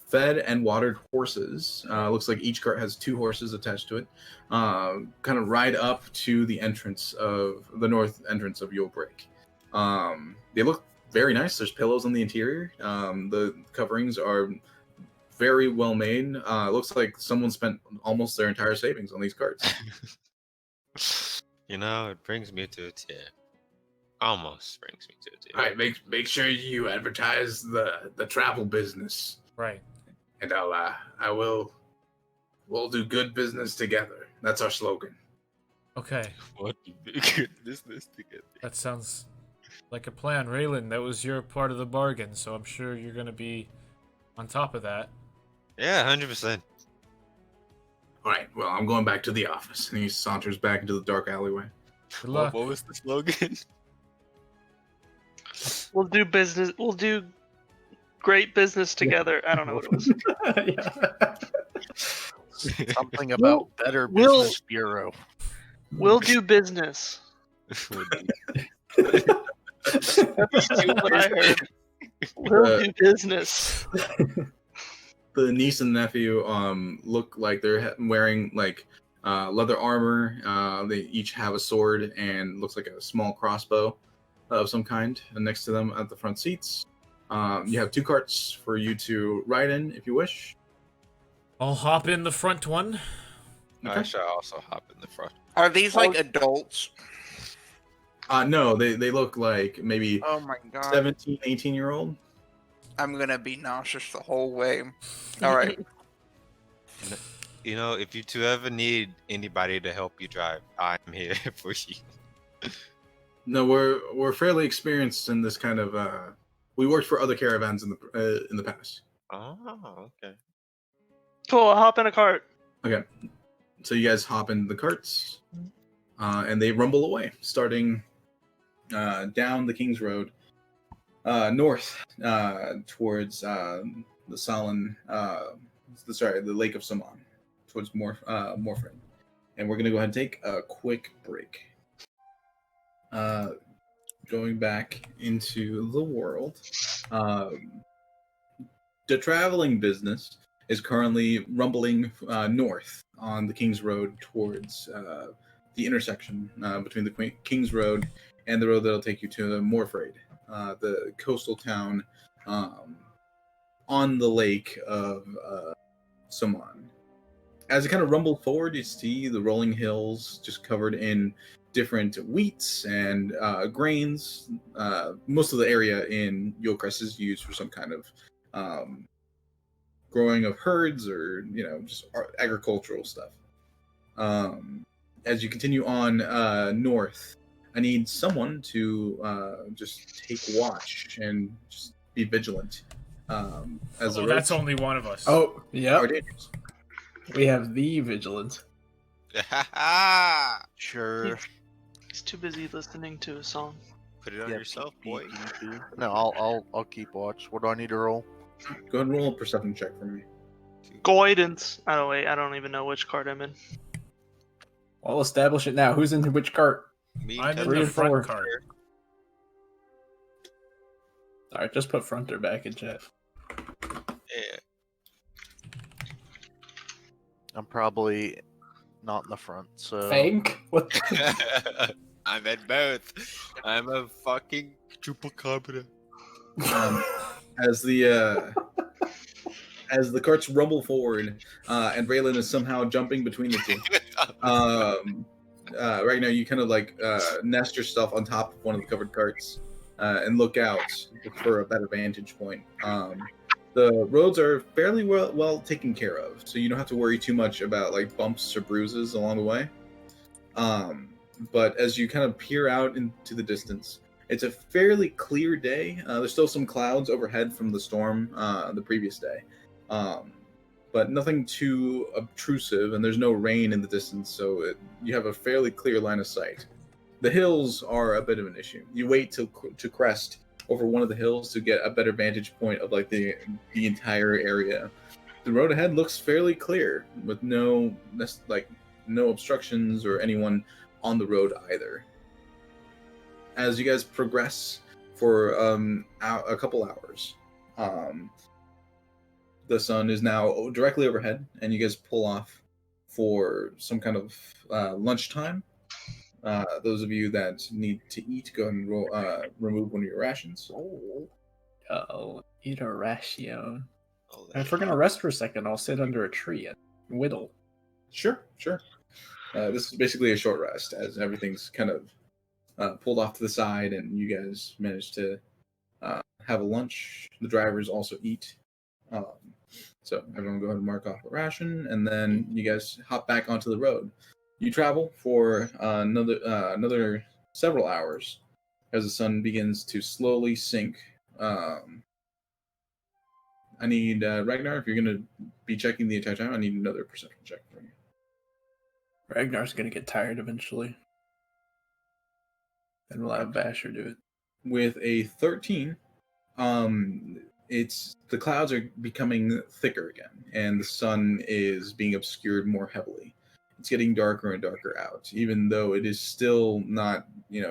fed and watered horses. Looks like each cart has 2 horses attached to it. Kind of ride up to the north entrance of Yulebreak. They look very nice. There's pillows on the interior. The coverings are very well made. Looks like someone spent almost their entire savings on these carts. It brings me to a tear. Almost brings me to a tear. All right, make sure you advertise the travel business, Right. and we'll do good business together. That's our slogan. Okay. What good business together? That sounds like a plan, Raylan. That was your part of the bargain, so I'm sure you're gonna be on top of that. Yeah, 100%. All right, well, I'm going back to the office, and he saunters back into the dark alleyway. Good luck. What was the slogan? We'll do business. We'll do great business together. I don't know what it was. Something about Better we'll- Business Bureau. We'll do business. That's what I heard. We'll do business. The niece and nephew look like they're wearing leather armor. They each have a sword and looks like a small crossbow of some kind next to them at the front seats. You have 2 carts for you to ride in if you wish. I'll hop in the front one. I shall also hop in the front. Are these like adults? No, they look like maybe Oh my god. 17, 18-year-old. I'm gonna be nauseous the whole way. Alright. If you two ever need anybody to help you drive, I'm here for you. No, we're fairly experienced in this kind of. We worked for other caravans in the past. Oh, okay. Cool. I'll hop in a cart. Okay, so you guys hop into the carts, and they rumble away, starting down the King's Road, north towards the Lake of Saman, towards Morfraid. And we're gonna go ahead and take a quick break. Going back into the world, the traveling business is currently rumbling north on the King's Road towards the intersection between the King's Road and the road that'll take you to Morfraid, the coastal town on the lake of Saman. As you kind of rumble forward, you see the rolling hills just covered in different wheats and grains. Most of the area in Yulcrest is used for some kind of growing of herds or just agricultural stuff. As you continue on north, I need someone to just take watch and just be vigilant. As the that's roads only one of us. Oh, yeah. are dangerous. We have the vigilance. Sure. He's too busy listening to a song. Put it on Yeah, yourself, boy. No, I'll keep watch. What do I need to roll? Go ahead and roll a perception check for me. Guidance. Oh wait, I don't even know which card I'm in. I'll establish it now. Who's in which cart? Me, I'm in Three the or four. front cart. All right, just put Fronter back in chat. Yeah. I'm probably not in the front, so Fank? What? I'm at both. I'm a fucking chupacabra. As the carts rumble forward, and Raylan is somehow jumping between the two. Right now, you kind of nest yourself on top of one of the covered carts and look out for a better vantage point. The roads are fairly well taken care of, so you don't have to worry too much about bumps or bruises along the way. But as you kind of peer out into the distance, it's a fairly clear day. There's still some clouds overhead from the storm the previous day, but nothing too obtrusive, and there's no rain in the distance, so you have a fairly clear line of sight. The hills are a bit of an issue. You wait to crest over one of the hills to get a better vantage point of the entire area. The road ahead looks fairly clear, with no obstructions or anyone on the road either. As you guys progress for a couple hours, the sun is now directly overhead, and you guys pull off for some kind of lunchtime. Those of you that need to eat, go ahead and remove one of your rations. Oh, eat a ration. Oh, And if we're gonna rest for a second, I'll sit under a tree and whittle. Sure. This is basically a short rest, as everything's kind of pulled off to the side, and you guys managed to have a lunch. The drivers also eat. So everyone go ahead and mark off a ration, and then you guys hop back onto the road. You travel for another several hours as the sun begins to slowly sink. I need Ragnar, if you're going to be checking the entire time, I need another perception check from you. Ragnar's gonna get tired eventually. And we'll have Basher do it. With a 13, it's the clouds are becoming thicker again, and the sun is being obscured more heavily. It's getting darker and darker out, even though it is still not,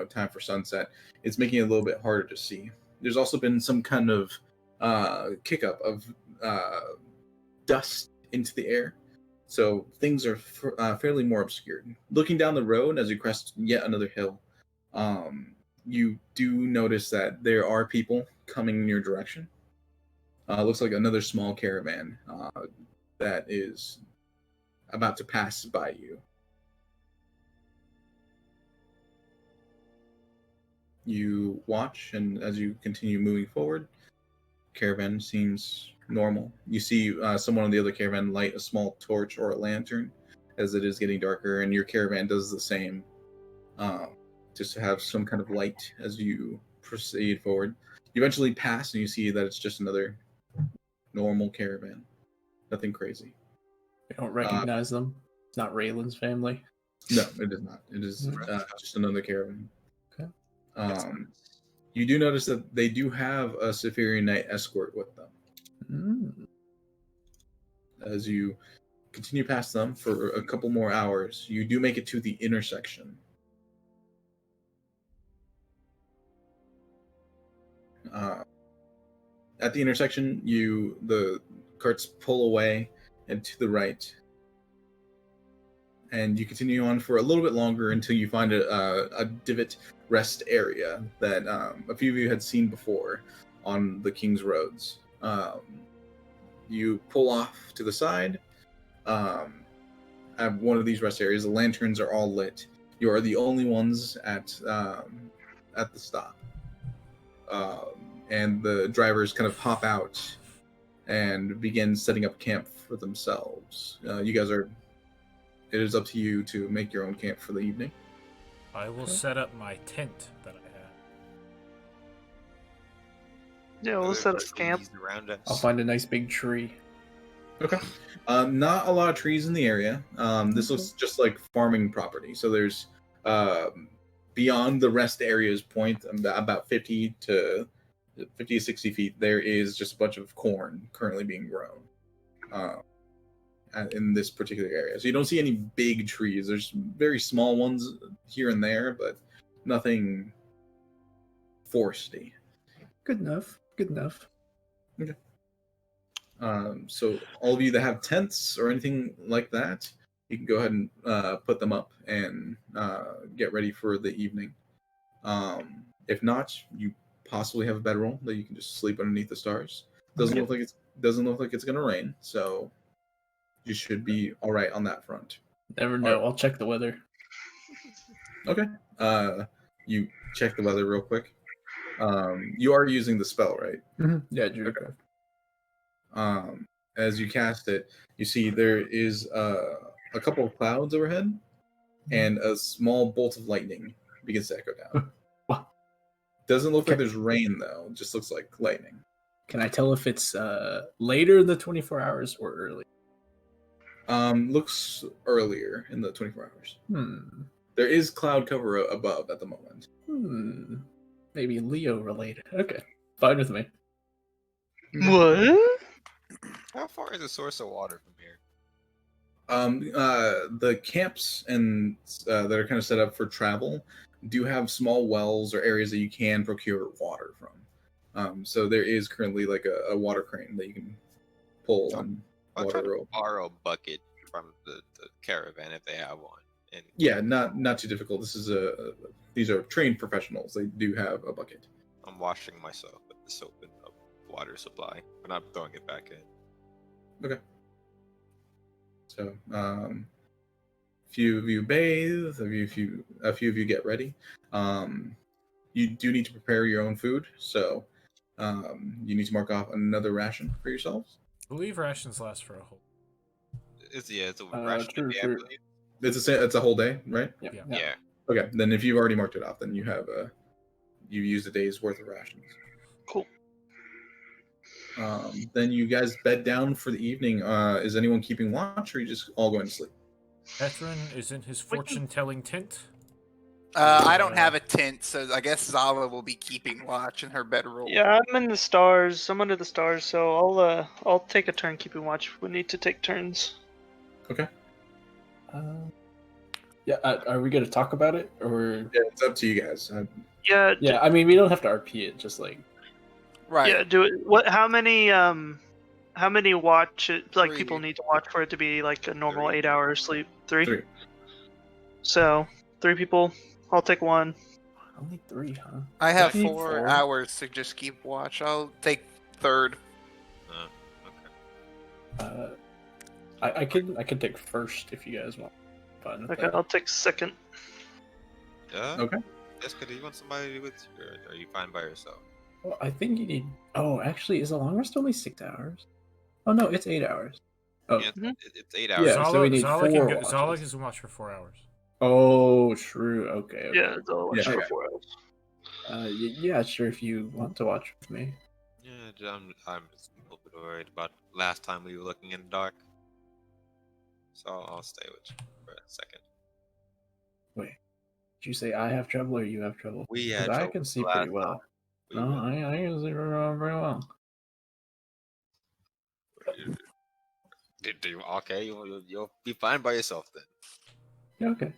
time for sunset. It's making it a little bit harder to see. There's also been some kind of kick up of dust into the air, so things are fairly more obscured. Looking down the road as you crest yet another hill, you do notice that there are people coming in your direction. Looks like another small caravan that is about to pass by you. You watch, and as you continue moving forward, caravan seems normal. You see someone on the other caravan light a small torch or a lantern as it is getting darker, and your caravan does the same, just to have some kind of light as you proceed forward. You eventually pass, and you see that it's just another normal caravan. Nothing crazy. We don't recognize them. It's not Raylan's family. No, it is not. It is just another caravan. Okay. You do notice that they do have a Saphirian Knight escort with them. As you continue past them for a couple more hours, you do make it to the intersection. At the intersection, the carts pull away and to the right, and you continue on for a little bit longer until you find a divot rest area that a few of you had seen before on the King's Roads. you pull off to the side. At one of these rest areas, the lanterns are all lit. You are the only ones at the stop, and the drivers kind of hop out and begin setting up camp for themselves. You guys are. It is up to you to make your own camp for the evening. I will set up my tent that I have. Yeah, we'll set up camp. Around us. I'll find a nice big tree. Okay. Not a lot of trees in the area. This looks just like farming property. So there's beyond the rest area's point, about 50 to 60 feet, there is just a bunch of corn currently being grown in this particular area. So you don't see any big trees. There's very small ones here and there, but nothing foresty. Good enough. Good enough. Okay. So all of you that have tents or anything like that, you can go ahead and put them up and get ready for the evening. If not, you possibly have a bedroll that you can just sleep underneath the stars. Doesn't look like it's gonna rain, so you should be all right on that front. Never know. I'll check the weather. Okay. You check the weather real quick. You are using the spell, right? Mm-hmm. Yeah, Drew. Okay. As you cast it, you see there is a couple of clouds overhead, and a small bolt of lightning begins to echo down. Wow. Doesn't look like there's rain though; it just looks like lightning. Can I tell if it's later in the 24 hours or early? Looks earlier in the 24 hours. Hmm. There is cloud cover above at the moment. Maybe Leo related. Okay. Fine with me. What? How far is the source of water from here? The camps and that are kind of set up for travel do have small wells or areas that you can procure water from. So there is currently like a water crane that you can pull and I'll try water to rope. borrow a bucket from the caravan if they have one. And Yeah, not too difficult. These are trained professionals. They do have a bucket. I'm washing myself with the soap and the water supply. We're not throwing it back in. Okay. So, a few of you bathe. A few of you get ready. You do need to prepare your own food, so you need to mark off another ration for yourselves. I believe rations last for a whole. It's a ration true, a day, I true. believe. It's a whole day, right? Yeah. Okay, then if you've already marked it off, then you have you used a day's worth of rations. Cool. Then you guys bed down for the evening. Is anyone keeping watch, or are you just all going to sleep? Veteran is in his fortune-telling tent. I don't have a tent, so I guess Zala will be keeping watch in her bedroll. Yeah, I'm in the stars. I'm under the stars, so I'll take a turn keeping watch. We need to take turns. Okay. Yeah. Are we gonna talk about it or? Yeah, it's up to you guys. Yeah. Yeah. I mean, we don't have to RP it. Just like. Right. Yeah. Do it. What? How many watch? Like 3. people need to watch for it to be like a normal 3. 8-hour sleep. 3. 3. So 3 people. I'll take 1. Only 3, huh? I have I need 4 4. hours to just keep watch. I'll take 3rd. Okay. I can take first if you guys want. Fine with Okay, that. I'll take 2nd. Yeah. Okay. Jessica, do you want somebody with you, or are you fine by yourself? Well, I think you need. Oh, actually, is the long rest only 6 hours? Oh no, it's 8 hours. Oh, Yeah, Mhm. it's 8 hours. Yeah, so we need Zala 4 can Zala watches. can watch for 4 hours. Oh, true. Okay. Yeah, I'll watch Yeah. for 4 hours. Yeah, sure. If you want to watch with me. Yeah, I'm just a little bit worried about last time we were looking in the dark. So I'll stay with you for a second. Wait, did you say I have trouble or you have trouble? We 'Cause had I trouble can see last pretty well. We No, were- I can see very well. Okay, you'll be fine by yourself then. Yeah, okay.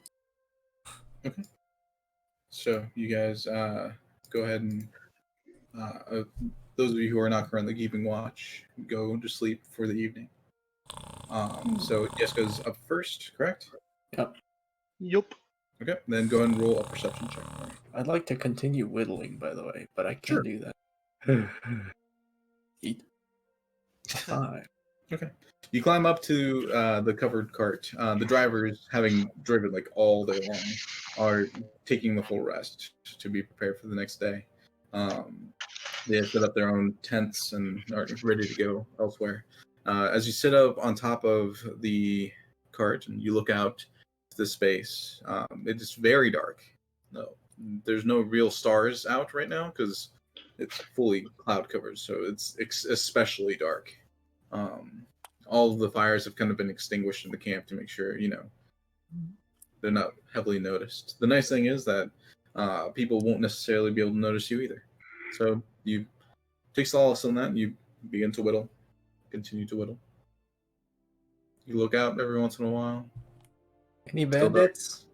So you guys go ahead and those of you who are not currently keeping watch, go to sleep for the evening. So Jessica's up first, correct? Yup. Okay, then go ahead and roll a perception check. I'd like to continue whittling, by the way, but I can't Sure. do that. Eat. 5. Okay. You climb up to the covered cart. The drivers, having driven like all day long, are taking the full rest to be prepared for the next day. They have set up their own tents and are ready to go elsewhere. As you sit up on top of the cart and you look out to the space, it is very dark. No, there's no real stars out right now because it's fully cloud covered, so it's especially dark. Um, all of the fires have kind of been extinguished in the camp to make sure they're not heavily noticed. The nice thing is that people won't necessarily be able to notice you either. So you take solace in that, and you begin to whittle, continue to whittle. You look out every once in a while. Any Still dark. bandits?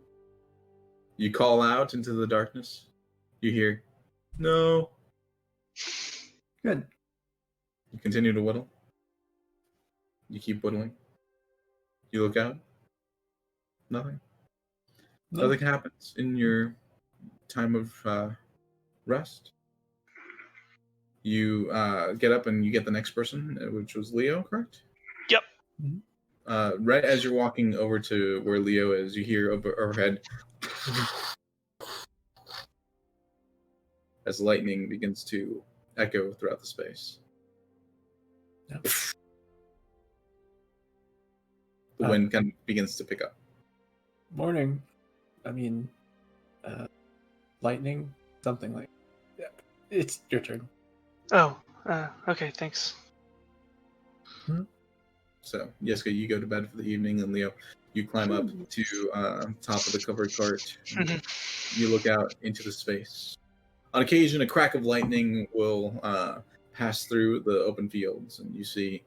You call out into the darkness. You hear, "No." Good. You continue to whittle. You keep whittling. You look out. Nothing. No. Nothing happens in your time of rest. You get up and you get the next person, which was Leo, correct? Yep. Right as you're walking over to where Leo is, you hear overhead as lightning begins to echo throughout the space. Yep. The wind kind of begins to pick up. Morning. I mean, lightning, something like. Yeah. It's your turn. Oh, okay, thanks. So, Yeska, you go to bed for the evening, and Leo, you climb up to top of the covered cart. And you look out into the space. On occasion, a crack of lightning will pass through the open fields, and you see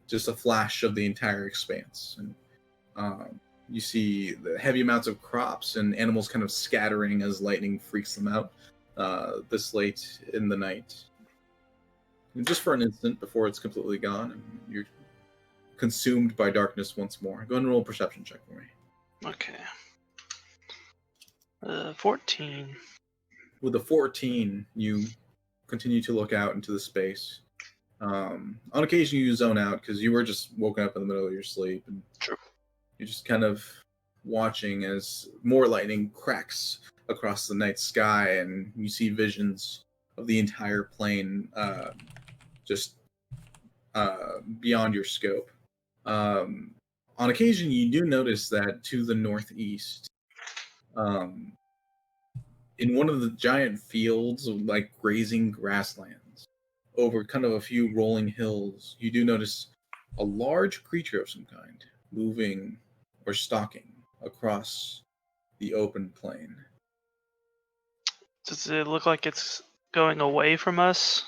just a flash of the entire expanse. And you see the heavy amounts of crops and animals kind of scattering as lightning freaks them out this late in the night. And just for an instant before it's completely gone, and you're consumed by darkness once more. Go ahead and roll a perception check for me. Okay. 14. With a 14, you continue to look out into the space. On occasion, you zone out because you were just woken up in the middle of your sleep, and True. you're just kind of watching as more lightning cracks across the night sky, and you see visions of the entire plane just beyond your scope. On occasion, you do notice that to the northeast, in one of the giant fields of like grazing grasslands, over kind of a few rolling hills, you do notice a large creature of some kind moving or stalking across the open plain. Does it look like it's going away from us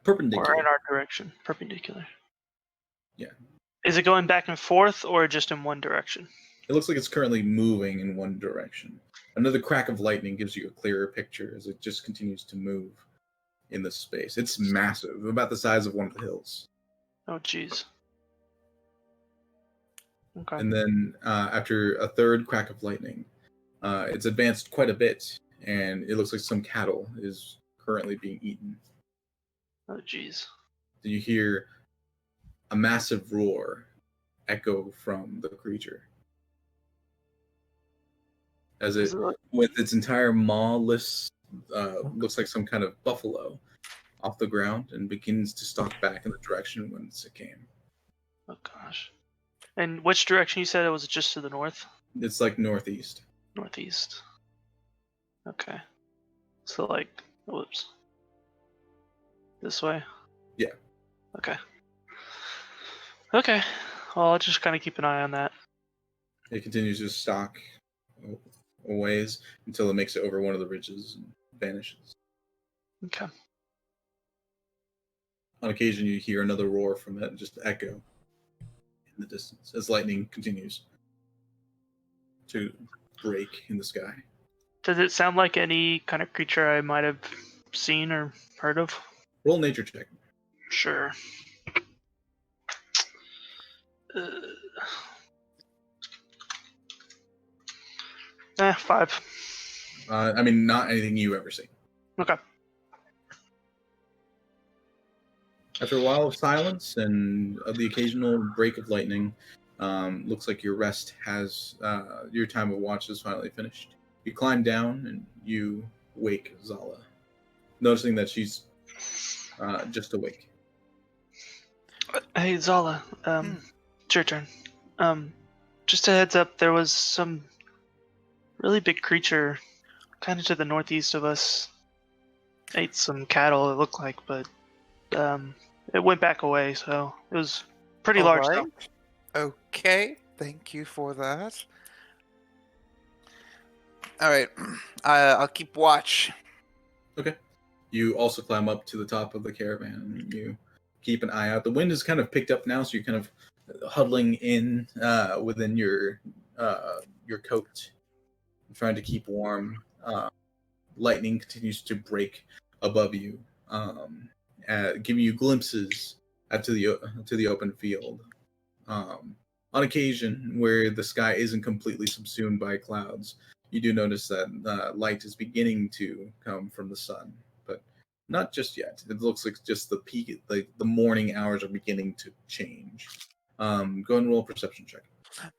Perpendicular. or in our direction? Perpendicular. Yeah. Is it going back and forth or just in one direction? It looks like it's currently moving in one direction. Another crack of lightning gives you a clearer picture as it just continues to move in the space. It's massive, about the size of one of the hills. Oh, jeez. Okay. And then after a third crack of lightning, it's advanced quite a bit, and it looks like some cattle is currently being eaten. Oh, jeez. You hear a massive roar echo from the creature. As it, with its entire maw-less, looks like some kind of buffalo off the ground and begins to stalk back in the direction whence it came. Oh, gosh. And which direction you said it was? Just to the north? It's like northeast. Northeast. Okay. So, like, whoops. This way? Yeah. Okay. Okay. Well, I'll just kind of keep an eye on that. It continues to stalk a ways until it makes it over one of the ridges and vanishes. Okay. On occasion, you hear another roar from it, just echo in the distance as lightning continues to break in the sky. Does it sound like any kind of creature I might have seen or heard of? Roll nature check. Sure. 5. I mean, not anything you've ever seen. Okay. After a while of silence and the occasional break of lightning, looks like your rest has your time of watch is finally finished. You climb down and you wake Zala, noticing that she's just awake. Hey Zala, it's your turn. Just a heads up, there was some really big creature kind of to the northeast of us. Ate some cattle, it looked like, but it went back away, so it was pretty All large. right. Okay, thank you for that. All right, I'll keep watch. Okay. You also climb up to the top of the caravan and you keep an eye out. The wind has kind of picked up now, so you're kind of huddling in within your coat, trying to keep warm. Lightning continues to break above you, giving you glimpses out to the open field. On occasion, where the sky isn't completely subsumed by clouds, you do notice that light is beginning to come from the sun, but not just yet. It looks like just the peak, like the morning hours are beginning to change. Go and roll a perception check.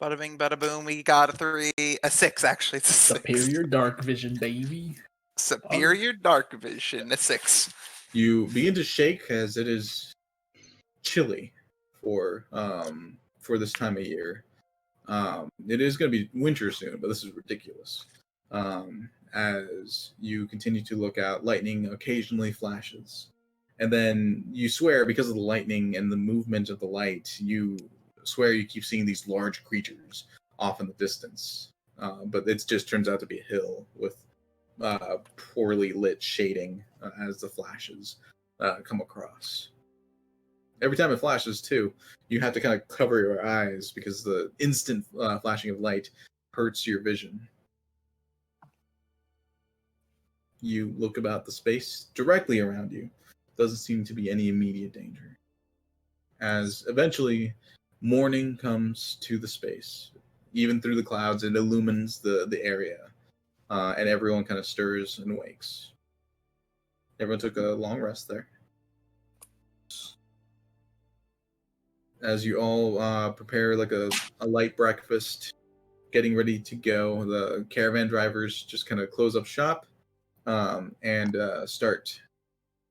Bada bing, bada boom. We got a 6 actually. It's a 6. Superior dark vision, baby. Superior dark vision, a 6. You begin to shake as it is chilly for this time of year. It is going to be winter soon, but this is ridiculous. As you continue to look out, lightning occasionally flashes. And then you swear, because of the lightning and the movement of the light, you swear you keep seeing these large creatures off in the distance. But it just turns out to be a hill with poorly lit shading as the flashes come across. Every time it flashes, too, you have to kind of cover your eyes because the instant flashing of light hurts your vision. You look about the space directly around you. Doesn't seem to be any immediate danger. As eventually morning comes to the space, even through the clouds, it illumines the area, and everyone kind of stirs and wakes. Everyone took a long rest there. As you all prepare like a light breakfast, getting ready to go, the caravan drivers just kind of close up shop and start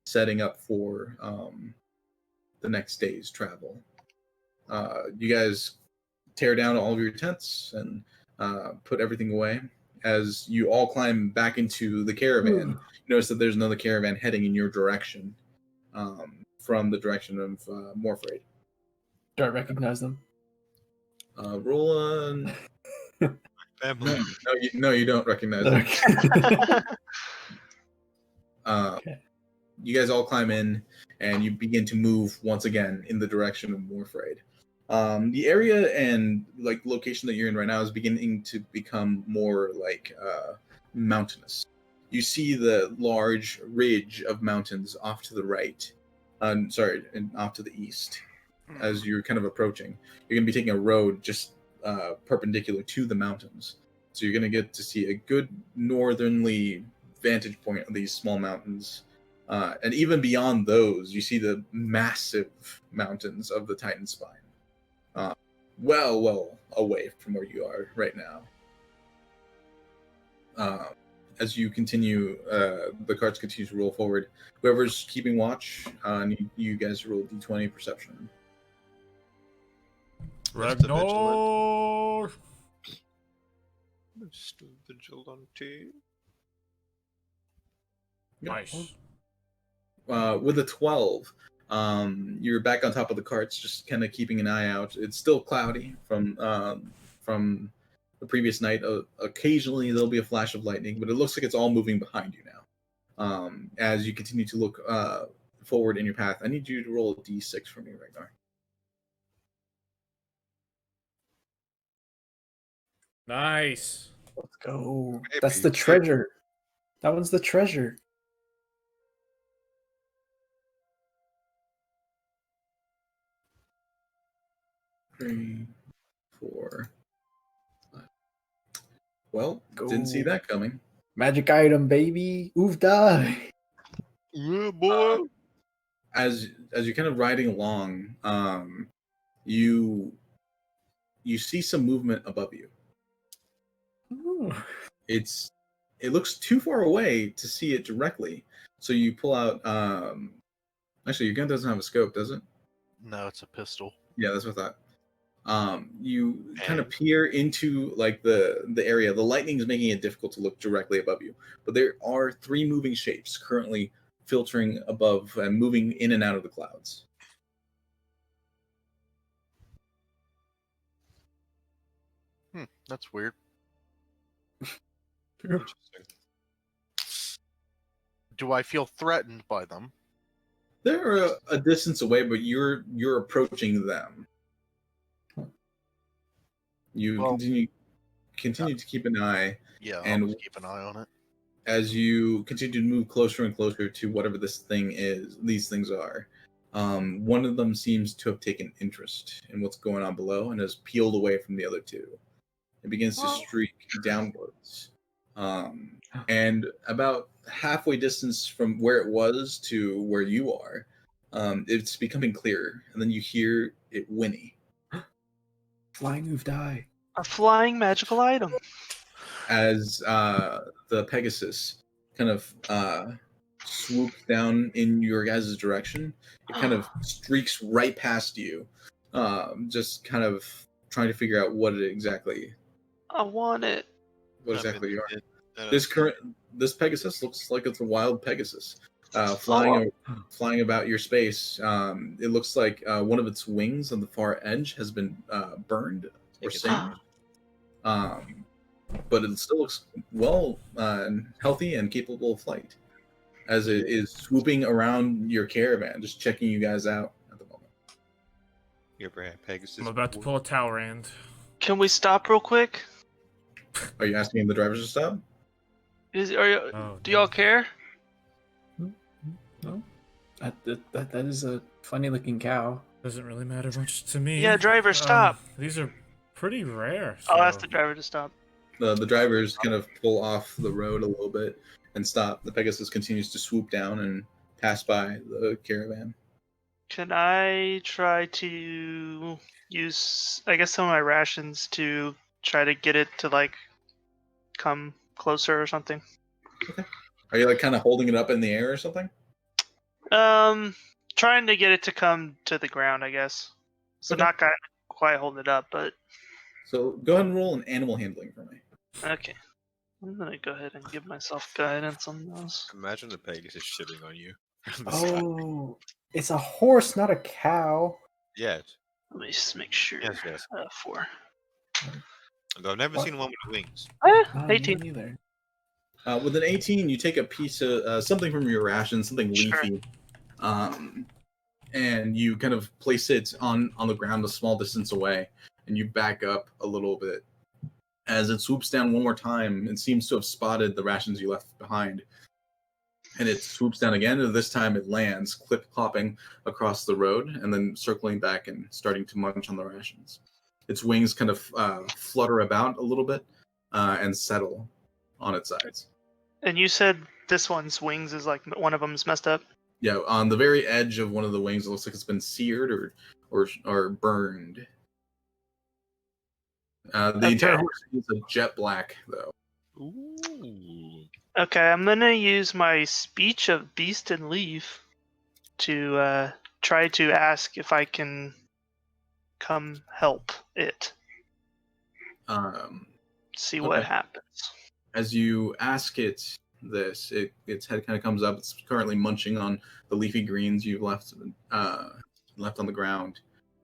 setting up for the next day's travel. You guys tear down all of your tents and put everything away. As you all climb back into the caravan, you notice that there's another caravan heading in your direction from the direction of Morfraid. Do I recognize them? Roll on. Family. No, you don't recognize them. Okay. Okay. You guys all climb in, and you begin to move once again in the direction of Morfraid. The area and like location that you're in right now is beginning to become more like mountainous. You see the large ridge of mountains off to the right. And off to the east. As you're kind of approaching, you're going to be taking a road just perpendicular to the mountains. So you're going to get to see a good northernly vantage point of these small mountains. And even beyond those, you see the massive mountains of the Titan Spine. Well away from where you are right now. As you continue, the carts continue to roll forward. Whoever's keeping watch, you guys roll D20 perception. Ragnar! Mr. Vigilante. Nice. With a 12, you're back on top of the carts, just kind of keeping an eye out. It's still cloudy from the previous night. Occasionally there'll be a flash of lightning, but it looks like it's all moving behind you now. As you continue to look forward in your path, I need you to roll a d6 for me, Ragnar. Nice. Let's go. Maybe. That's the treasure. That one's the treasure. Three, 4, 5. Well, Go. didn't see that coming. Magic item, baby. Oof die. Yeah, boy. as you're kind of riding along, you see some movement above you. Ooh. It looks too far away to see it directly, so you pull out. Actually, your gun doesn't have a scope, does it? No, it's a pistol. Yeah, that's what I thought. You kind of peer into like the area. The lightning is making it difficult to look directly above you, but there are 3 moving shapes currently filtering above and moving in and out of the clouds. That's weird. Interesting. Do I feel threatened by them? They're a distance away, but you're approaching them. You Well- continue to keep an eye. Yeah, And- I'll just keep an eye on it. As you continue to move closer and closer to whatever these things are, one of them seems to have taken interest in what's going on below and has peeled away from the other 2. It begins to streak downwards, and about halfway distance from where it was to where you are, it's becoming clearer, and then you hear it whinny Flying move die. A flying magical item. as the Pegasus kind of swoops down in your guys' direction. It kind of streaks right past you, just kind of trying to figure out what you I want it. are. This Pegasus looks like it's a wild Pegasus, flying about your space. It looks like one of its wings on the far edge has been burned or singed. But it still looks well healthy and capable of flight, as it is swooping around your caravan, just checking you guys out at the moment. Your brand Pegasus. I'm about to pull a Talrand. Can we stop real quick? Are you asking the drivers to stop? Oh, Do y'all care? No, that is a funny looking cow. Doesn't really matter much to me. Yeah, driver, stop. These are pretty rare. I'll ask so- the driver to stop. The drivers kind of pull off the road a little bit and stop. The Pegasus continues to swoop down and pass by the caravan. Can I try to use, I guess, some of my rations to try to get it to, like, come closer or something? Are you like kind of holding it up in the air or something? Trying to get it to come to the ground, I guess. So Okay. not quite hold it up, but So go ahead and roll an animal handling for me. okay. I'm gonna go ahead and give myself guidance on those. Imagine the Pegasus shitting on you. from the sky. Oh, it's a horse, not a cow. Yes. Let me just make sure. Yes. 4. Though I've never What? seen one with wings. Me 18. neither. With an 18, you take a piece of something from your ration, something Sure. leafy, and you kind of place it on the ground a small distance away, and you back up a little bit. As it swoops down one more time, it seems to have spotted the rations you left behind. And it swoops down again, and this time it lands, clip-clopping across the road, and then circling back and starting to munch on the rations. Its wings kind of flutter about a little bit and settle on its sides. And you said this one's wings is like one of them's messed up? Yeah, on the very edge of one of the wings, it looks like it's been seared or burned. The entire horse is a jet black, though. Ooh. Okay, I'm gonna use my speech of beast and leaf to try to ask if I can come help it. See what Okay. happens. As you ask it this, its head kind of comes up. It's currently munching on the leafy greens you've left on the ground.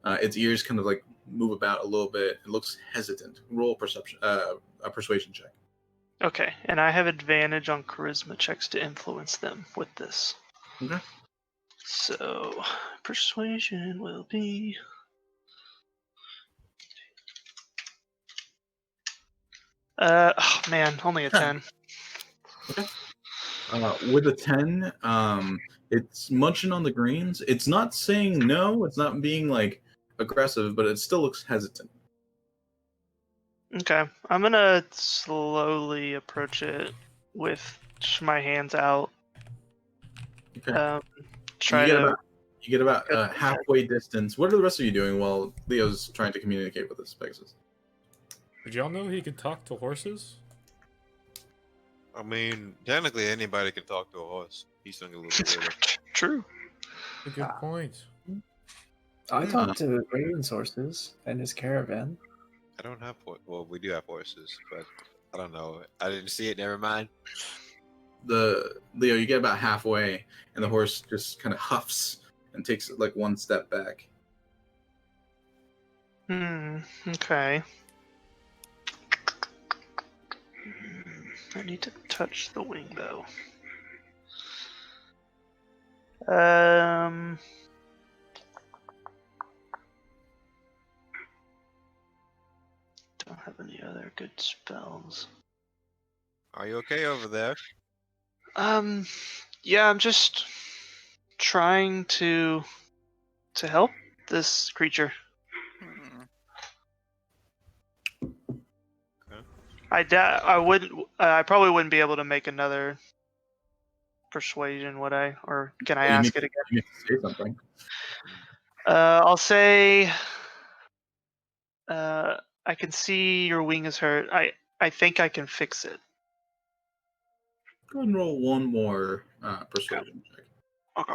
Its ears kind of like move about a little bit. It looks hesitant. Roll a persuasion check. Okay, and I have advantage on charisma checks to influence them with this. Okay. So, persuasion will be... oh man, only a 10. With a 10, it's munching on the greens. It's not saying no. It's not being like aggressive, but it still looks hesitant. Okay, I'm gonna slowly approach it with my hands out. Okay. Try you get to. about You get about halfway distance. What are the rest of you doing while Leo's trying to communicate with this Pegasus? Did y'all know he could talk to horses? I mean, technically anybody can talk to a horse. He's doing a little bit weirder. True. A good point. I talked to Raven's horses and his caravan. I don't have well, we do have horses, but I don't know. I didn't see it. Never mind. Leo, you get about halfway, and the horse just kind of huffs and takes like one step back. Okay. I need to touch the wing though. Don't have any other good spells. Are you okay over there? Yeah, I'm just trying to help this creature. Hmm. I probably wouldn't be able to make another persuasion, would I? Or can I ask it again? You need to say something. I'll say, I can see your wing is hurt. I think I can fix it. Go ahead and roll one more persuasion check. Okay.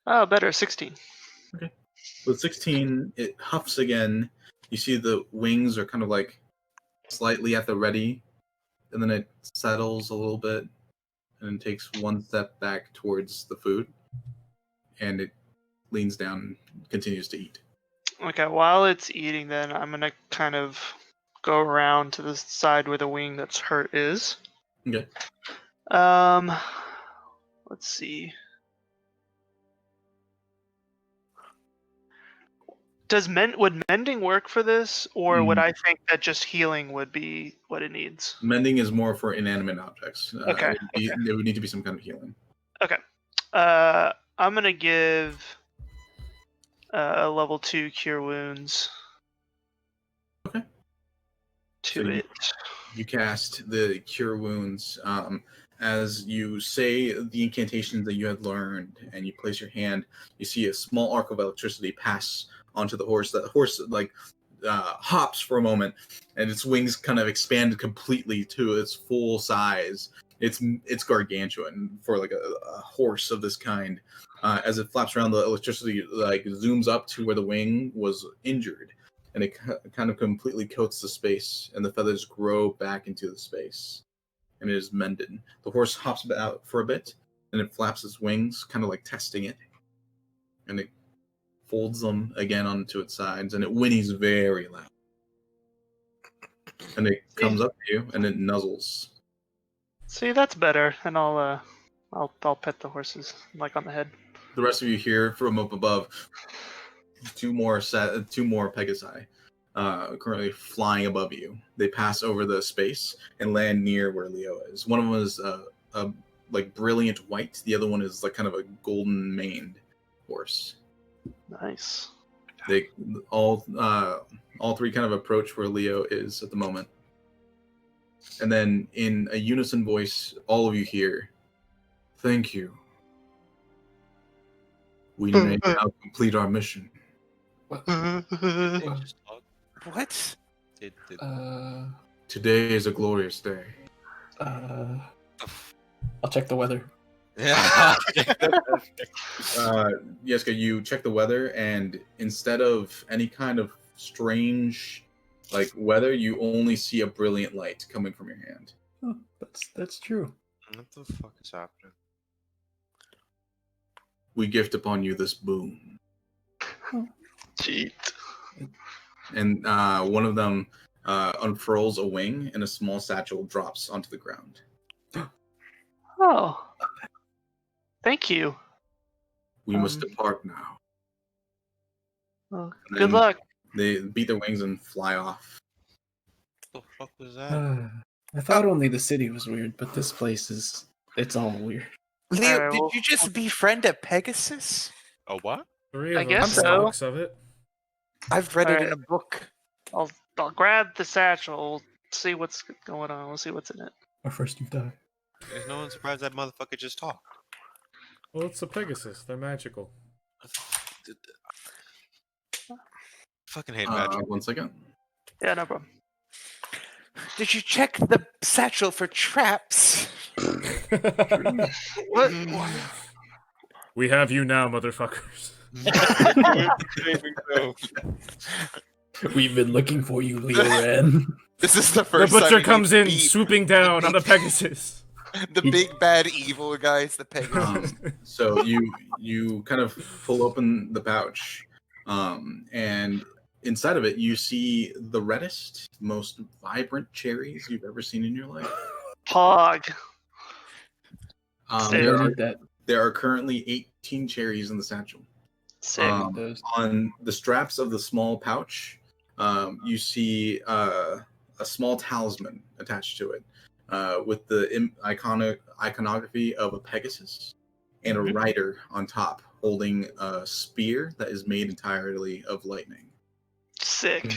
Oh, better, 16. With 16, it huffs again. You see the wings are kind of like slightly at the ready, and then it settles a little bit, and then takes one step back towards the food, and it leans down and continues to eat. Okay, while it's eating, then I'm gonna kind of go around to the side where the wing that's hurt is. Okay. Let's see. Would mending work for this, or would I think that just healing would be what it needs? Mending is more for inanimate objects. Okay. It would need to be some kind of healing. Okay. I'm gonna give a level 2 cure wounds. Okay. To So it. You cast the cure wounds. As you say the incantations that you had learned, and you place your hand, you see a small arc of electricity pass onto the horse. The horse hops for a moment, and its wings kind of expand completely to its full size. It's gargantuan for like a horse of this kind. As it flaps around, the electricity like zooms up to where the wing was injured, and it kind of completely coats the space, and the feathers grow back into the space, and it is mended. The horse hops out for a bit, and it flaps its wings, kind of like testing it, and it folds them again onto its sides, and it whinnies very loud. And it comes up to you, and it nuzzles. See, that's better, and I'll pet the horses like on the head. The rest of you hear from up above two more Pegasi currently flying above you. They pass over the space and land near where Leo is. One of them is a like brilliant white. The other one is like kind of a golden maned horse. Nice. They all three kind of approach where Leo is at the moment. And then in a unison voice, all of you hear, "Thank you. We may now complete our mission." Did they just talk? What? Did Today is a glorious day. I'll check the weather. Yeah. Yeska, you check the weather, and instead of any kind of strange like weather, you only see a brilliant light coming from your hand. Oh, that's true. What the fuck is happening? We gift upon you this boon. Cheat. And one of them unfurls a wing, and a small satchel drops onto the ground. Oh. Thank you. We must depart now. Well, And good then luck. They beat their wings and fly off. What the fuck was that? I thought only the city was weird, but this place it's all weird. Leo, Alright, did well- you just befriend a Pegasus? A what? 3 I of guess them so. stalks of it. I've read it in Alright. a book. I'll grab the satchel. We'll see what's going on. We'll see what's in it. Or first you die. There's no one surprised that motherfucker just talked. Well, it's a Pegasus. They're magical. Fucking hate magic. 1 second. Yeah, no problem. Did you check the satchel for traps? What? We have you now, motherfuckers. We've been looking for you, Leo Ren. This is the The first time butcher we comes in, beat swooping down on the Pegasus. the big bad evil guys, the Pegasus. So you kind of pull open the pouch, and inside of it you see the reddest, most vibrant cherries you've ever seen in your life. Pog. I There don't are, need that. there are currently 18 cherries in the satchel. Sick. Those. On the straps of the small pouch, you see a small talisman attached to it, with the iconography of a Pegasus and a rider on top holding a spear that is made entirely of lightning. Sick.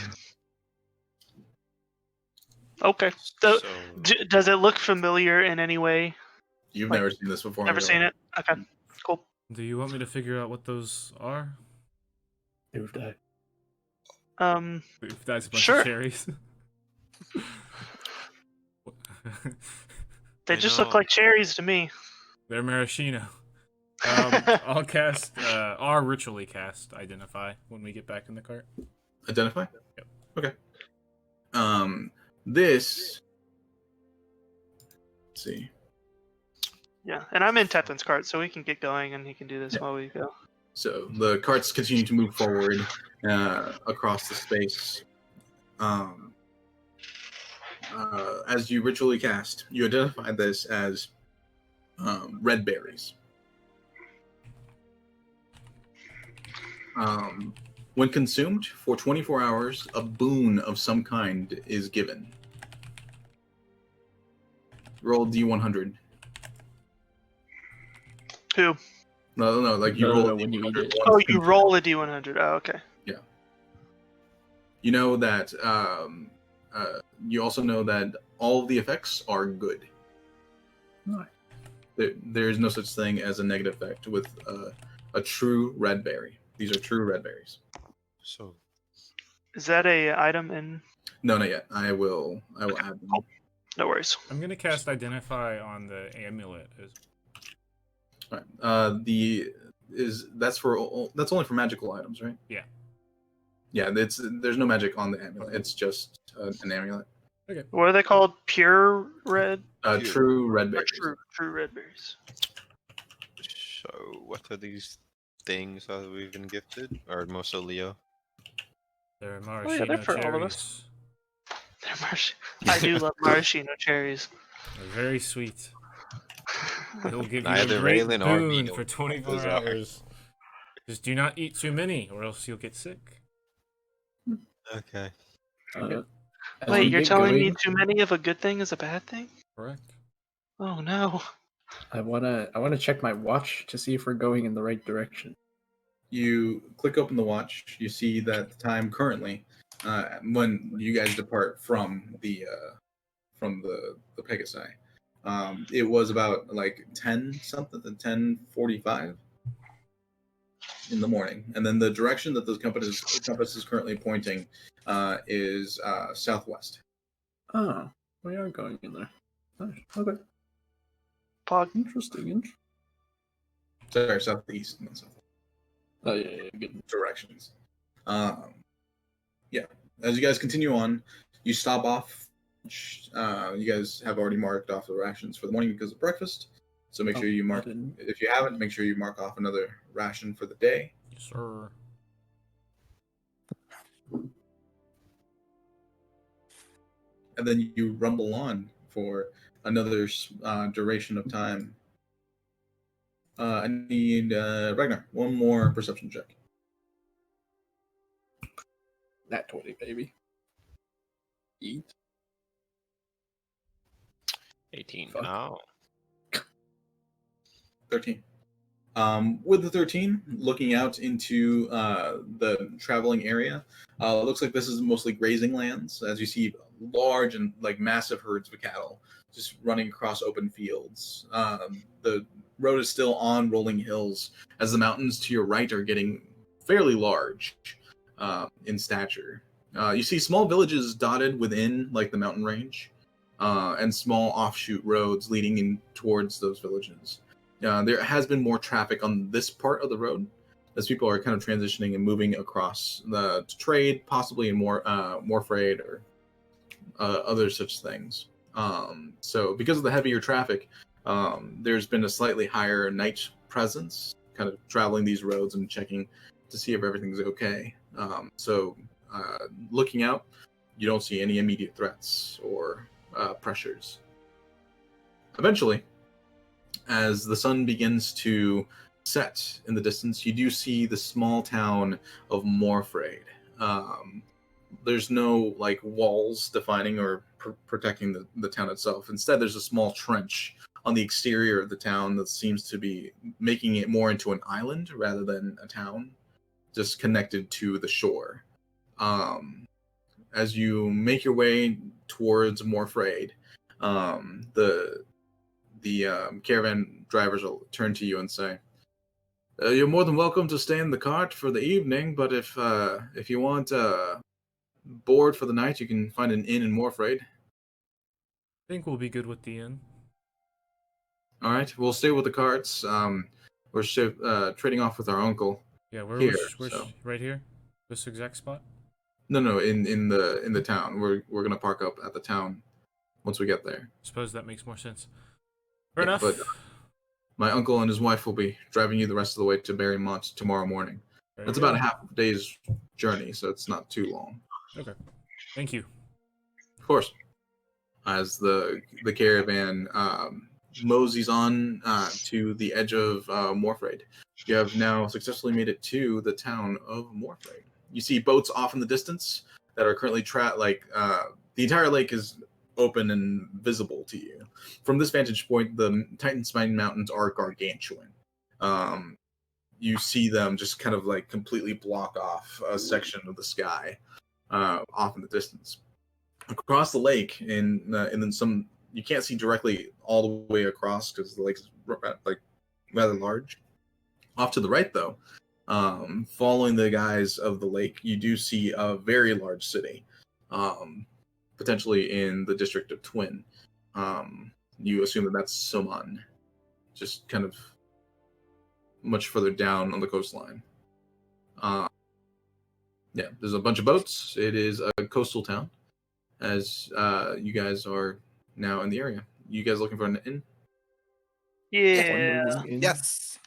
Okay. So, So, does it look familiar in any way? You've Like, never seen this before. Never seen it? Okay. Cool. Do you want me to figure out what those are? Who've died? If that's a bunch Sure. of cherries. They You just know- look like cherries to me. They're maraschino. I'll cast our ritually cast identify when we get back in the cart. Identify? Yep. Okay. This. Let's see. Yeah, and I'm in Tepin's cart, so we can get going, and he can do this Yeah. while we go. So the carts continue to move forward across the space. As you ritually cast, you identify this as red berries. When consumed for 24 hours, a boon of some kind is given. Roll D100. Who? No, like you No, roll no, a when you eat D100 it. once. Oh, you roll a D100. Oh, okay. You know that you also know that all of the effects are good. Nice. There is no such thing as a negative effect with a true red berry. These are true red berries. so Is that a item in? No, not yet. I will add them. No worries. I'm gonna cast identify on the amulet. All right. That's only for magical items, right? Yeah. Yeah, there's no magic on the amulet. It's just an amulet. What are they called? Pure red? True red Or berries. true red berries. So, what are these things that we've been gifted? Or more so Leo? They're yeah, maraschino they're for all of cherries. us. They're I do love maraschino cherries. They're very sweet. They'll give you Neither a great Raylan or boon me for 24 those are. hours. Just do not eat too many, or else you'll get sick. Okay. As Wait, we you're get telling me going, too many of a good thing is a bad thing? Correct. Oh no. I wanna check my watch to see if we're going in the right direction. You click open the watch. You see that the time currently, when you guys depart from the Pegasi, it was about like 10:45 in the morning, and then the direction that the compass is currently pointing is southwest. Oh, we are going in there. Nice. Okay. Pog. Interesting. Sorry, southeast, not south. Oh yeah, good. Directions. Yeah. As you guys continue on, you stop off. You guys have already marked off the rations for the morning because of breakfast. So make sure you mark. If you haven't, make sure you mark off another ration for the day. Yes, sir. And then you rumble on for another duration of time. I need Ragnar, one more perception check. Nat 20, baby. Eat. 18. Fuck. Oh. 13. With the 13, looking out into the traveling area, it looks like this is mostly grazing lands, as you see large and like massive herds of cattle just running across open fields. The road is still on rolling hills as the mountains to your right are getting fairly large in stature. You see small villages dotted within like the mountain range, and small offshoot roads leading in towards those villages. There has been more traffic on this part of the road as people are kind of transitioning and moving across to trade, possibly in more freight or other such things. So because of the heavier traffic, there's been a slightly higher night presence, kind of traveling these roads and checking to see if everything's okay. So looking out, you don't see any immediate threats or pressures. Eventually, as the sun begins to set in the distance, you do see the small town of Morfraid. There's no like walls defining or protecting the town itself. Instead, there's a small trench on the exterior of the town that seems to be making it more into an island rather than a town, just connected to the shore. As you make your way towards Morfraid, the caravan drivers will turn to you and say, "You're more than welcome to stay in the cart for the evening, but if you want board for the night, you can find an inn in Morfraid." I think we'll be good with the inn. All right, we'll stay with the carts. We're trading off with our uncle. Yeah, Here, we're so. right here. This exact spot. No, in the town. We're gonna park up at the town once we get there. Suppose that makes more sense. Fair Yeah, enough. but my uncle and his wife will be driving you the rest of the way to Barrymont tomorrow morning. There It's you go. about a half day's journey, so it's not too long. Okay. Thank you. Of course. As the caravan moseys on to the edge of Morfraid, you have now successfully made it to the town of Morfraid. You see boats off in the distance that are currently the entire lake is open and visible to you. From this vantage point, the Titanspine Mountains are gargantuan. You see them just kind of like completely block off a section of the sky off in the distance. Across the lake, and then some, you can't see directly all the way across because the lake is like rather large. Off to the right, though, following the guys of the lake, you do see a very large city, potentially in the district of Twin. You assume that that's Soman, just kind of much further down on the coastline. Yeah, there's a bunch of boats. It is a coastal town, as you guys are now in the area. You guys looking for an inn? Yeah. Yes.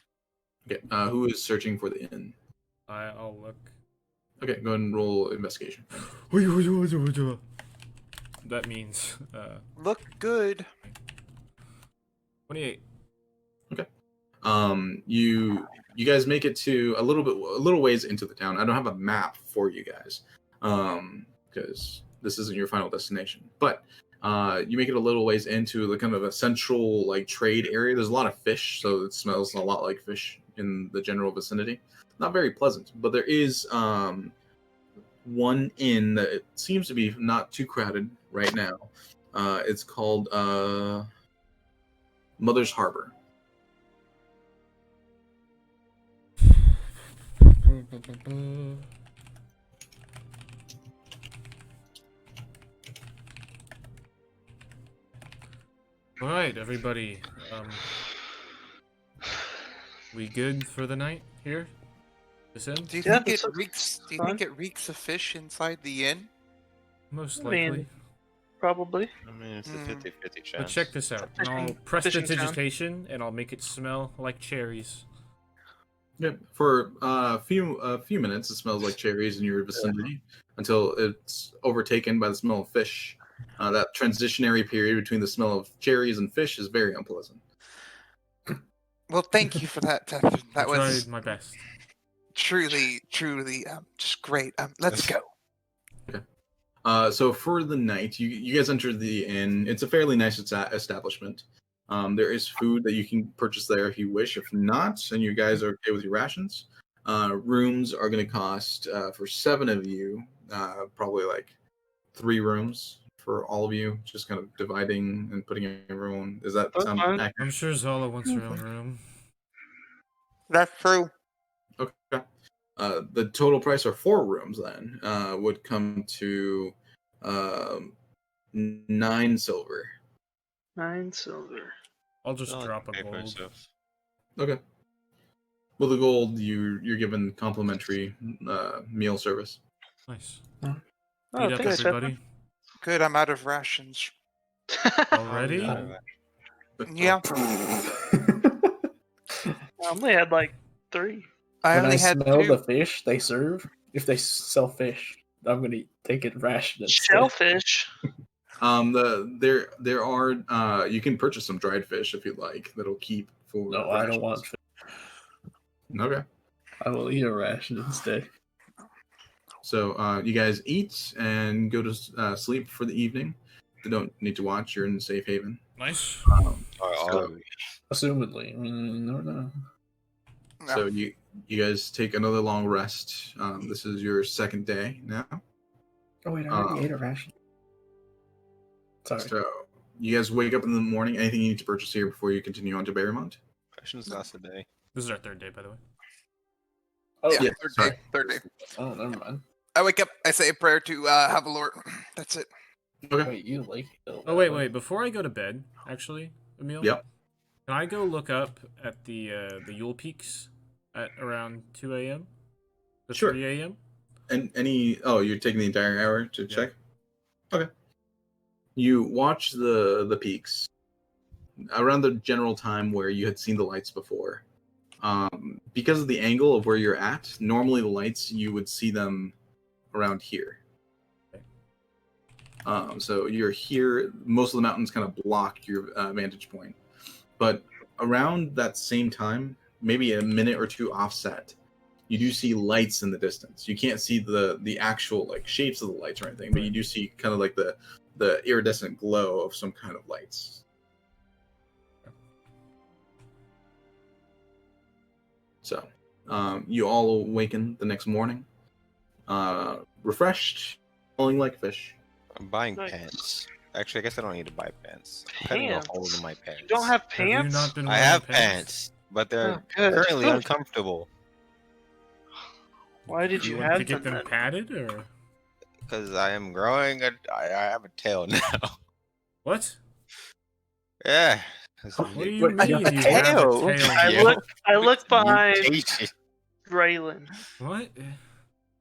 Okay, who is searching for the inn? I'll look. Okay, go ahead and roll investigation. That means Look good. 28. You guys make it to a little ways into the town. I don't have a map for you guys, because this isn't your final destination. But you make it a little ways into the kind of a central like trade area. There's a lot of fish, so it smells a lot like fish in the general vicinity. Not very pleasant, but there is one inn that it seems to be not too crowded right now. It's called Mother's Harbor. All right, everybody. We good for the night here? This inn? Do you Yeah, think this it looks reeks? Do you fine. think it reeks of fish inside the inn? Most I mean, likely. Probably. I mean, it's a Hmm. 50-50 chance. But check this out. Fishing- I'll fishing town. prestidigitation and I'll make it smell like cherries. Yeah, for a few minutes, it smells like cherries in your vicinity until it's overtaken by the smell of fish. That transitionary period between the smell of cherries and fish is very unpleasant. Well, thank you for that, Teth. I That was tried my best. truly, just great. Let's go. So for the night, you guys enter the inn. It's a fairly nice establishment. There is food that you can purchase there if you wish. If not, and you guys are okay with your rations, rooms are going to cost for 7 of you, probably like 3 rooms for all of you? Just kind of dividing and putting everyone. Does that That's sound fine. accurate? I'm sure Zala wants her own room. That's true. Okay. The total price for 4 rooms then would come to 9 silver. 9 silver. I'll just I'll drop a pay for gold. stuff. Okay. Well, the gold you're given complimentary meal service. Nice. Oh, Eat up, thanks, everybody. Good, I'm out of rations. Already? Oh, Yeah, I only had like 3. I When I only had smell 2. the fish they serve, if they sell fish, I'm gonna take it ration instead. Shellfish. There are you can purchase some dried fish if you'd like. That'll keep for. No, I don't want fish. Okay. I will eat a ration instead. So you guys eat and go to sleep for the evening. You don't need to watch. You're in safe haven. Nice. So, Assumedly. I mean, no. No. so you guys take another long rest. This is your second day now. Oh wait, I already ate a ration. Sorry. So you guys wake up in the morning. Anything you need to purchase here before you continue on to Barrymont? Questions last a day. This is our 3rd day, by the way. Oh, Yeah, yeah, third sorry. day. Third day. Oh, never mind. I wake up, I say a prayer to Havalor. That's it. Okay. Wait, you like it? Oh, wait. Before I go to bed, actually, Emil, Yep. can I go look up at the Yule Peaks at around 2 a.m.? To Sure. 3 a.m.? And you're taking the entire hour to check? Okay. You watch the peaks around the general time where you had seen the lights before. Because of the angle of where you're at, normally the lights you would see them around here. So you're here. Most of the mountains kind of block your vantage point, but around that same time, maybe a minute or two offset, you do see lights in the distance. You can't see the actual like shapes of the lights or anything, but you do see kind of like the iridescent glow of some kind of lights. So you all awaken the next morning, refreshed, smelling like fish. I'm buying Nice. pants. Actually, I guess I don't need to buy pants. I'm cutting a Pants? hole in my pants. You don't have Have you pants? not been I wearing have pants, but they're Oh, good. currently Good. uncomfortable Why did You you want to have get them then? padded, or because I am growing. I have a tail now. what? Yeah. What do you Wait, mean you you have a have a tail? tail? I Yeah. look behind Mutation. Braylon. What?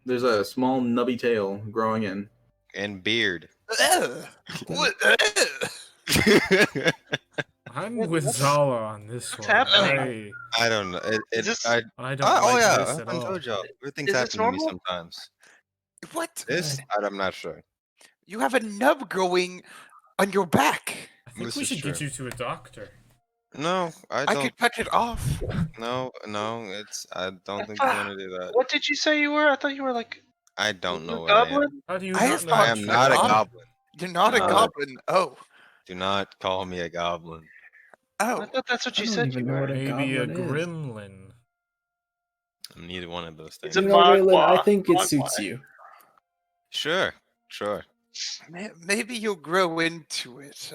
There's a small nubby tail growing in. And beard. Ugh. What? Ugh. I'm What- with what's- Zala on this what's one. happening? I don't know. Is this- I I don't oh like yeah, this I've at been all. JoJo. Everything's Is this happened to me normal? sometimes. What? This, I'm not sure. You have a nub growing on your back. I think This we is should get true. you to a doctor. No, I I don't. could cut it off. No, it's. I don't think Ah, you want to do that. What did you say you were? I thought you were like I don't know a what I am. goblin. How do you I not have know? thought I what am you not a are? goblin. You're not a Uh, goblin. Oh. Do not call me a goblin. I Oh. thought that's what I you don't said even you know what were. a Maybe a goblin is. gremlin. I'm neither one of those things. It's a You know, Raylan, I Mogwai. think it Mogwai. suits you. Sure. Maybe you'll grow into it.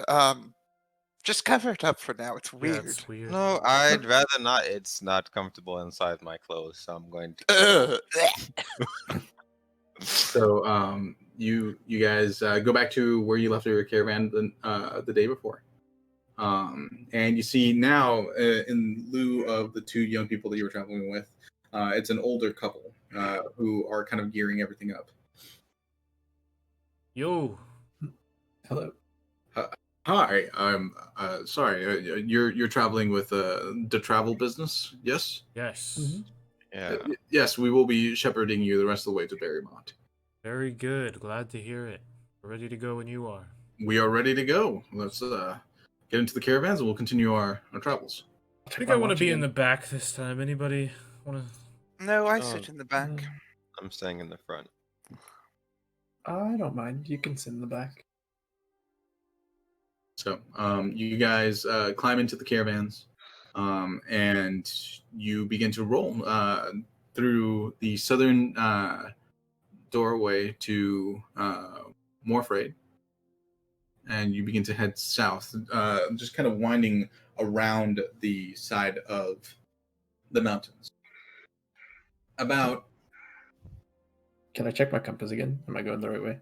Just cover it up for now. It's Yeah, weird. it's weird. No, I'd rather not. It's not comfortable inside my clothes, so I'm going to. Ugh. So you guys go back to where you left your caravan the day before, and you see now in lieu of the 2 young people that you were traveling with, it's an older couple who are kind of gearing everything up. Yo, Hello. Hi, I'm sorry. You're traveling with the travel business, yes? yes. Mhm. Yeah. Yes, we will be shepherding you the rest of the way to Barrymont. Very good. Glad to hear it. We're ready to go when you are. We are ready to go. Let's get into the caravans and we'll continue our travels. I think I want to be in the back this time. Anybody want to? No, I Oh. sit in the back. I'm staying in the front. I don't mind. You can sit in the back. So you guys climb into the caravans, and you begin to roll through the southern doorway to Morfraid. and you begin to head south, just kind of winding around the side of the mountains. About Can I check my compass again? Am I going the right way?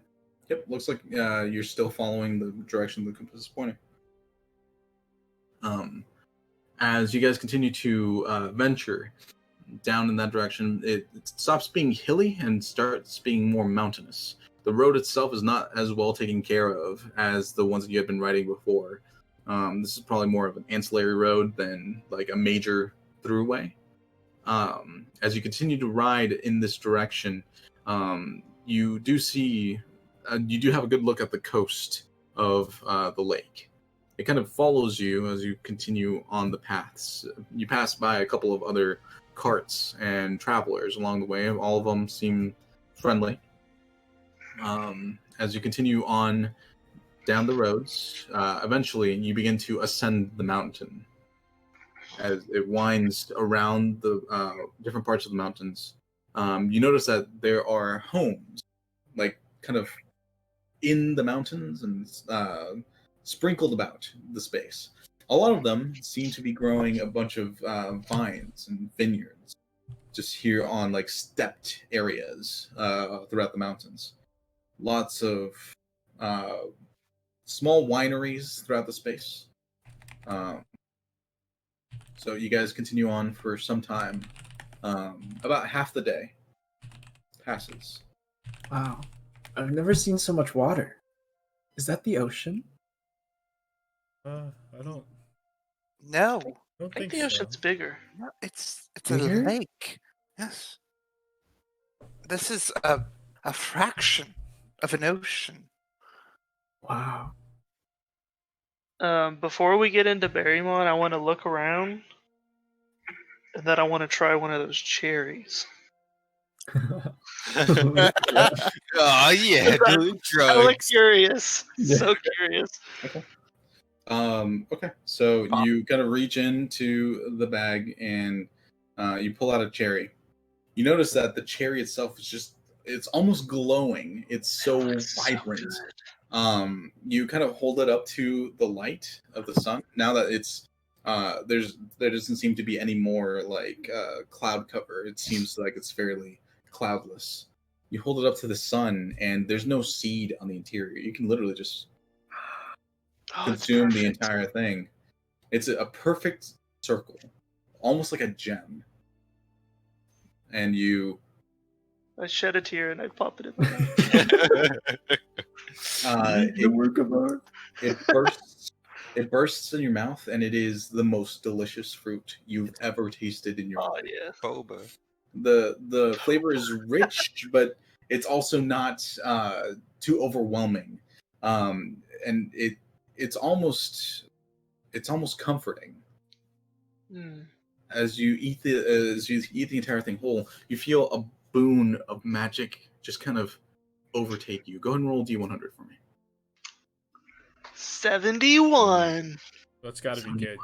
Yep, looks like you're still following the direction the compass is pointing. As you guys continue to venture down in that direction, it stops being hilly and starts being more mountainous. The road itself is not as well taken care of as the ones that you had been riding before. This is probably more of an ancillary road than like a major throughway. As you continue to ride in this direction, you do see, you do have a good look at the coast of the lake. It kind of follows you as you continue on the paths. You pass by a couple of other carts and travelers along the way. All of them seem friendly. As you continue on down the roads, eventually you begin to ascend the mountain. As it winds around the different parts of the mountains, you notice that there are homes, like kind of in the mountains and sprinkled about the space. A lot of them seem to be growing a bunch of vines and vineyards, just here on like stepped areas throughout the mountains. Lots of small wineries throughout the space. So you guys continue on for some time. About half the day passes. Wow. I've never seen so much water. Is that the ocean? I don't No, I think the so. ocean's bigger. no, it's a Bigger? lake. Yes. This is a fraction of an ocean. Wow. Before we get into Berrymont, I want to look around, and then I want to try one of those cherries. Oh yeah, doing I look drugs. curious. Yeah. So curious. Okay, so you kind of reach into the bag and you pull out a cherry. You notice that the cherry itself is just, it's almost glowing. It's so Looks so vibrant. good. You kind of hold it up to the light of the sun. Now that it's there doesn't seem to be any more like cloud cover. It seems like it's fairly cloudless. You hold it up to the sun, and there's no seed on the interior. You can literally just Oh, it's consume the perfect. entire thing. It's a perfect circle, almost like a gem. And you I shed a tear and I pop it in my mouth. The work of art. it bursts in your mouth, and it is the most delicious fruit you've ever tasted in your Oh life. yeah. Boba. The flavor is rich, but it's also not too overwhelming. And it's almost comforting. Mm. As you eat the entire thing whole, you feel a boon of magic just kind of overtake you. Go ahead and roll D100 for me. 71. That's got to be good.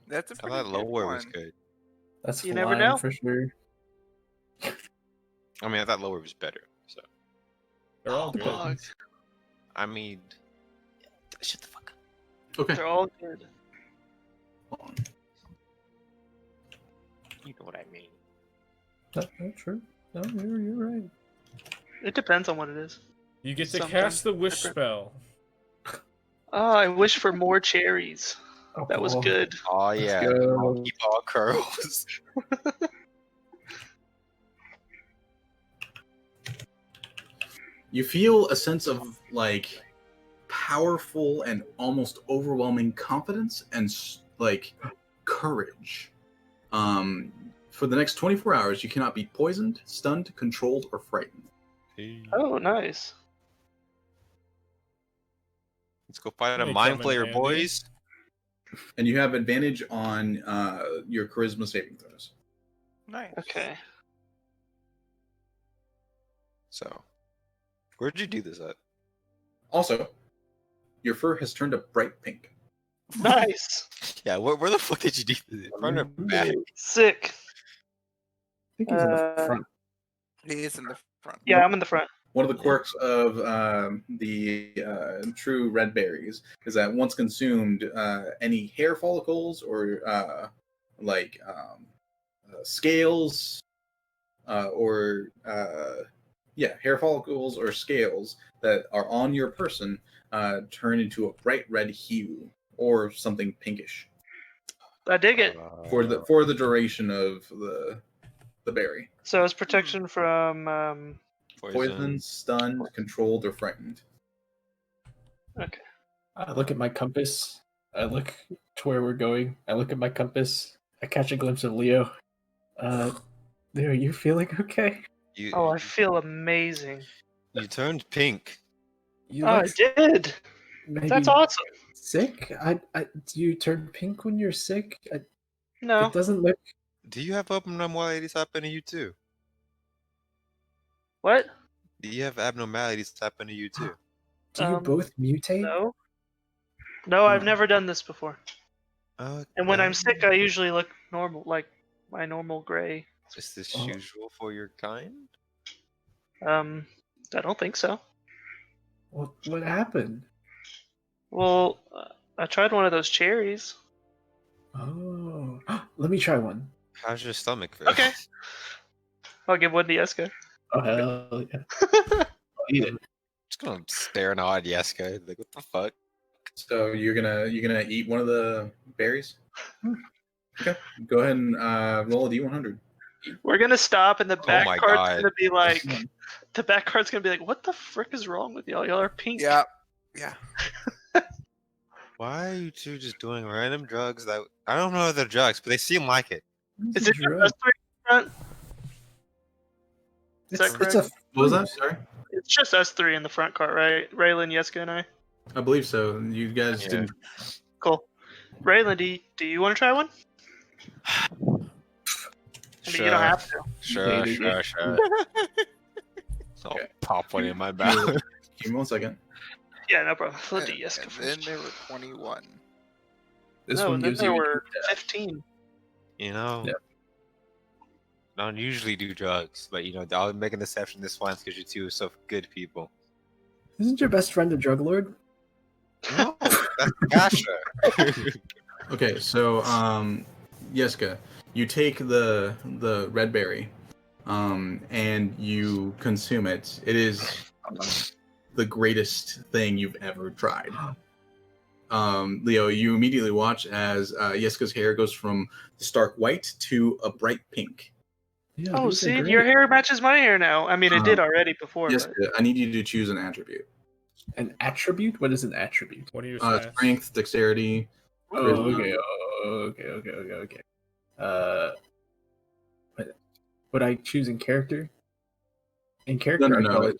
That's a I pretty thought good lower was one. good. That's You never flying know. for sure. I mean, I thought lower was better. So They're all Oh, good. bug. I mean, shut the fuck up. Okay. They're all good. Hold on. You know what I mean. That's true. No, you're right. It depends on what it is. You get to Sometimes cast the wish different. spell. Oh, I wish for more cherries. That was good. Oh yeah, go. monkey ball curls. You feel a sense of like powerful and almost overwhelming confidence and like courage. For the next 24 hours, you cannot be poisoned, stunned, controlled, or frightened. Oh, nice. Let's go fight a May mind come in flayer, handy. boys. And you have advantage on your charisma saving throws. Nice. Okay. So, where'd you do this at? Also, your fur has turned a bright pink. Nice. Yeah, where the fuck did you do this? Front or back? Sick. I think he's in the Uh, front. He is in the front. Yeah, I'm in the front. One of the quirks of the true red berries is that once consumed, any hair follicles or scales hair follicles or scales that are on your person turn into a bright red hue or something pinkish I dig it. for the duration of the berry. So it's protection from. Poisoned, stunned, controlled, or frightened. Okay. I look at my compass. I look to where we're going. I look at my compass. I catch a glimpse of Leo. Leo, are you feeling okay? Oh, I feel amazing. You turned pink. You Oh, I look did. maybe That's awesome. sick. Do you turn pink when you're sick? No. It doesn't look. Do you have abnormalities happening to you too? What? Do you have abnormalities happening to you too? Do you both mutate? No. No, I've never done this before. And when I'm sick, I usually look normal, like my normal gray. Is this usual for your kind? I don't think so. What happened? Well, I tried one of those cherries. Oh, let me try one. How's your stomach feel? Okay. I'll give one to Yeska. Oh hell yeah! I'll eat it. Just gonna stare and awe at Yeska. Like, what the fuck? So you're gonna eat one of the berries? Okay. Go ahead and roll a d100. We're gonna stop, and the back my card's God. gonna be like, the back card's gonna be like, what the frick is wrong with y'all? Y'all are pink. Yeah. Why are you two just doing random drugs that I don't know if they're drugs, but they seem like it? Is it just us three in front? Is that correct? What was that? Sorry. It's just us three in the front cart, right? Raylan, Yeska, and I. I believe so. You guys Yeah. didn't. Cool. Raylan, do you want to try one? I mean, you don't have to. Sure. I'll pop one in my mouth. Give me 1 second. Yeah, no problem. Let's do Yeska And first. then there were 21. This No, one and then gives there you. were 15. You know, Yeah. I don't usually do drugs, but I'll make an exception this once because you two are so good people. Isn't your best friend a drug lord? No, that's Gasha. Okay, so Yeska, you take the red berry, and you consume it. It is the greatest thing you've ever tried. Leo, you immediately watch as Yeska's hair goes from stark white to a bright pink. Yeah, Oh, these are see, great. your hair matches my hair now. I mean, it did already before. Yeska, I need you to choose an attribute. An attribute? What is an attribute? What are your stats? Strength, dexterity. Oh, charisma. okay. Would I choose in character? In character, No.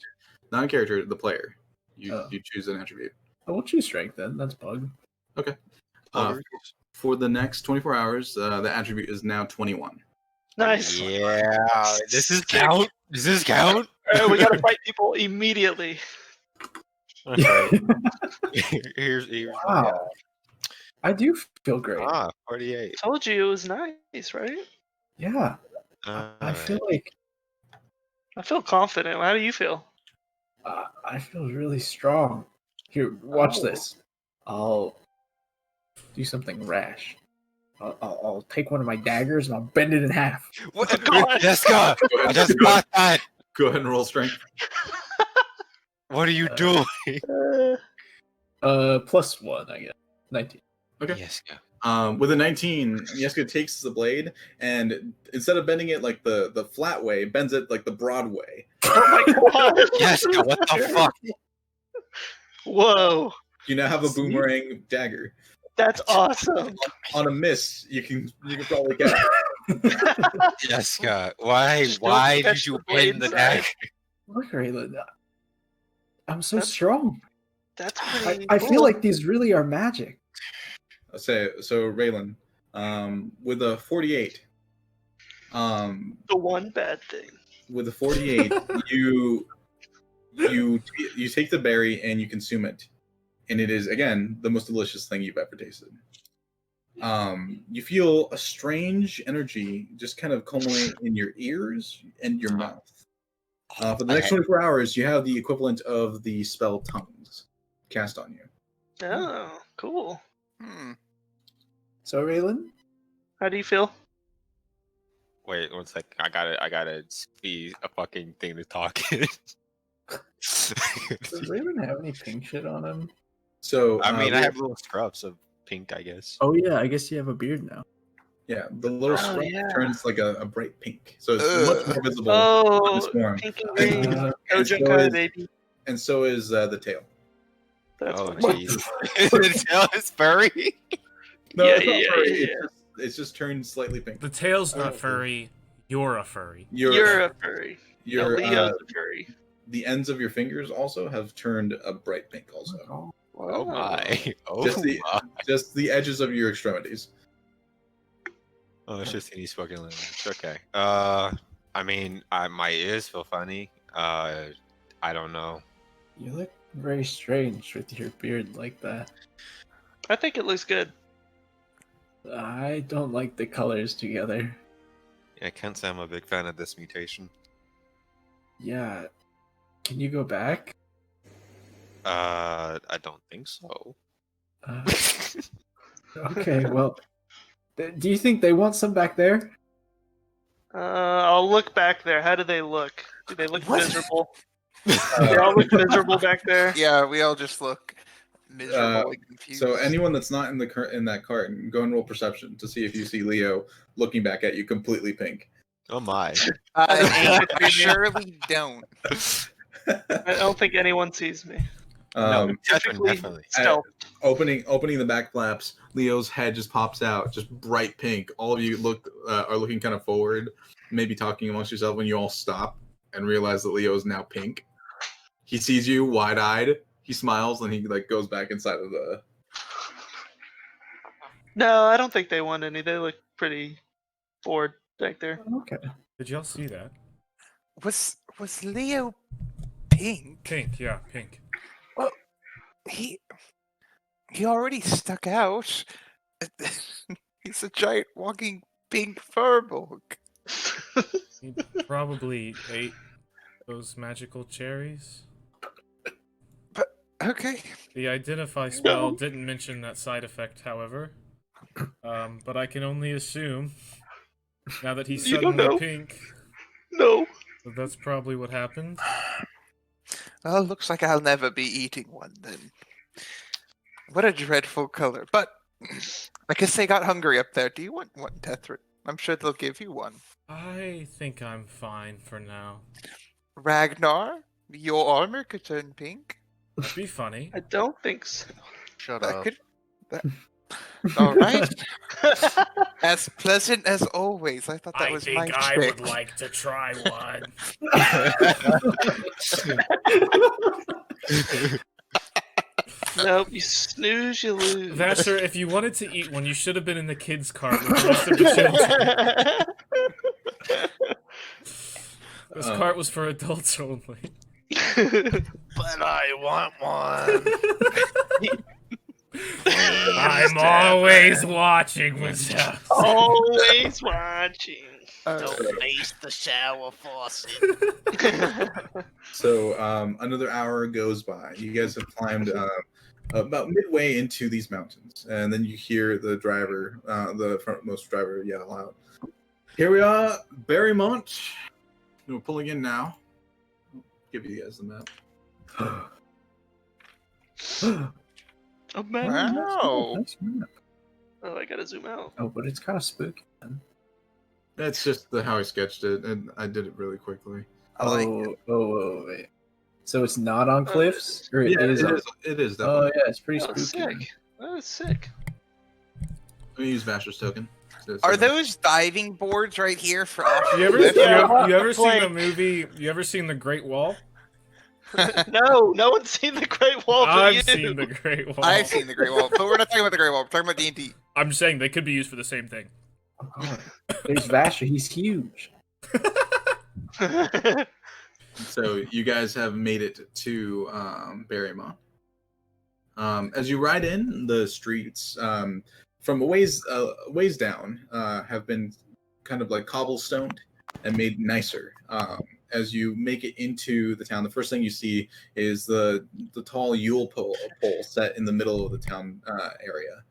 Not a character, the player. You choose an attribute. I will choose strength then. That's bug. Okay. For the next 24 hours, the attribute is now 21. Nice. Yeah, this is count. Does this count? Alright, we gotta fight people immediately. Okay. Here's Wow. I do feel great. 48. Told you it was nice, right? Yeah. I feel like I feel confident. How do you feel? I feel really strong. Here, watch Oh. this. I'll do something rash. I'll take one of my daggers and I'll bend it in half. What? Oh, God. Jessica, I just got that. Go ahead and roll strength. What are you doing? +1, I guess. 19. Okay. Jessica. With a 19, Yeska takes the blade and instead of bending it like the flat way, bends it like the broad way. Oh my god! Jessica, what the fuck? Whoa, You now have a boomerang dagger. that's awesome. On a miss, you can probably get it. Jessica, why Just don't did catch you the blade bend the inside. dagger? Look, Raylan. I'm so That's- strong. That's pretty. I cool. feel like these really are magic. So Raylan, with a 48, the one bad thing. with a 48, you take the berry and you consume it, and it is again the most delicious thing you've ever tasted. You feel a strange energy just kind of culminate in your ears and your mouth. For the next 24 hours, you have the equivalent of the spell Tongues cast on you. Oh, cool. So, Raylan? How do you feel? Wait, one sec. I gotta be a fucking thing to talk. Does Raylan have any pink shit on him? So I mean, I have little scrubs of pink, I guess. Oh, yeah, I guess you have a beard now. yeah, the little Oh, scrub yeah. turns like a bright pink, so it's much more visible. Oh, this form. pink and green. Uh, and Kojin so Kai, is- baby. And so is the tail. That's Oh, funny. jeez. The tail is furry. No, Yeah, it's not yeah, furry, yeah. It's just turned slightly pink. The tail's not Oh. furry. You're a furry. You're a furry. No, Your Leo's a furry. the ends of your fingers also have turned a bright pink. Also, Oh my. Oh just the my. just the edges of your extremities. Oh, it's just any spoken language. Okay. I mean, my ears feel funny. I don't know. You look very strange with your beard like that. I think it looks good. I don't like the colors together. Yeah, I can't say I'm a big fan of this mutation. Yeah. Can you go back? I don't think so. Uh, okay, well. Do you think they want some back there? I'll look back there. How do they look? Do they look What? miserable? They all look miserable back there. Yeah, we all just look miserable and confused. So anyone that's not in that cart, go and roll perception to see if you see Leo looking back at you completely pink. Oh my. I surely don't. I don't think anyone sees me. No, Typically, definitely. stealth. Opening the back flaps, Leo's head just pops out, just bright pink. All of you are looking kind of forward, maybe talking amongst yourself when you all stop and realize that Leo is now pink. He sees you wide-eyed. He smiles and he goes back inside of the. No, I don't think they want any. They look pretty bored back there. Okay. Did y'all see that? Was Leo pink? Pink, yeah, pink. He already stuck out. He's a giant walking pink furball. He probably ate those magical cherries. Okay. The identify spell didn't mention that side effect, however. But I can only assume, now that he's You don't suddenly know. pink, No. that that's probably what happened. Well, looks like I'll never be eating one then. What a dreadful color. But I guess they got hungry up there. Do you want one, Tethrit? I'm sure they'll give you one. I think I'm fine for now. Ragnar, your armor could turn pink. That'd be funny. I don't think so. Shut That up. could. All right. As pleasant as always. I thought that was my trick. like to try one. Nope, you snooze, you lose. Vasher, if you wanted to eat one, you should have been in the kids' cart with the rest of the children. This cart was for adults only. But I want one. I'm always watching, Wisdom. Always watching. Don't face the shower faucet. So another hour goes by. You guys have climbed about midway into these mountains, and then you hear the driver, the frontmost driver, yell out, "Here we are, Barrymont. We're pulling in now. I'll give you guys the map." Oh man. Wow. Nice map. Oh, I gotta zoom out. Oh, but it's kind of spooky. Man. That's just how I sketched it, and I did it really quickly. I like it. Wait. So it's not on cliffs? Or it is? It is. Oh, Definitely. yeah, it's pretty That was spooky. sick. That was sick. Let me use Vasher's token. Are those diving boards right here for You ever, Yeah, you ever seen like- the movie? You ever seen The Great Wall? No one's seen the Great Wall but you. I've seen The Great Wall. I've seen the Great Wall, but we're not talking about the Great Wall. We're talking about D&D. I'm just saying they could be used for the same thing. Oh, God. There's Vasher. He's huge. So you guys have made it to Barrymont. As you ride in, the streets from a ways ways down have been kind of like cobblestoned and made nicer. as you make it into the town, the first thing you see is the tall Yule pole set in the middle of the town area.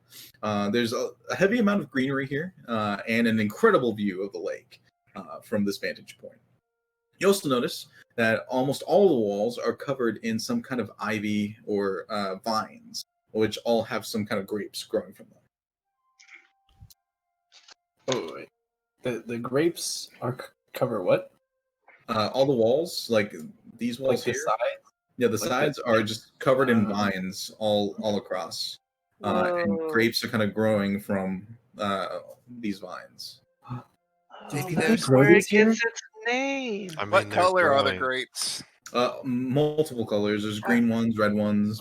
There's a heavy amount of greenery here and an incredible view of the lake from this vantage point. You also notice that almost all the walls are covered in some kind of ivy or vines, which all have some kind of grapes growing from them. Oh, wait. The grapes are cover what? All the walls, like these walls Like the here, sides? yeah, the like sides the- are just covered in Uh, vines all across, and Whoa. grapes are kind of growing from these vines. Maybe Oh, there's- that's where it Grodies here? gets its name. I mean, What they're color are the growing. grapes? Multiple colors. There's green ones, red ones,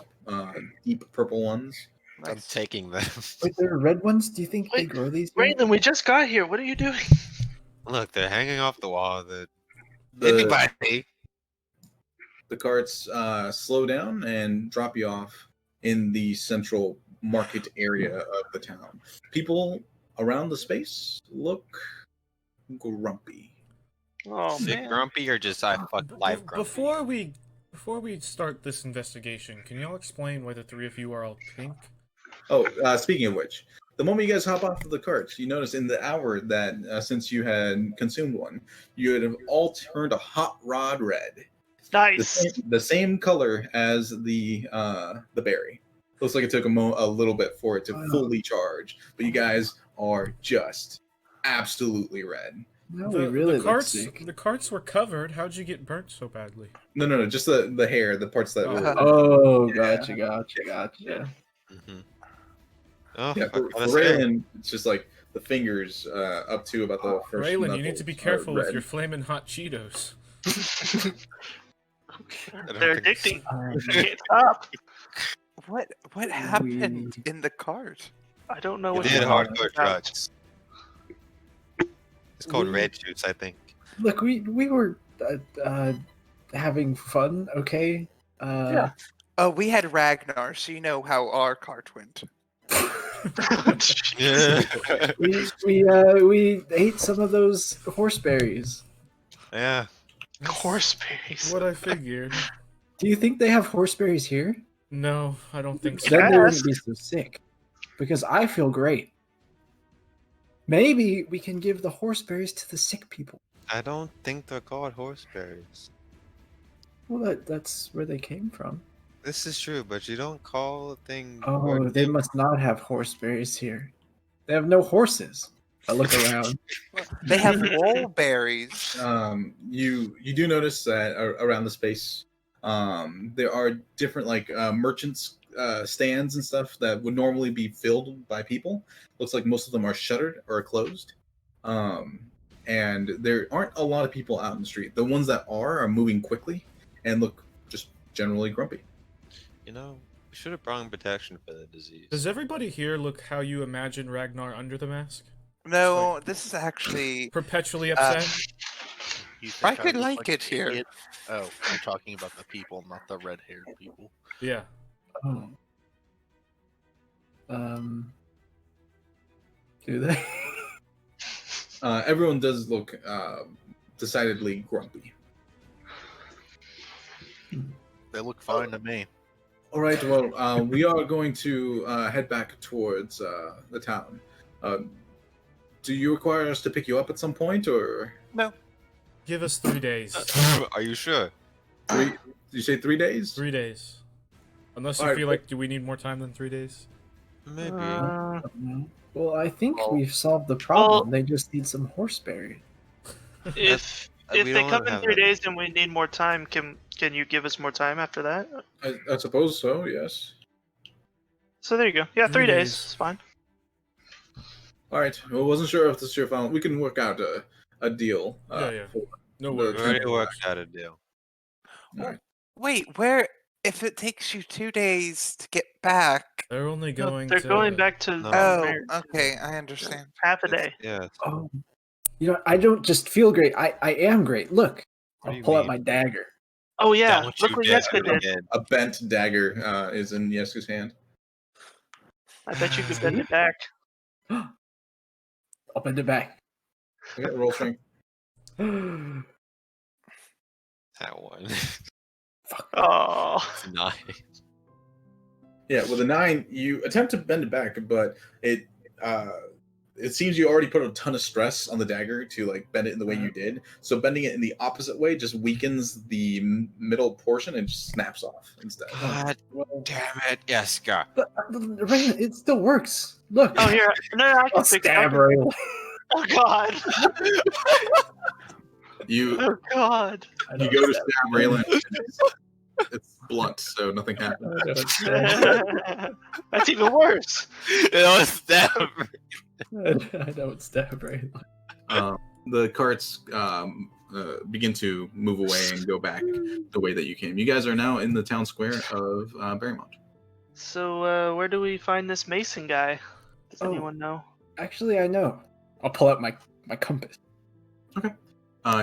deep purple ones. I'm Nice. taking them. Wait, there are red ones? Do you think they Wait, grow these here? Raylan, we just got here. What are you doing? Look, they're hanging off the wall. The Anybody? the carts slow down and drop you off in the central market area of the town. People around the space look grumpy. Oh Sick man. grumpy or just I fuck life grumpy? Before we start this investigation, can y'all explain why the three of you are all pink? Oh, speaking of which, the moment you guys hop off of the carts, you notice in the hour that since you had consumed one, you would have all turned a hot rod red. Nice. The same color as the berry. Looks like it took a little bit for it to Wow. fully charge, but you guys are just absolutely red. No, we really look carts, sick. the carts were covered. How'd you get burnt so badly? No, just the hair, the parts that were. Oh, Yeah. gotcha. Mm-hmm. Oh, Yeah, fuck, for that's scary. Raylan, it's just like the fingers up to about the first. Raylan, you need to be knuckles are careful with red. your flaming hot Cheetos. don't They're think addicting. Um, You can't stop. What happened in the cart? I don't know You what did you're hardcore talking about. drugs. It's called We- red juice, I think. look, we were having fun, okay? Yeah. Oh, we had Ragnar, so you know how our cart went. Yeah. we ate some of those horseberries. Yeah. Horseberries. What I figured. Do you think they have horseberries here? No, I don't think so. Then they Yes. wouldn't be so sick. Because I feel great. Maybe we can give the horseberries to the sick people. I don't think they're called horseberries. Well, that's where they came from. This is true, but you don't call a thing. Oh, they must not have horseberries here. They have no horses. I look around. They have woolberries. You do notice that around the space, there are different like merchants stands and stuff that would normally be filled by people. Looks like most of them are shuttered or closed, and there aren't a lot of people out in the street. The ones that are moving quickly and look just generally grumpy. You know, we should have brought protection for the disease. Does everybody here look how you imagine Ragnar under the mask? No, this is actually. Perpetually upset? You think I could look like it an here. idiot? Oh, you're talking about the people, not the red-haired people. Yeah. Oh. Do they? Everyone does look decidedly grumpy. They look fine to me. All right, well, we are going to head back towards the town. Do you require us to pick you up at some point, or Give us 3 days. Are you sure? did you say 3 days? 3 days. Unless you Alright, feel like, do we need more time than 3 days? Maybe. Well, I think Well- we've solved the problem. They just need some horseberry. If We if they don't come in have 3 that. days and we need more time, can you give us more time after that? I suppose so. Yes. So there you go. Yeah, 3 3 days. days. It's fine. All right. Well, wasn't sure if this is your final. We can work out a deal. Yeah. For, No We We worries. already worked out a deal. all right. Wait, where? If it takes you 2 days to get back. They're only No, going they're to... going back to No. Oh, Mar- okay, I understand. half a day. Yeah. Oh, I don't just feel great. I am great. Look, What do I'll you pull out mean? my dagger. Oh yeah, Don't look you what dare Yeska do it did. again. A bent dagger is in Yeska's hand. I bet you could bend it back. I'll bend it back. Okay, roll strength. That one. Oh. It's 9. Yeah, with a 9, you attempt to bend it back, but it seems you already put a ton of stress on the dagger to like bend it in the way you did. So bending it in the opposite way just weakens the middle portion and just snaps off instead. God damn it, Yeska. But Raylan, it still works. Look. Oh, here. No, I can I'll fix it. stab Raylan. Oh, God. You Oh, God. you go to stab Raylan. It's blunt, so nothing happens. That's even worse. It was stab. I don't stab Raylan. The carts begin to move away and go back the way that you came. You guys are now in the town square of Barrymont. So, where do we find this Mason guy? Does anyone know? Actually, I know. I'll pull out my compass.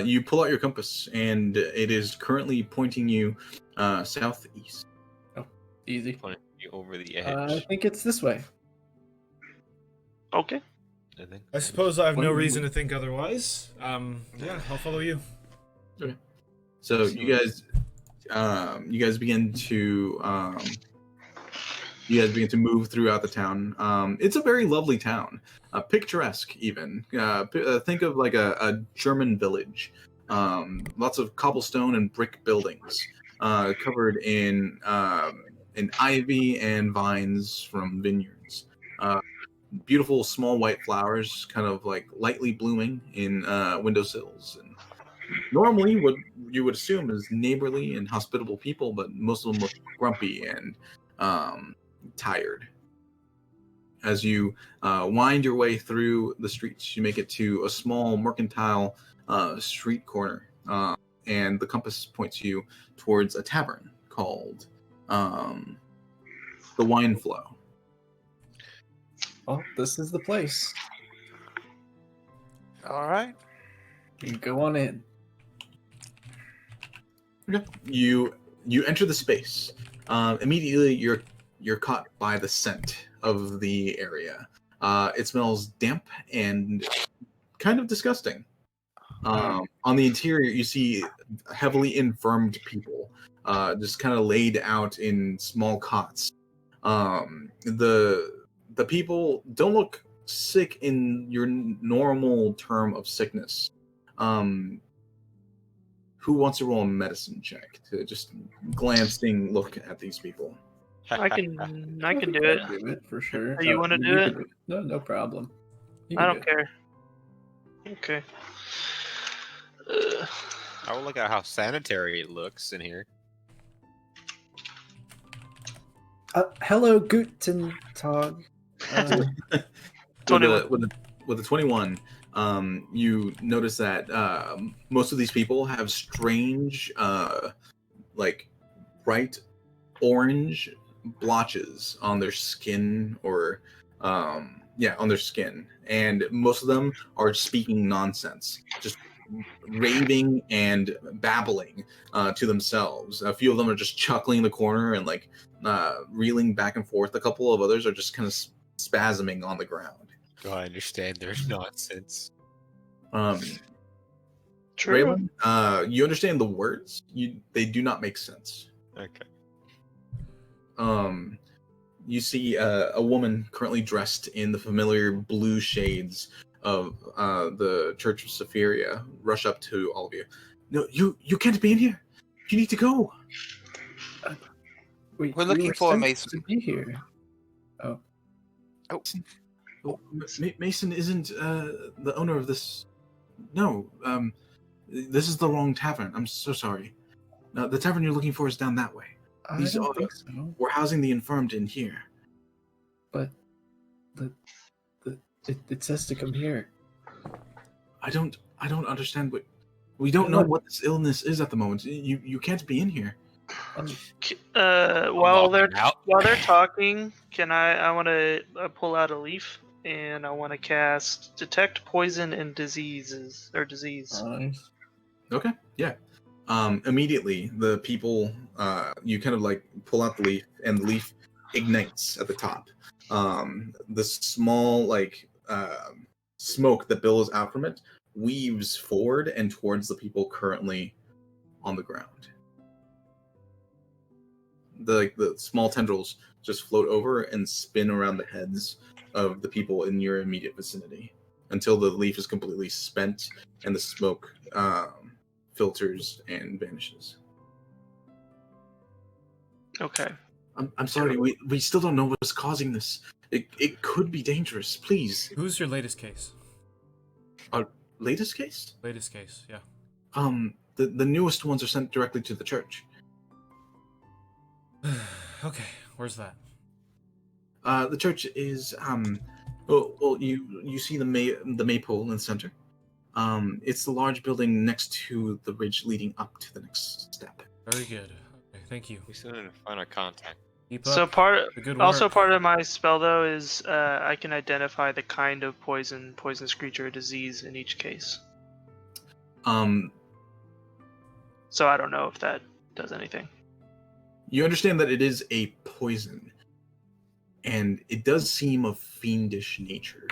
You pull out your compass, and it is currently pointing you southeast. Easy. Pointing you over the I edge. think it's this way. Okay. I think. I suppose I have no Well, reason to think otherwise. Yeah, I'll follow you. So you guys begin to move throughout the town. It's a very lovely town, picturesque even. Think of like a German village. Lots of cobblestone and brick buildings, covered in ivy and vines from vineyards. Beautiful small white flowers, kind of like lightly blooming in windowsills. And normally, what you would assume is neighborly and hospitable people, but most of them look grumpy and tired. As you wind your way through the streets, you make it to a small mercantile street corner, and the compass points you towards a tavern called the Wine Flow. Well, this is the place. All right. You go on in. Okay. You enter the space. Immediately, you're caught by the scent of the area. It smells damp and kind of disgusting. On the interior, you see heavily infirmed people, just kind of laid out in small cots. The people don't look sick in your normal term of sickness. Who wants to roll a medicine check to just glancing look at these people? I can do it. Do it for sure. Oh, you wanna do it? can No problem. You I can don't do it. care. Okay. I will look at how sanitary it looks in here. Hello, Guten Tag. With a 21, you notice that most of these people have strange, like bright orange blotches on their skin, or on their skin, and most of them are speaking nonsense, just raving and babbling to themselves. A few of them are just chuckling in the corner and like reeling back and forth. A couple of others are just kind of spasming on the ground. Do I understand their nonsense? True. Raylan, you understand the words. They do not make sense. Okay. You see a woman currently dressed in the familiar blue shades of the Church of Sephiria rush up to all of you. No, you can't be in here. You need to go. Wait, We're we looking were for a sent Mason. to be here. Mason isn't the owner of this. No, this is the wrong tavern. I'm so sorry. The tavern you're looking for is down that way. I These don't are- think so. We're housing the infirmed in here. But it says to come here. I don't understand what. We don't know what this illness is at the moment. You can't be in here. While they're out. talking, I want to pull out a leaf and I want to cast detect poison and disease. Nice. Okay. Yeah. Immediately, the people, you kind of like pull out the leaf, and the leaf ignites at the top. The small like smoke that billows out from it weaves forward and towards the people currently on the ground. The small tendrils just float over and spin around the heads of the people in your immediate vicinity until the leaf is completely spent and the smoke filters and vanishes. Okay. I'm sorry, we still don't know what's causing this. It could be dangerous. Please. Who's your latest case? Our latest case? Latest case, yeah. The newest ones are sent directly to the church. Okay, where's that? The church is well you see the maypole in the center. It's the large building next to the ridge leading up to the next step. Very good. Okay, thank you. We still need to find our contact. Keep So up the good also work. part of my spell though is I can identify the kind of poisonous creature, or disease in each case. So I don't know if that does anything. You understand that it is a poison, and it does seem of fiendish nature.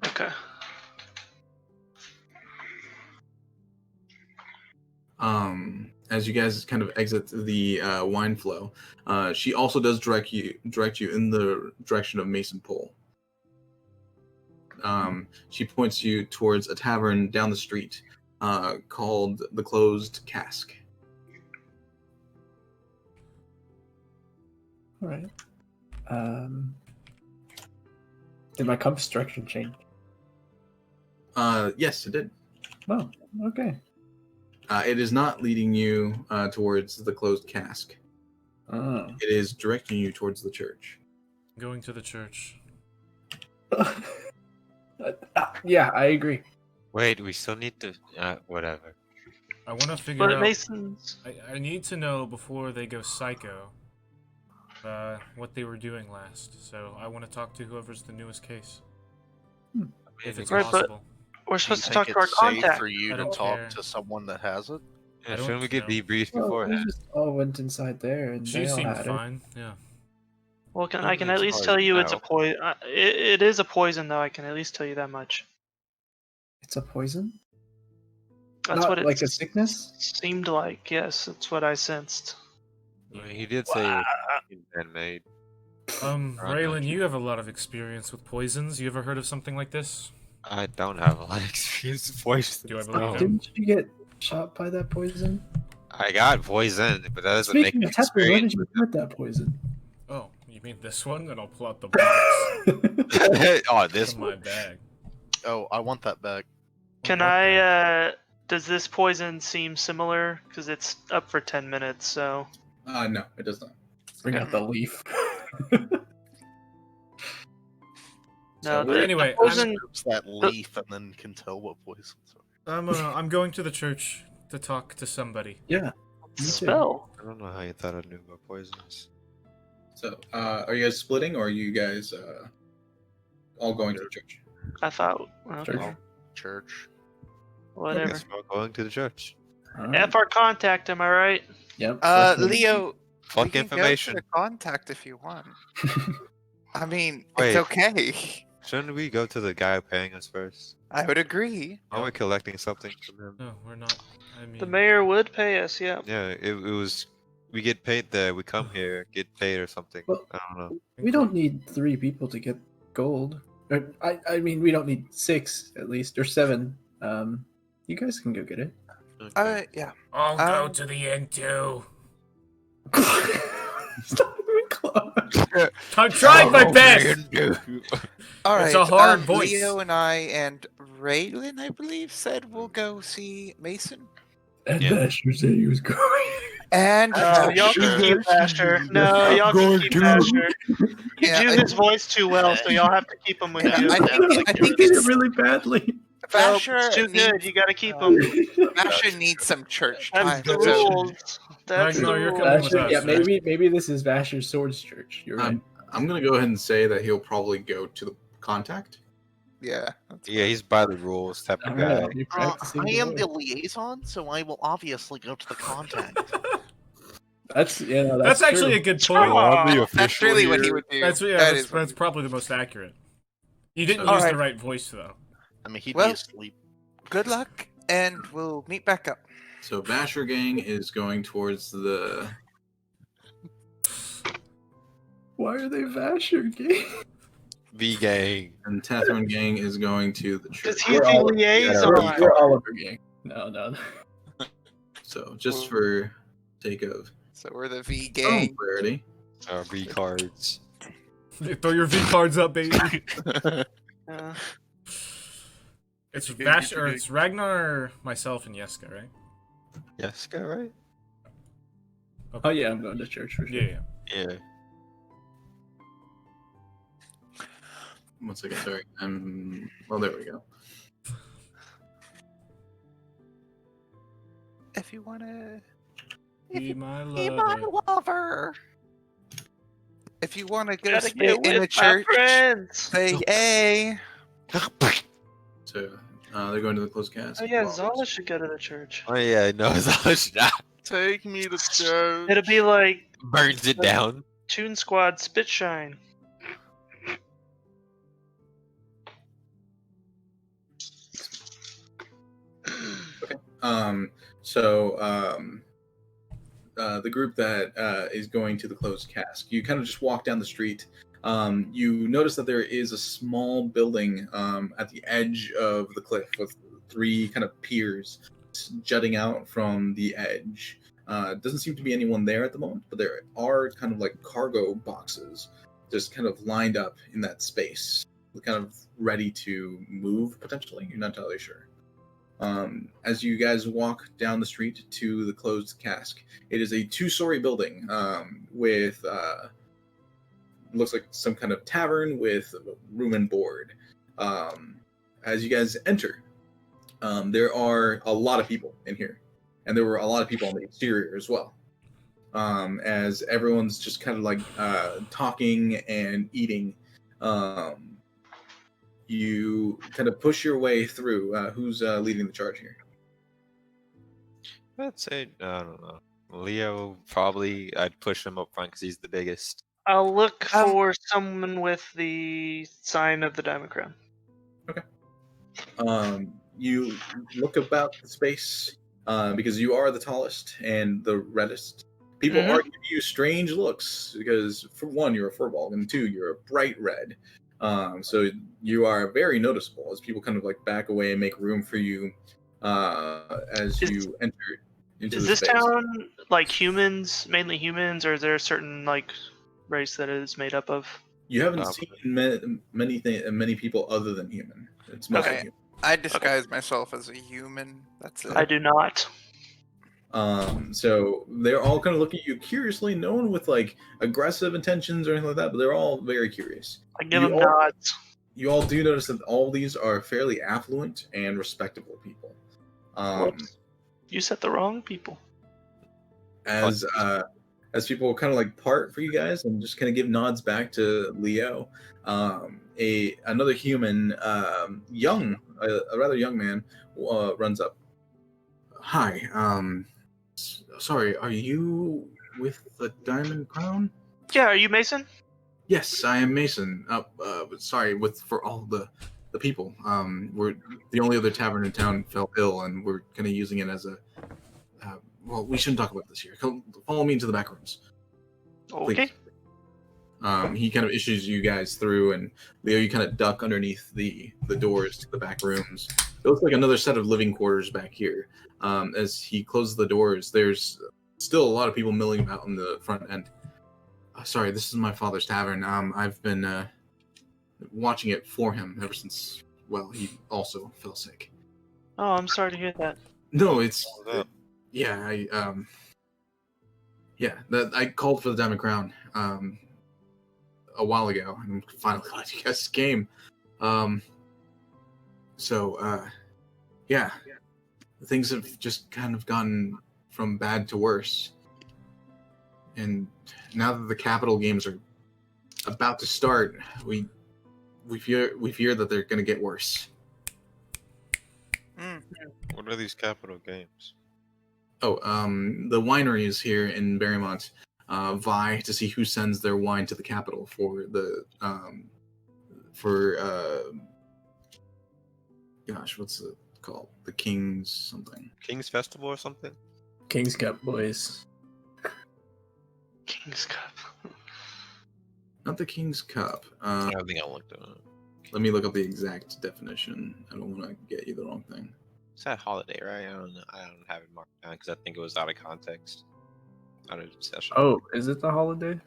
Okay. As you guys kind of exit the wine flow, she also does direct you in the direction of Mason Pole. She points you towards a tavern down the street called the Closed Cask. All right. Did my compass direction change? Yes, it did. Oh, okay. It is not leading you towards the Closed Cask. Oh. It is directing you towards the church. Going to the church. Yeah, I agree. Wait, we still need to. Whatever. I want to figure But out. Mason's. I need to know before they go psycho. What they were doing last. So I want to talk to whoever's the newest case. If it's Right, but- possible. We're Do you supposed to think talk to our it's safe contact. for you I to don't talk care. to someone that has it? Yeah, I don't shouldn't we get know. debriefed Well, we beforehand? just all went inside there and She they all seemed had fine. Yeah. Well, I can It's at least hard tell to you it's a tell. poison. It is a poison, though. I can at least tell you that much. it. It's a poison? That's Not what it like a sickness? seemed like. Yes, that's what I sensed. I mean, he did say it was man-made. I'm not Raylan, sure. you have a lot of experience with poisons. You ever heard of something like this? I don't have a lot of experience with poisons. Do I believe no. him? Didn't you get shot by that poison? I got poisoned, but that doesn't make Speaking me of Tepper, when did experience. you get that poison? Oh, you mean this one? Then I'll pull out the box Oh, this from my one. bag. Oh, I want that back. Can Okay. I? Does this poison seem similar? Because it's up for 10 minutes. So No, it does not. Bring out the leaf. no. But anyway, poison. Scoops that leaf and then can tell what poisons are. I'm going to the church to talk to somebody. Yeah. me too. Spell. I don't know how you thought I knew about poisons. So, are you guys splitting, or are you guys all going to the church? I thought. Okay, Church. Church. I whatever. guess we're going to the church. All right. F our contact. Am I right? Yep. definitely. Leo, we Fuck can information. go to the contact if you want. I mean, Wait. it's okay. Shouldn't we go to the guy paying us first? I would agree. Are we collecting something from him? No, we're not. I mean, The mayor would pay us. Yeah. Yeah, it was. We get paid there. We come here, get paid or something. Well- I don't know. We don't need 3 people to get gold. I mean, we don't need 6 at least, or 7. You guys can go get it. Okay. Yeah. I'll go Um, to the end too. Stop even close. I'm trying my Oh, best. man. All right. It's a hard voice. Leo and I and Raylan, I believe, said we'll go see Mason. And Yeah. Basher said he was going. And No, y'all can keep Basher. No, y'all can keep Basher. You Yeah, do I- his voice too well, so y'all have to keep him with Yeah, you. I think He did it's it really badly. Nope, Basher it's too needs, good. You gotta keep him. Basher needs some church That's time. the so- rules. That's No, the you're rules. coming with Basher, us, yeah, right? maybe this is Basher's Swords Church. You're right. I'm gonna go ahead and say that he'll probably go to the contact. Yeah. that's Yeah, he's by the rules type of All guy. right, you're practicing I the am the voice. liaison, so I will obviously go to the contact. That's That's actually a good point. Aw, That's really what he would do. That's yeah. That That's, is what that's probably the most accurate. You didn't All use the right. right voice though. I mean, he'd Well- be asleep. Good luck, and we'll meet back up. So Vasher gang is going towards the. Why are they Vasher gay? V gang. And Tatharn gang is going to the Because church. he's We're the all- liaison. We're Oliver gang. No. So just for sake of So we're the V some gang. clarity, Our V cards. Throw your V cards up, baby. Uh, It's Get your Vash gang, or get your it's Ragnar, myself, and Yeska, right? Yes, go right. Oh yeah, I'm going to church for sure. Yeah. Yeah. one second, sorry. Well, there we go. If you wanna Be my be my lover. lover. If you wanna go gotta spit get in with a my church, friends. say A. So they're going to the closed cast. Oh yeah, Well, Zala should go to the church. Oh yeah, no, it's not. Take me to church. It'll be like Burns it down. Toon Squad Spit Shine. The group that is going to the closed cask, you kind of just walk down the street. You notice that there is a small building at the edge of the cliff with 3 kind of piers jutting out from the edge. Doesn't seem to be anyone there at the moment, but there are kind of like cargo boxes just kind of lined up in that space, kind of ready to move potentially. You're not entirely sure. As you guys walk down the street to the closed cask, it is a 2-story building with looks like some kind of tavern with room and board. As you guys enter, there are a lot of people in here, and there were a lot of people on the exterior as well. As everyone's just kind of like talking and eating. You kind of push your way through. Who's leading the charge here? I'd say I don't know. Leo probably. I'd push him up front because he's the biggest. I'll look Um, for someone with the sign of the Diamond Crown. You look about the space because you are the tallest and the reddest. People Mhm. are giving you strange looks because, for one, you're a furball, and 2, you're a bright red. So you are very noticeable as people kind of like back away and make room for you as you enter into Is the this space. town like humans, mainly humans, or is there a certain like race that it is made up of? You haven't Um, seen many people other than human. It's mostly Okay. human. I disguise myself as a human. That's it. I do not. So they're all kind of looking at you curiously, no one with like aggressive intentions or anything like that, but they're all very curious. I give You them all- nods. You all do notice that all these are fairly affluent and respectable people. Whoops. You said the wrong people. As people kind of like part for you guys and just kind of give nods back to Leo, another human, a rather young man, runs up. Hi, sorry, are you with the Diamond Crown? Yeah, are you Mason? Yes, I am Mason. Sorry, for all the people. We're the only other tavern in town fell ill, and we're kind of using it as a. Well, we shouldn't talk about this here. Follow me into the back rooms. Okay. Please. He kind of issues you guys through, and Leo, you kind of duck underneath the doors to the back rooms. It looks like another set of living quarters back here. As he closes the doors, there's still a lot of people milling about in the front end. Sorry, this is my father's tavern. I've been watching it for him ever since, well, he also fell sick. Oh, I'm sorry to hear that. No, it's... Hold up. Yeah, I called for the Diamond Crown a while ago, and I'm finally glad you guys came. Things have just kind of gone from bad to worse. And now that the capital games are about to start, we fear that they're going to get worse. What are these capital games? Oh, the wineries here in Barrymont vie to see who sends their wine to the capital for the what's it called? The King's something. King's Festival or something? King's Cup, boys. King's Cup. Not the King's Cup. I don't think I looked at it. Let me look up the exact definition. I don't want to get you the wrong thing. It's that holiday, right? I don't know. I don't have it marked down because I think it was out of context, out of session. Oh, is it the holiday?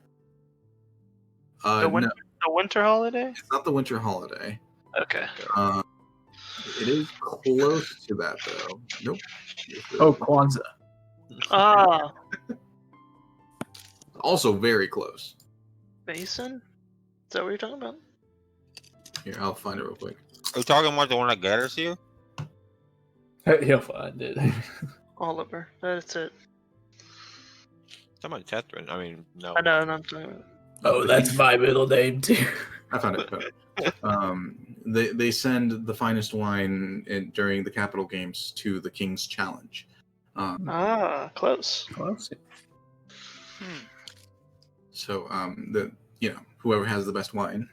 The winter, No, the winter holiday? it's not the winter holiday. Okay. It is close to that, though. Nope. Oh, Kwanzaa. Ah, Also very close. Basin? Is that what you're talking about? Here, I'll find it real quick. Are you talking about the one that gathers you? He'll find it. Oliver. That's it. Talking about Tetrin. I mean, no. I know, I'm talking about. Oh, that's my middle name too. I found it. They send the finest wine during the capital games to the King's Challenge. Ah, close. Close. So whoever has the best wine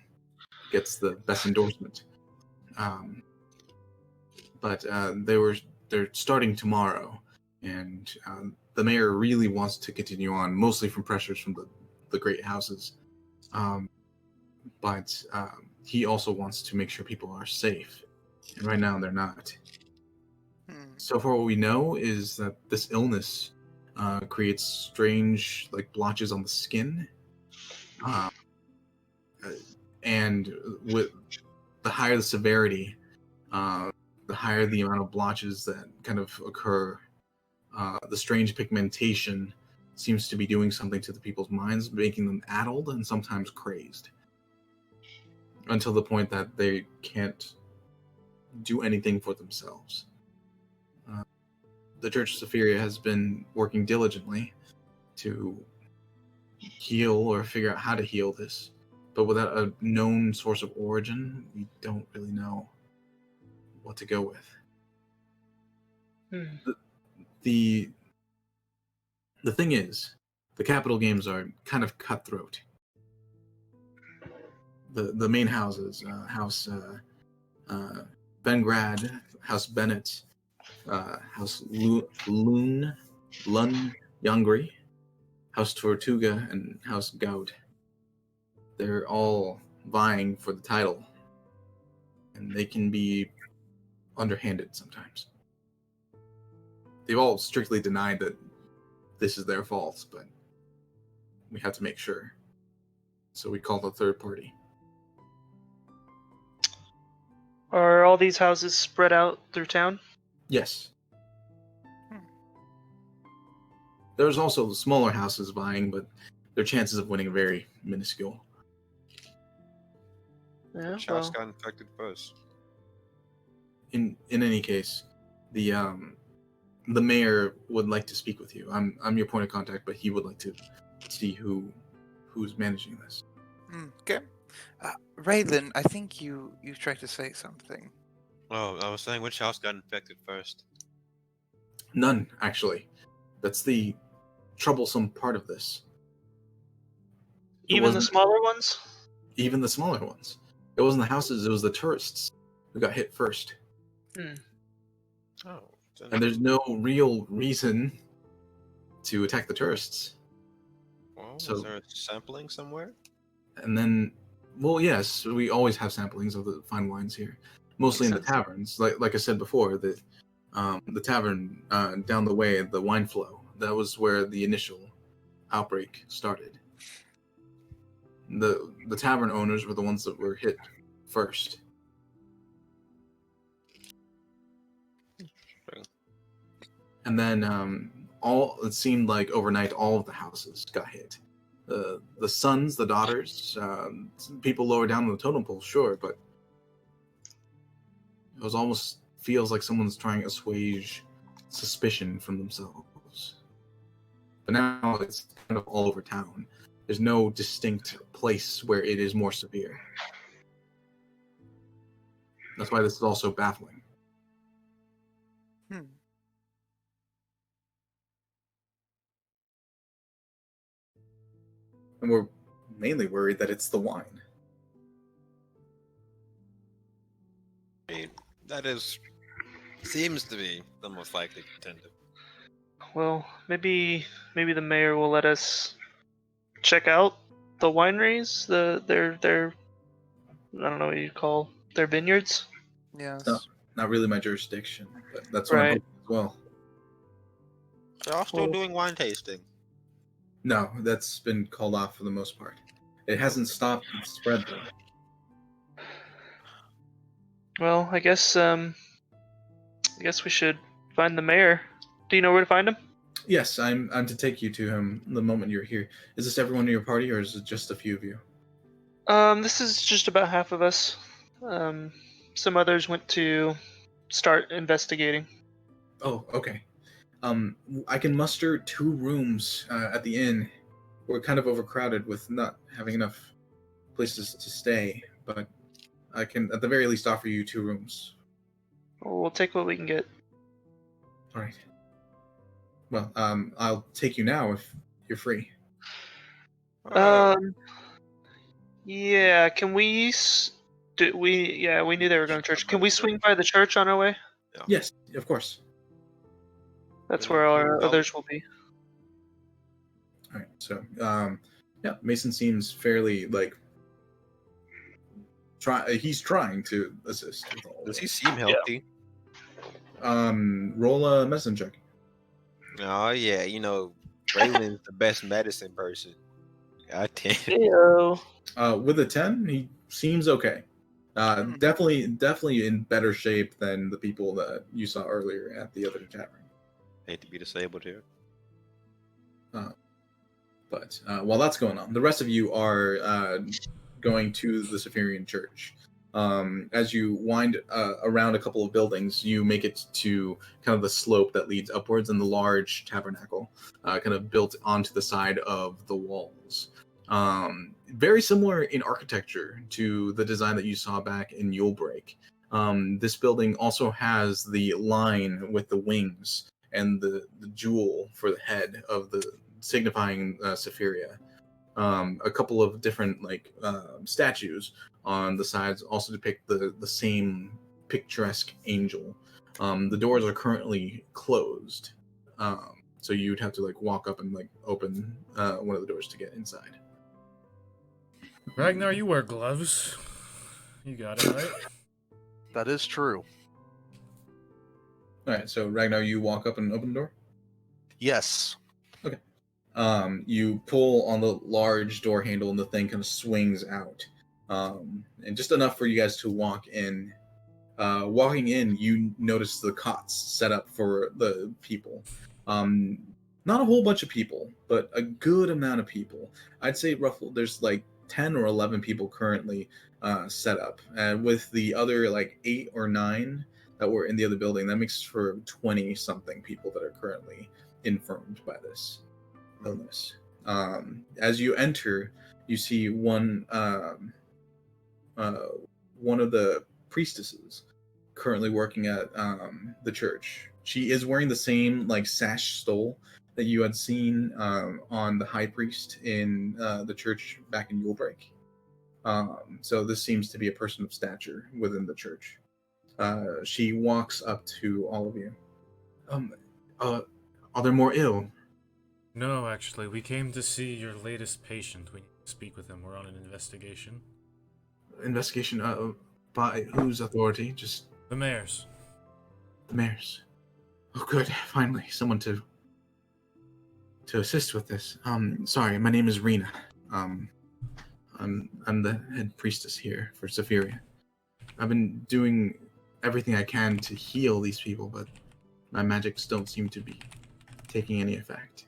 gets the best endorsement. But they're starting tomorrow, and the mayor really wants to continue on, mostly from pressures from the great houses. But he also wants to make sure people are safe, and right now they're not. So far, what we know is that this illness creates strange, blotches on the skin, and with the higher the severity, the higher the amount of blotches that kind of occur, the strange pigmentation seems to be doing something to the people's minds, making them addled and sometimes crazed, until the point that they can't do anything for themselves. The Church of Sephiria has been working diligently to heal or figure out how to heal this, but without a known source of origin, we don't really know what to go with. The thing is, the capital games are kind of cutthroat. The main houses, House Bengrad, House Bennett, House Lun Yangri, House Tortuga, and House Gaud. They're all vying for the title, and they can be underhanded sometimes. They've all strictly denied that this is their fault, but we have to make sure. So we called a third party. Are all these houses spread out through town? Yes. There's also smaller houses vying, but their chances of winning are very minuscule. Yeah, Which house well, got infected first? In any case, the mayor would like to speak with you. I'm your point of contact, but he would like to see who's managing this. Okay. Raylan, I think you tried to say something. Oh, I was saying which house got infected first? None, actually. That's the troublesome part of this. even the smaller ones? Even the smaller ones. It wasn't the houses, it was the tourists who got hit first. Oh. And there's no real reason to attack the tourists. Well, So- is there a sampling somewhere? And then, well, yes, we always have samplings of the fine wines here, mostly in the taverns. Like I said before, the tavern down the way, the Wine Flow, that was where the initial outbreak started. The tavern owners were the ones that were hit first. And then it seemed like overnight all of the houses got hit. The sons, the daughters, people lower down the totem pole, sure, but it was almost feels like someone's trying to assuage suspicion from themselves. But now it's kind of all over town. There's no distinct place where it is more severe. That's why this is also baffling. And we're mainly worried that it's the wine. I mean, that is Seems to be the most likely contender. Well, maybe the mayor will let us check out the wineries, their I don't know what you call their vineyards. Yes. No, not really my jurisdiction, but that's what I'm Right. hoping as well. They're all still Well- doing wine tasting. No, that's been called off for the most part. It hasn't stopped the spread though. Well, I guess we should find the mayor. Do you know where to find him? Yes, I'm to take you to him the moment you're here. Is this everyone in your party, or is it just a few of you? This is just about half of us. Some others went to start investigating. Oh, okay. I can muster 2 rooms at the inn. We're kind of overcrowded with not having enough places to stay, but I can at the very least offer you 2 rooms. We'll take what we can get. All right. Well, I'll take you now if you're free. Yeah. Can we? We knew they were going to church. Can we swing by the church on our way? Yes, of course. That's Yeah, where our well- others will be. All right. So, yeah, Mason seems fairly like he's trying to assist with all. Does of he it. seem healthy? Roll a medicine check. Oh yeah, you know, Raylan's the best medicine person. God damn. Heyo. With a 10, he seems okay. Definitely in better shape than the people that you saw earlier at the other tavern. Hate to be disabled here. But while that's going on, the rest of you are going to the Saphirian Church. As you wind around a couple of buildings, you make it to kind of the slope that leads upwards, and the large tabernacle kind of built onto the side of the walls. Very similar in architecture to the design that you saw back in Yulebreak. This building also has the line with the wings and the jewel for the head of the signifying Saphiria. A couple of different statues on the sides also depict the same picturesque angel. The doors are currently closed, so you'd have to walk up and open one of the doors to get inside. Ragnar, you wear gloves. You got it, right? That is true. All right, so Ragnar, you walk up and open the door. Yes. You pull on the large door handle, and the thing kind of swings out, and just enough for you guys to walk in. Walking in, you notice the cots set up for the people. Not a whole bunch of people, but a good amount of people. I'd say roughly there's 10 or 11 people currently set up, and with the other 8 or 9 that were in the other building, that makes for 20 something people that are currently infirmed by this illness. As you enter, you see one of the priestesses currently working at the church. She is wearing the same sash stole that you had seen on the high priest in the church back in Yulebreak. So this seems to be a person of stature within the church. She walks up to all of you. Are there more ill? No, actually, we came to see your latest patient. We need to speak with him. We're on an investigation. Investigation by whose authority? Just The mayor's. the mayor's. Oh, good. Finally, someone to assist with this. Sorry, my name is Rena. I'm the head priestess here for Saphiria. I've been doing everything I can to heal these people, but my magics don't seem to be taking any effect.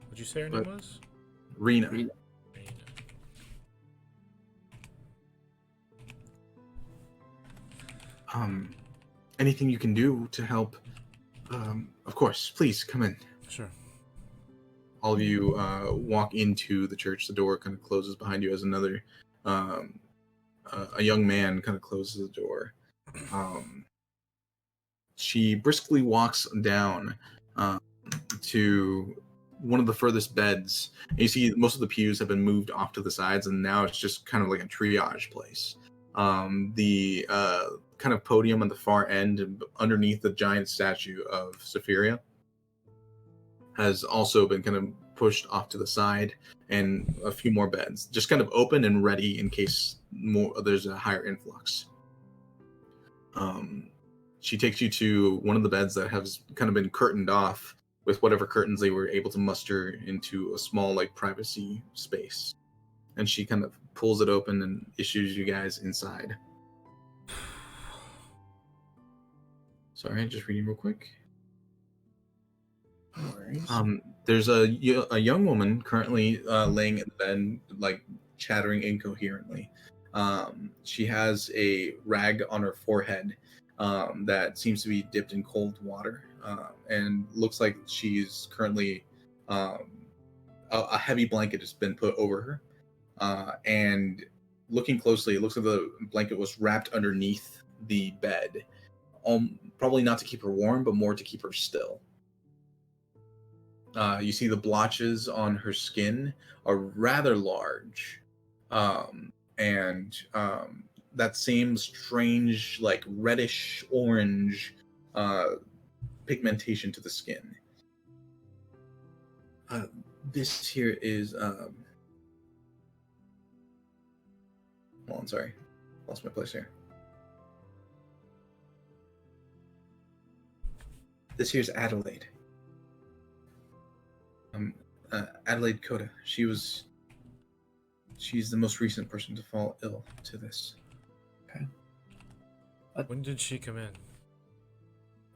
What'd you say her name was? Rena. Rena. Anything you can do to help? Of course. Please come in. Sure. All of you walk into the church. The door kind of closes behind you as another a young man kind of closes the door. She briskly walks down to one of the furthest beds. And you see most of the pews have been moved off to the sides, and now it's just kind of like a triage place. The kind of podium on the far end, and underneath the giant statue of Sephiria, has also been kind of pushed off to the side, and a few more beds just kind of open and ready in case there's a higher influx. She takes you to one of the beds that has kind of been curtained off with whatever curtains they were able to muster into a small like privacy space, and she kind of pulls it open and issues you guys inside. Sorry, just reading real quick. No worries. There's a young woman currently laying in bed, like chattering incoherently. She has a rag on her forehead that seems to be dipped in cold water, and looks like she's currently a heavy blanket has been put over her. And looking closely, it looks like the blanket was wrapped underneath the bed, probably not to keep her warm, but more to keep her still. You see the blotches on her skin are rather large, and that same strange, like reddish orange pigmentation to the skin. This here is. Hold on, sorry, lost my place here. This here's Adelaide. Adelaide Coda. She's the most recent person to fall ill to this. Okay. When did she come in?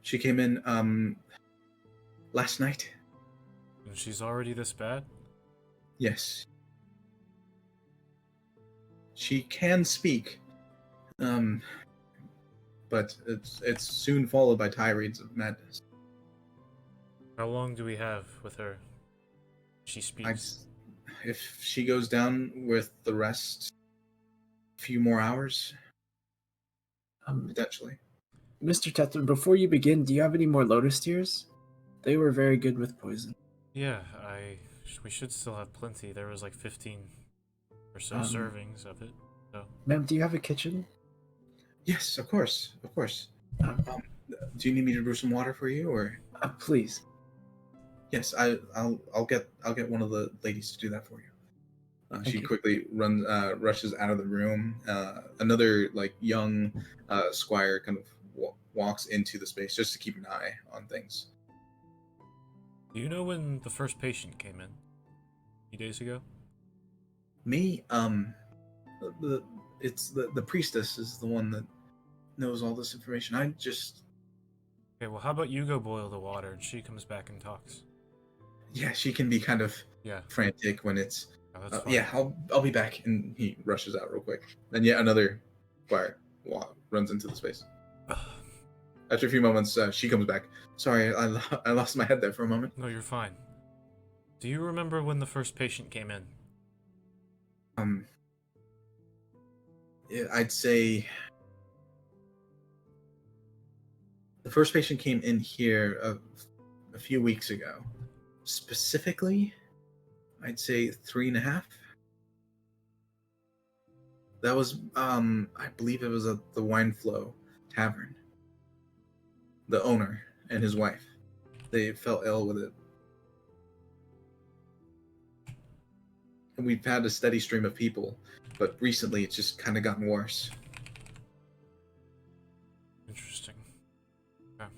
She came in last night. And she's already this bad? Yes. She can speak, but it's soon followed by tirades of madness. How long do we have with her? She speaks. If she goes down with the rest, a few more hours, potentially. Mr. Tether, before you begin, do you have any more lotus tears? They were very good with poison. Yeah, we should still have plenty. There was like 15 or so servings of it. So. Ma'am, do you have a kitchen? Yes, of course. Do you need me to brew some water for you, or? Please. Yes, I'll get one of the ladies to do that for you. She quickly rushes out of the room. Another like young squire kind of walks into the space just to keep an eye on things. Do you know when the first patient came in? A few days ago? Me, it's the priestess is the one that knows all this information. I just. Okay, well, how about you go boil the water and she comes back and talks? Yeah, she can be kind of frantic when it's. Yeah, I'll be back, and he rushes out real quick. And yet another squire runs into the space. After a few moments, she comes back. Sorry, I lost my head there for a moment. No, you're fine. Do you remember when the first patient came in? Yeah, I'd say the first patient came in here a few weeks ago. Specifically, I'd say 3.5. That was, I believe it was at the Wine Flow Tavern. The owner and his wife, they fell ill with it. And we've had a steady stream of people, but recently it's just kind of gotten worse. Interesting. Okay.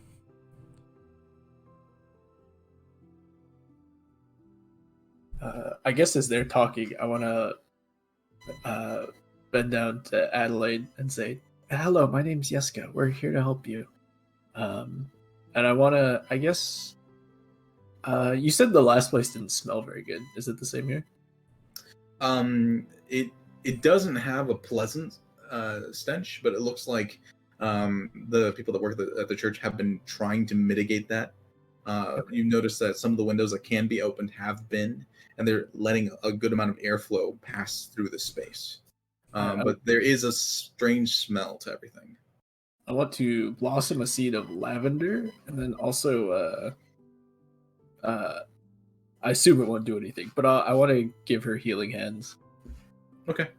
I guess as they're talking, I want to bend down to Adelaide and say, "Hello, my name's Yeska. We're here to help you." And I want to, I guess, you said the last place didn't smell very good. Is it the same here? It doesn't have a pleasant stench, but it looks like the people that work at the church have been trying to mitigate that. Okay. You notice that some of the windows that can be opened have been, and they're letting a good amount of airflow pass through the space. But there is a strange smell to everything. I want to blossom a seed of lavender, and then also, I assume it won't do anything, but I want to give her healing hands. Okay.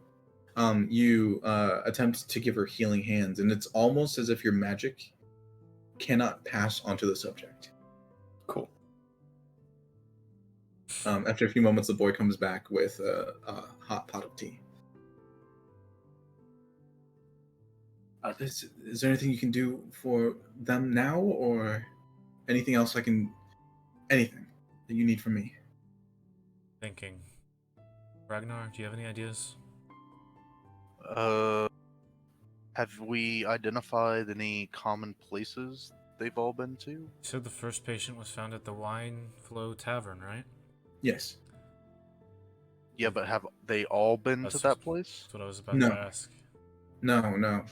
You attempt to give her healing hands, and it's almost as if your magic cannot pass onto the subject. Cool. After a few moments, the boy comes back with a hot pot of tea. Is there anything you can do for them now, or anything else anything that you need from me? Thinking. Ragnar, do you have any ideas? Have we identified any common places they've all been to? You said the first patient was found at the Wine Flow Tavern, right? Yes. Yeah, but have they all been That's to that place? That's what I was about No. to ask. No.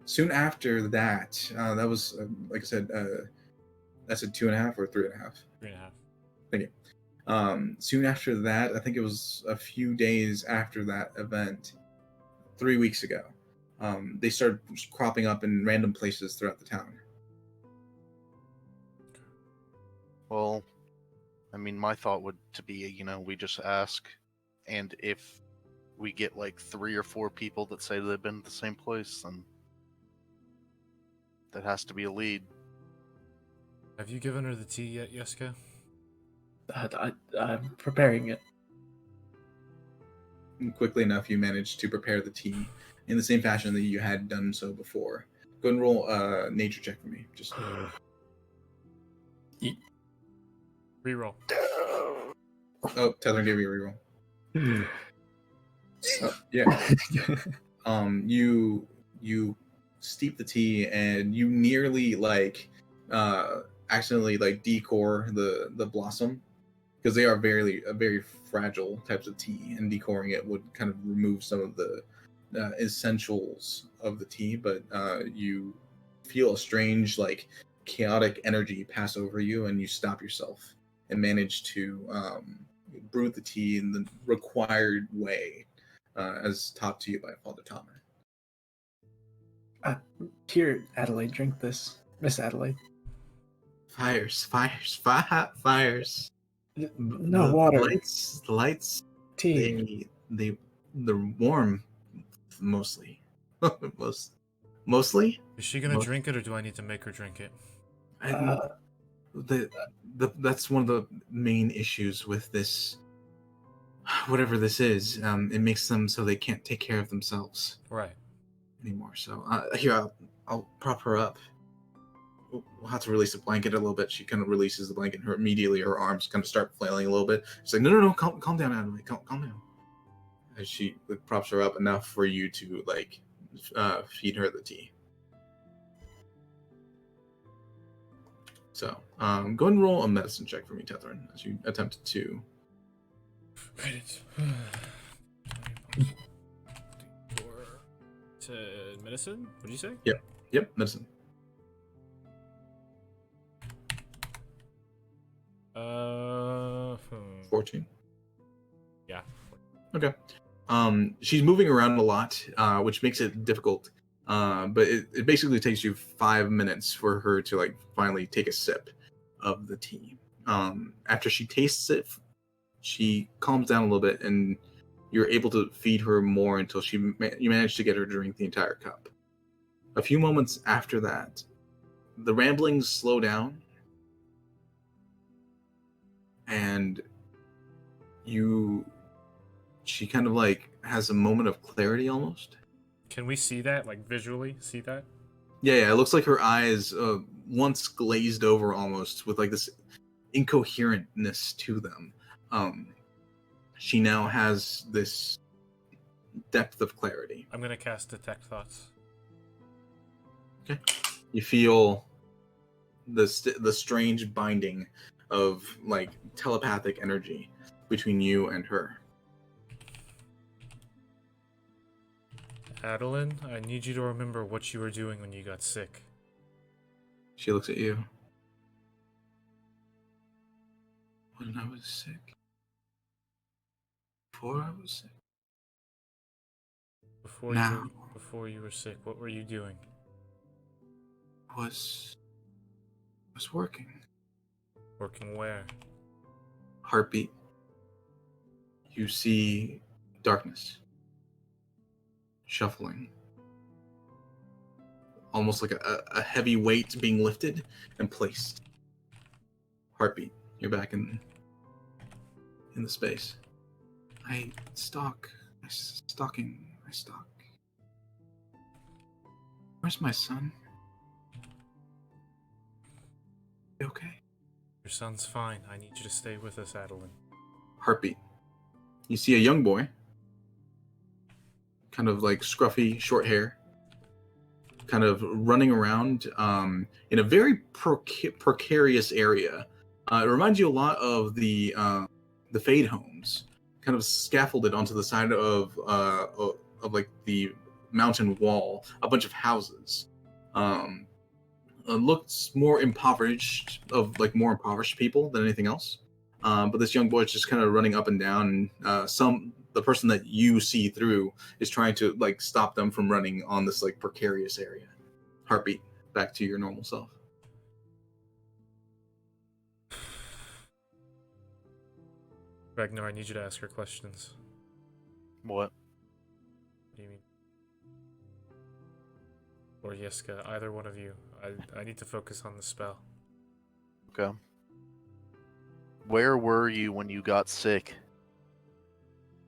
Soon after that, that was like I said, that's a 2.5 or 3.5. 3.5. Thank you. Soon after that, I think it was a few days after that event, 3 weeks ago, they started cropping up in random places throughout the town. Well, I mean, my thought would to be, we just ask, and if we get like 3 or 4 people that say they've been to the same place, then that has to be a lead. Have you given her the tea yet, Yeska? I'm preparing it. And quickly enough, you managed to prepare the tea in the same fashion that you had done so before. Go and roll a nature check for me. Just Reroll. oh, Tether gave you a reroll. Oh, yeah. You steep the tea and you nearly accidentally decore the blossom, because they are very fragile types of tea, and decoring it would kind of remove some of the essentials of the tea. But you feel a strange chaotic energy pass over you, and you stop yourself and manage to brew the tea in the required way, as taught to you by Father Tomer. Here, Adelaide, drink this. Miss Adelaide. Fires. No The water. lights. Tea. They're warm, mostly. Mostly. Is she gonna drink it, or do I need to make her drink it? That's one of the main issues with this. Whatever this is, it makes them so they can't take care of themselves Right. anymore. So here, I'll prop her up. We'll have to release the blanket a little bit. She kind of releases the blanket, and immediately her arms kind of start flailing a little bit. She's like, no, calm down, Adelaide, calm down. As she props her up enough for you to feed her the tea. So go ahead and roll a medicine check for me, Tethrin, as you attempt to. Right. To medicine? What did you say? Yep, medicine. Uh. 14. Yeah. Okay. She's moving around a lot, which makes it difficult. But it basically takes you 5 minutes for her to finally take a sip of the tea. After she tastes it, she calms down a little bit, and you're able to feed her more until you manage to get her to drink the entire cup. A few moments after that, the ramblings slow down, and she kind of has a moment of clarity almost. Can we see that? Visually see that? Yeah, it looks like her eyes once glazed over almost with this incoherentness to them. She now has this depth of clarity. I'm gonna cast Detect Thoughts. Okay. You feel the strange binding of telepathic energy between you and her. Adeline, I need you to remember what you were doing when you got sick. She looks at you. When I was sick? Before I was sick? Before you were sick, what were you doing? Was working. Working where? Heartbeat. You see darkness. shuffling. Almost like a heavy weight being lifted and placed. Heartbeat. You're back in the space. I stalk. I stalk. Where's my son? You okay? Your son's fine. I need you to stay with us, Adeline. Heartbeat. You see a young boy, kind of like scruffy, short hair, kind of running around in a very precarious area. It reminds you a lot of the Fade homes, kind of scaffolded onto the side of like the mountain wall, a bunch of houses. Looks more impoverished, of like more impoverished people than anything else. But this young boy is just kind of running up and down. The person that you see through is trying to like stop them from running on this like precarious area. Heartbeat, back to your normal self. Ragnar, I need you to ask her questions. What? What do you mean? Or Yiska, either one of you. I need to focus on the spell. Okay. Where were you when you got sick?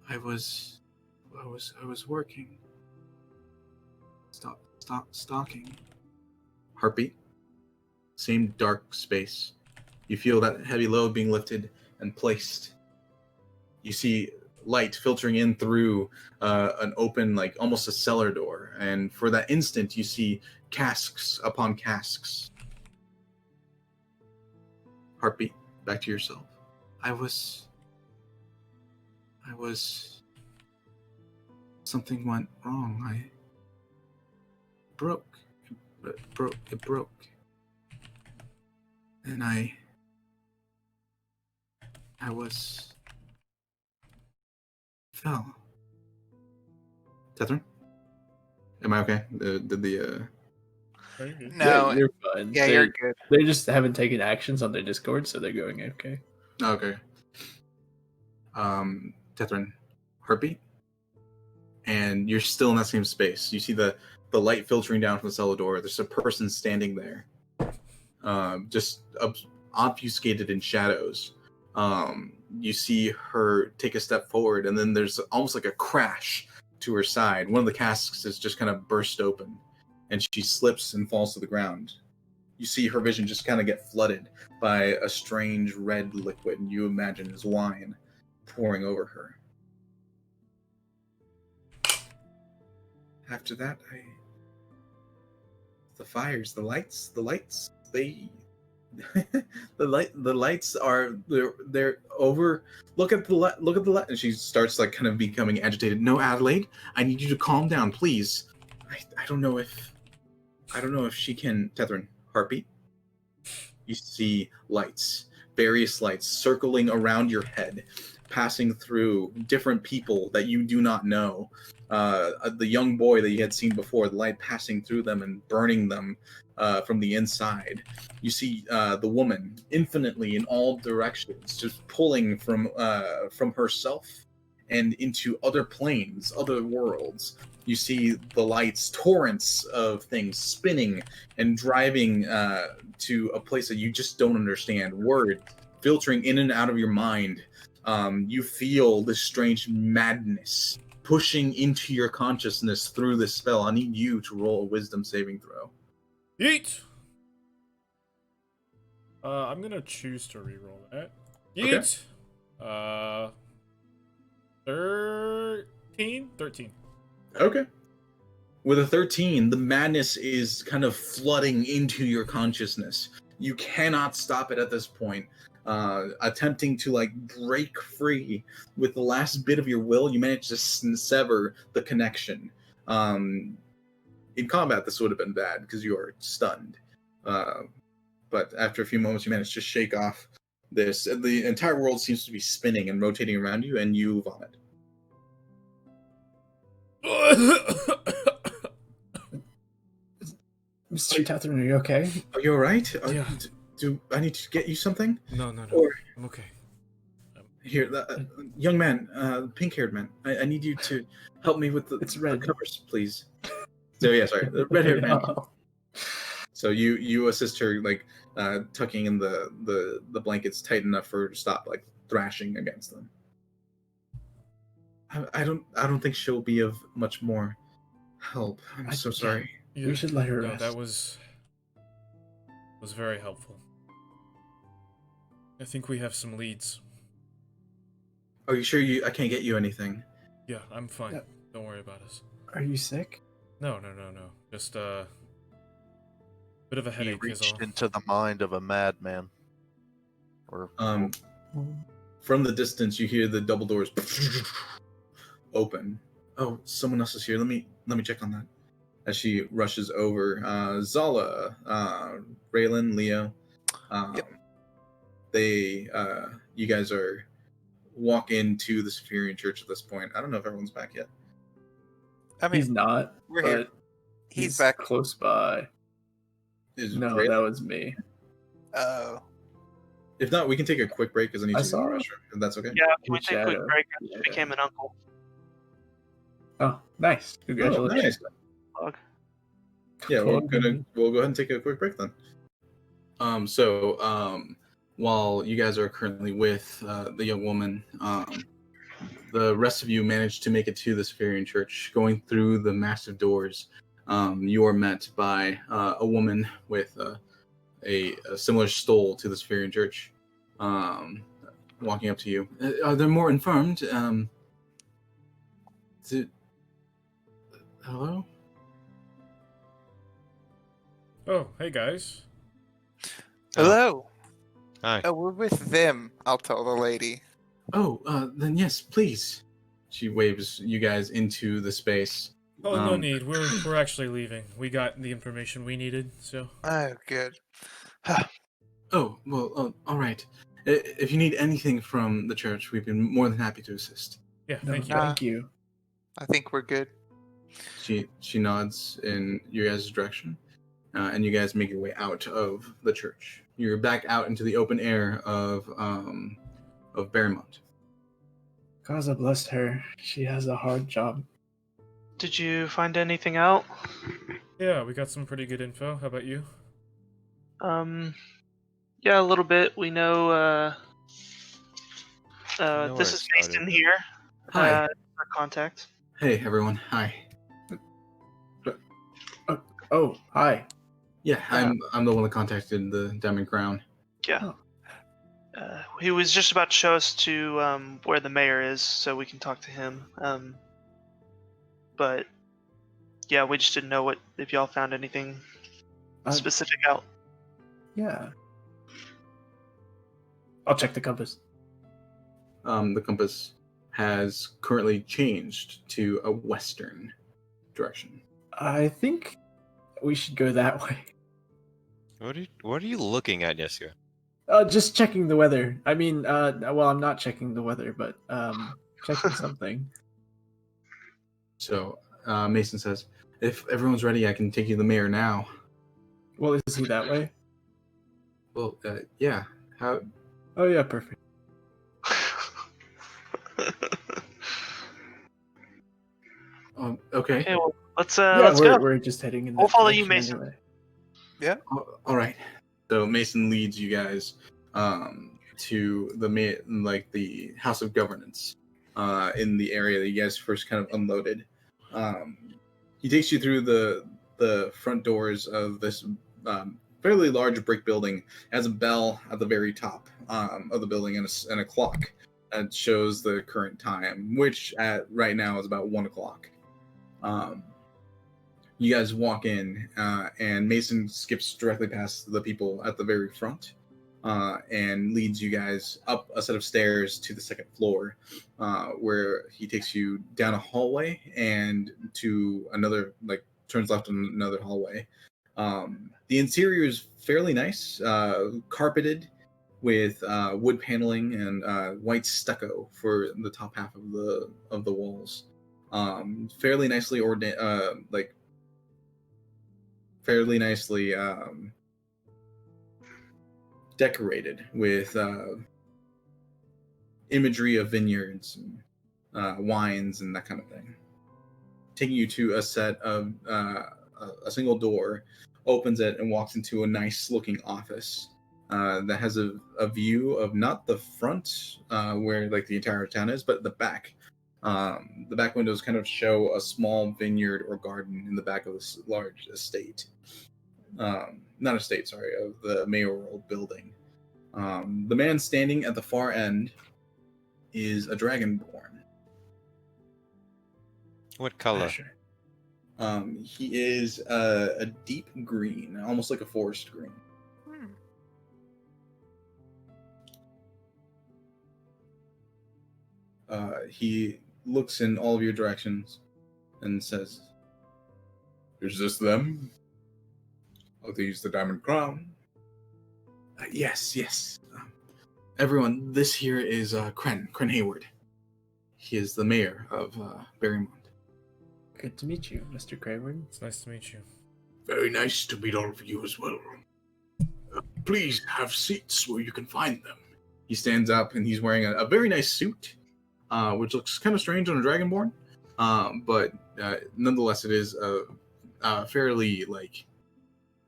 I was working. Stalking. Heartbeat. Same dark space. You feel that heavy load being lifted and placed. You see light filtering in through an open, like almost a cellar door, and for that instant, you see casks upon casks. Heartbeat. Back to yourself. I was. Something went wrong. I broke. It broke. And I fell. Tethryn? Am I okay? No, You're fine. yeah, you're good. They just haven't taken actions on their Discord, so they're going okay. Okay. Tethryn, heartbeat, and you're still in that same space. You see the light filtering down from the cellar door. There's a person standing there, just obfuscated in shadows. You see her take a step forward, and then there's almost like a crash to her side. One of the casks is just kind of burst open, and she slips and falls to the ground. You see her vision just kind of get flooded by a strange red liquid you imagine is wine pouring over her. After that, the fires, the lights, they the lights are they're over. Look at the light, and she starts like kind of becoming agitated. No, Adelaide, I need you to calm down, please. I don't know if she can. Tethryn, heartbeat. You see lights, various lights circling around your head, passing through different people that you do not know. The young boy that you had seen before, the light passing through them and burning them from the inside. You see the woman infinitely in all directions, just pulling from herself and into other planes, other worlds. You see the lights, torrents of things spinning and driving to a place that you just don't understand. Words filtering in and out of your mind. You feel this strange madness pushing into your consciousness through this spell. I need you to roll a wisdom saving throw. Yeet! I'm gonna choose to reroll that. Okay. Yeet! 13? Okay. With a 13, the madness is kind of flooding into your consciousness. You cannot stop it at this point. Attempting to like break free with the last bit of your will, you manage to sever the connection. In combat, this would have been bad because you are stunned. But after a few moments, you manage to shake off this. The entire world seems to be spinning and rotating around you, and you vomit. Mr. Catherine, are you okay? Are you alright? Yeah. Do I need to get you something? No. Or I'm okay. Here, young man, pink-haired man. I need you to help me with the red. covers, please. So yeah, sorry, the red-haired man. So you assist her, like tucking in the blankets tight enough for her to stop like thrashing against them. I don't think she'll be of much more help. I'm so sorry. We should let her No, rest. that was very helpful. I think we have some leads. Are you sure I can't get you anything? Yeah, I'm fine. Yeah. Don't worry about us. Are you sick? No. Just bit of a He headache is all. reached into the mind of a madman. Or From the distance, you hear the double doors open. Oh, someone else is here. Let me check on that. As she rushes over, Zala, Raylan, Leo, Yep. you guys walk into the Superior Church at this point. I don't know if everyone's back yet. I mean, He's not. we're here. but He's back. close by. Is No, Raylan? that was me. Oh. If not, we can take a quick break because I need I to go to the saw- restroom. If that's okay. Yeah, can we take a quick Shadow. break? I Yeah. just became an uncle. Oh, nice. Oh, Congratulations. nice. Dog. Yeah, we'll Okay. go ahead and take a quick break then. While you guys are currently with the young woman, the rest of you managed to make it to the Superior Church. Going through the massive doors, you are met by a woman with a similar stole to the Superior Church, walking up to you. Are there more infirmed? Hello? Oh, hey guys. Hello. Hi. Oh, we're with them. I'll tell the lady. Oh, then yes, please. She waves you guys into the space. Oh, no need. We're actually leaving. We got the information we needed, so. Oh, good. Oh, well, all right. If you need anything from the church, we've been more than happy to assist. Yeah, No, thank you. thank you. I think we're good. She nods in your guys' direction, and you guys make your way out of the church. You're back out into the open air of Barrymont. Gaza bless her. She has a hard job. Did you find anything out? Yeah, we got some pretty good info. How about you? Yeah, a little bit. We know, know this where is it Mason started. here. Hi. Our contact. Hey, everyone. Hi. Oh, hi. Yeah, I'm the one that contacted the Diamond Crown. Yeah. Oh. He was just about to show us to where the mayor is, so we can talk to him. But yeah, we just didn't know if y'all found anything specific out. Yeah. I'll check the compass. The compass has currently changed to a western direction. I think we should go that way. What are you looking at, Jessica? Just checking the weather. I mean, well, I'm not checking the weather, but checking something. So Mason says, if everyone's ready, I can take you to the mayor now. Well, is he that way? Well, yeah. How? Oh yeah, perfect. Okay. Okay, well, let's we're, go. We're just heading in that We'll follow you, direction Mason. anyway. All right. So Mason leads you guys to the House of Governance in the area that you guys first kind of unloaded. He takes you through the front doors of this fairly large brick building. It has a bell at the very top of the building and a clock that shows the current time, which right now is about 1 o'clock. You guys walk in, and Mason skips directly past the people at the very front and leads you guys up a set of stairs to the second floor, where he takes you down a hallway and to another, turns left in another hallway. The interior is fairly nice, carpeted with wood paneling and white stucco for the top half of the walls. Fairly nicely decorated with imagery of vineyards, and, wines, and that kind of thing. Taking you to a set of a single door, opens it and walks into a nice-looking office that has a view of not the front where like the entire town is, but the back. The back windows kind of show a small vineyard or garden in the back of this large estate. Not estate, sorry, of the mayoral building. The man standing at the far end is a dragonborn. What color? Sure. He is a deep green, almost like a forest green. He looks in all of your directions and says, "Is this them? Are these the Diamond Crown?" Yes. Everyone, this here is Kren Hayward. He is the mayor of Barrymont. Good to meet you, Mr. Crayward. It's nice to meet you. Very nice to meet all of you as well. Please have seats where you can find them. He stands up and he's wearing a very nice suit, which looks kind of strange on a dragonborn, but nonetheless, it is a fairly like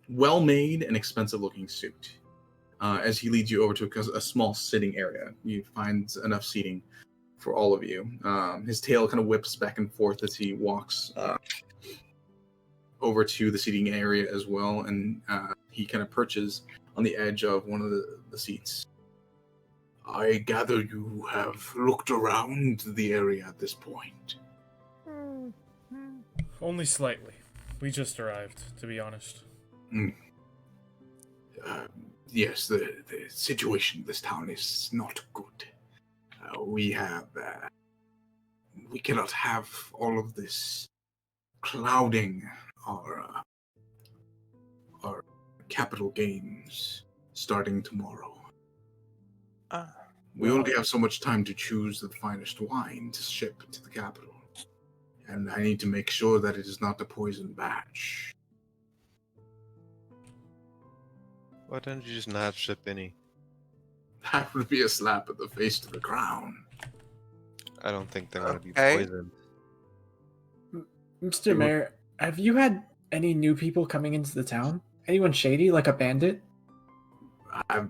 well-made and expensive-looking suit. As he leads you over to a small sitting area, you find enough seating for all of you. His tail kind of whips back and forth as he walks over to the seating area as well, and he kind of perches on the edge of one of the seats. I gather you have looked around the area at this point. Only slightly. We just arrived, to be honest. Yes, the situation in this town is not good. We cannot have all of this clouding our capital gains starting tomorrow. We only have so much time to choose the finest wine to ship to the capital, and I need to make sure that it is not a poison batch. Why don't you just not ship any? That would be a slap in the face to the crown. I don't think they're going to be Okay. poisoned. Mr. Mayor, have you had any new people coming into the town? Anyone shady, like a bandit?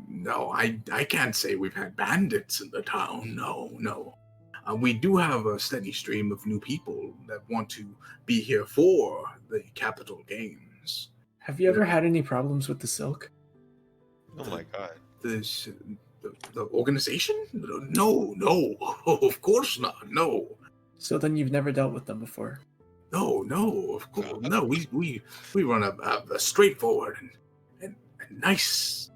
No, I can't say we've had bandits in the town. No. We do have a steady stream of new people that want to be here for the capital games. Have you ever had any problems with the silk? Oh my god. The organization? No, of course not. No, So then you've never dealt with them before. no, of course no. We run a straightforward and nice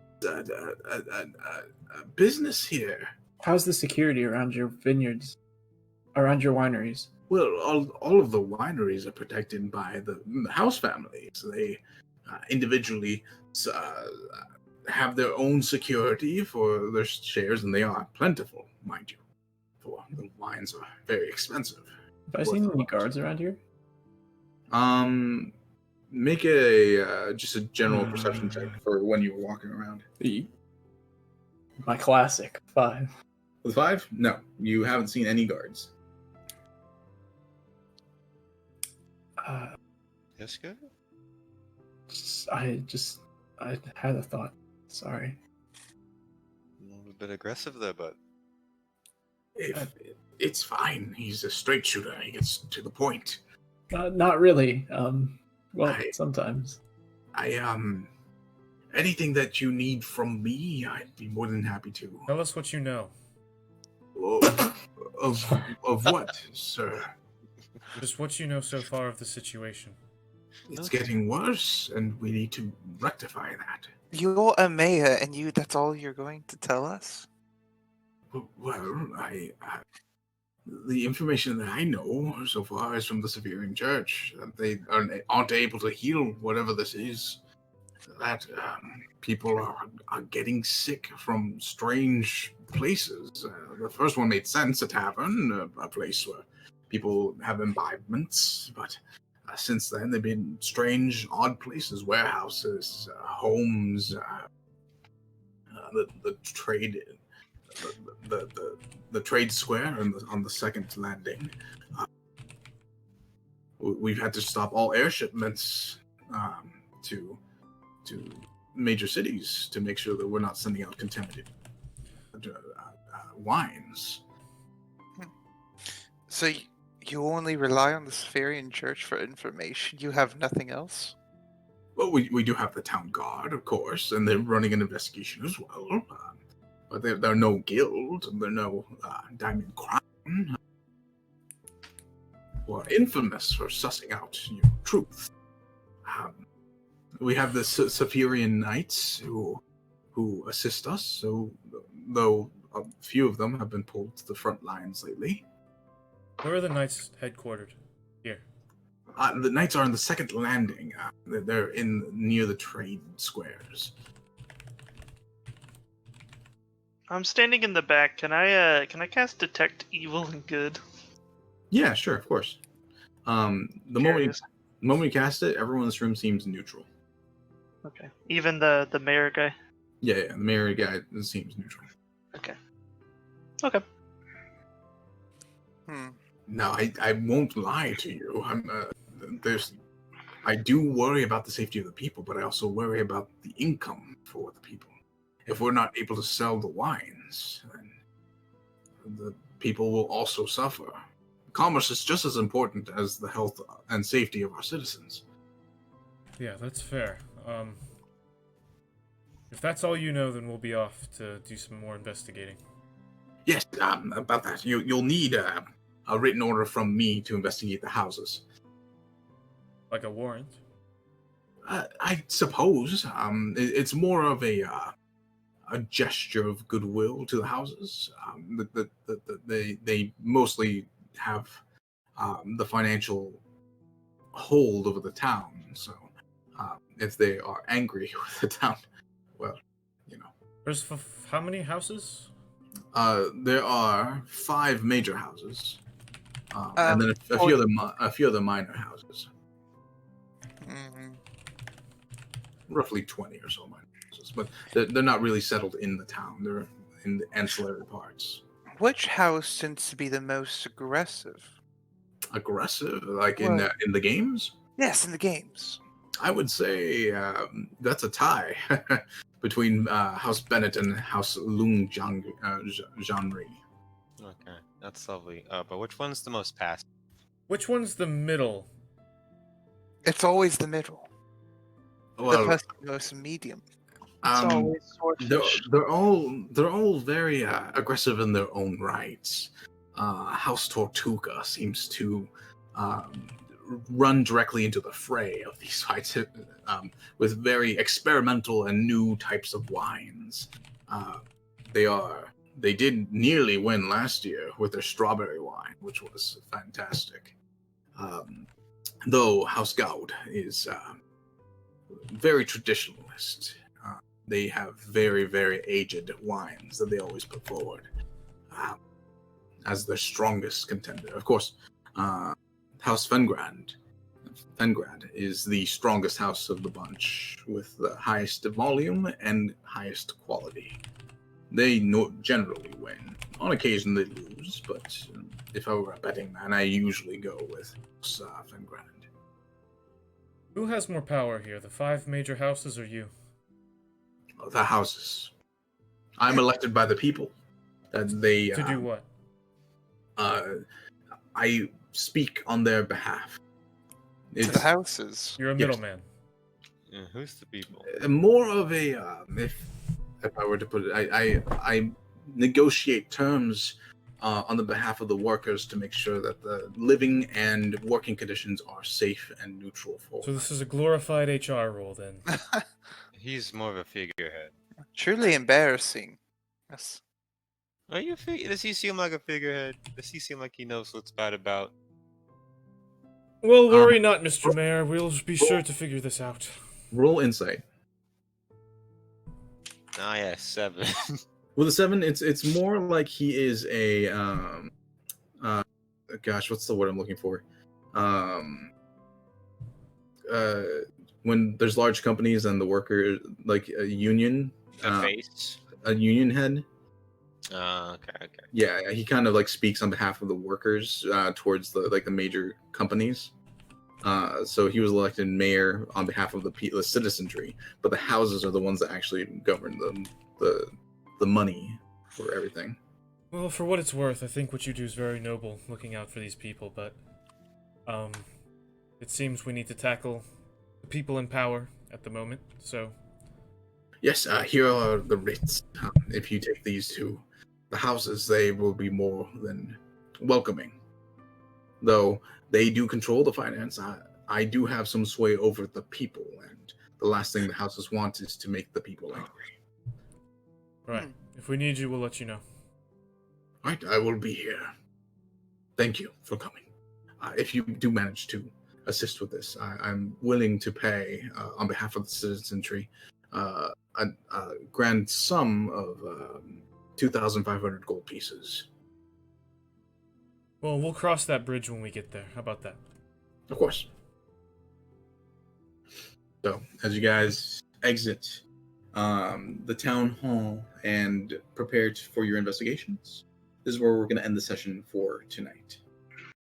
business here. How's the security around your vineyards? Around your wineries? Well, all of the wineries are protected by the house families. They individually have their own security for their shares, and they are plentiful, mind you. For the wines are very expensive. Have I seen any guards around here? Make a just a general perception check for when you were walking around. My classic 5. With 5? No, you haven't seen any guards. Yes, good? I had a thought. Sorry. A little bit aggressive there, but It's fine. He's a straight shooter. He gets to the point. Not really. Well, I- sometimes. Anything that you need from me, I'd be more than happy to. Tell us what you know. Of what, sir? Just what you know so far of the situation. It's getting worse, and we need to rectify that. You're a mayor, and that's all you're going to tell us? Well, the information that I know so far is from the Severian Church. That they aren't able to heal whatever this is. That people are getting sick from strange places. The first one made sense, a tavern, a place where people have imbibements, but since then they've been strange, odd places, warehouses, homes, the trade the trade square on the second landing. We've had to stop all air shipments to major cities to make sure that we're not sending out contaminated wines. So you only rely on the Spherian Church for information? You have nothing else? Well, we do have the town guard, of course, and they're running an investigation as well. But they're no guild, and they're no diamond crown. We're infamous for sussing out truth. We have the Saphirian Knights who assist us, so though a few of them have been pulled to the front lines lately. Where are the knights headquartered? Here. The knights are on the second landing. They're near the trade squares. I'm standing in the back. Can I cast Detect Evil and Good? Yeah, sure, of course. The moment you cast it, everyone in this room seems neutral. Okay. Even the mayor guy? Yeah, the mayor guy seems neutral. Okay. Okay. No, I won't lie to you. I do worry about the safety of the people, but I also worry about the income for the people. If we're not able to sell the wines, then the people will also suffer. Commerce is just as important as the health and safety of our citizens. Yeah, that's fair. If that's all you know, then we'll be off to do some more investigating. Yes, about that. You'll need a written order from me to investigate the houses. Like a warrant? I suppose. It's more of a gesture of goodwill to the houses. They mostly have the financial hold over the town. So if they are angry with the town, well, There's how many houses? There are 5 major houses, and then a few other minor houses. Roughly 20 or so minor houses, but they're not really settled in the town. They're in the ancillary parts. Which house tends to be the most aggressive? Aggressive, like in the games? Yes, in the games. I would say that's a tie between House Bennett and House Lung Jeanri. Okay, that's lovely. But which one's the most passive? Which one's the middle? It's always the middle. Well, The person most medium. It's always swordfish. they're all very aggressive in their own rights. House Tortuga seems to run directly into the fray of these fights with very experimental and new types of wines. They did nearly win last year with their strawberry wine, which was fantastic. Though House Gaud is very traditionalist. They have very, very aged wines that they always put forward as their strongest contender. Of course, House Fengrand is the strongest house of the bunch with the highest volume and highest quality. They generally win. On occasion they lose, but if I were a betting man, I usually go with House Fengrand. Who has more power here, the 5 major houses or you? The houses. I'm elected by the people. To do what? I speak on their behalf. To the houses. You're a middleman. Yeah, who's the people? More of a if I were to put it, I negotiate terms on the behalf of the workers to make sure that the living and working conditions are safe and neutral for. So this is a glorified HR role then. He's more of a figurehead. Truly embarrassing. Yes. Are you does he seem like a figurehead? Does he seem like he knows what's bad about? Well, worry not, Mr. Mayor. We'll be sure to figure this out. Roll insight. Ah, yeah, 7. With a 7, it's more like he is a gosh, what's the word I'm looking for? When there's large companies and the worker, like a union, The face. a union head. Okay. Yeah, he kind of like speaks on behalf of the workers towards the major companies. So he was elected mayor on behalf of the citizenry, but the houses are the ones that actually govern the money for everything. Well, for what it's worth, I think what you do is very noble, looking out for these people, but it seems we need to tackle the people in power at the moment, so... Yes, here are the writs. If you take these to the houses, they will be more than welcoming. Though they do control the finance, I do have some sway over the people, and the last thing the houses want is to make the people angry. Right. If we need you, we'll let you know. Right, I will be here. Thank you for coming. If you do manage to assist with this, I'm willing to pay, on behalf of the citizenry, a grand sum of 2,500 gold pieces. Well, we'll cross that bridge when we get there. How about that? Of course. So as you guys exit the town hall and prepare for your investigations, this is where we're going to end the session for tonight.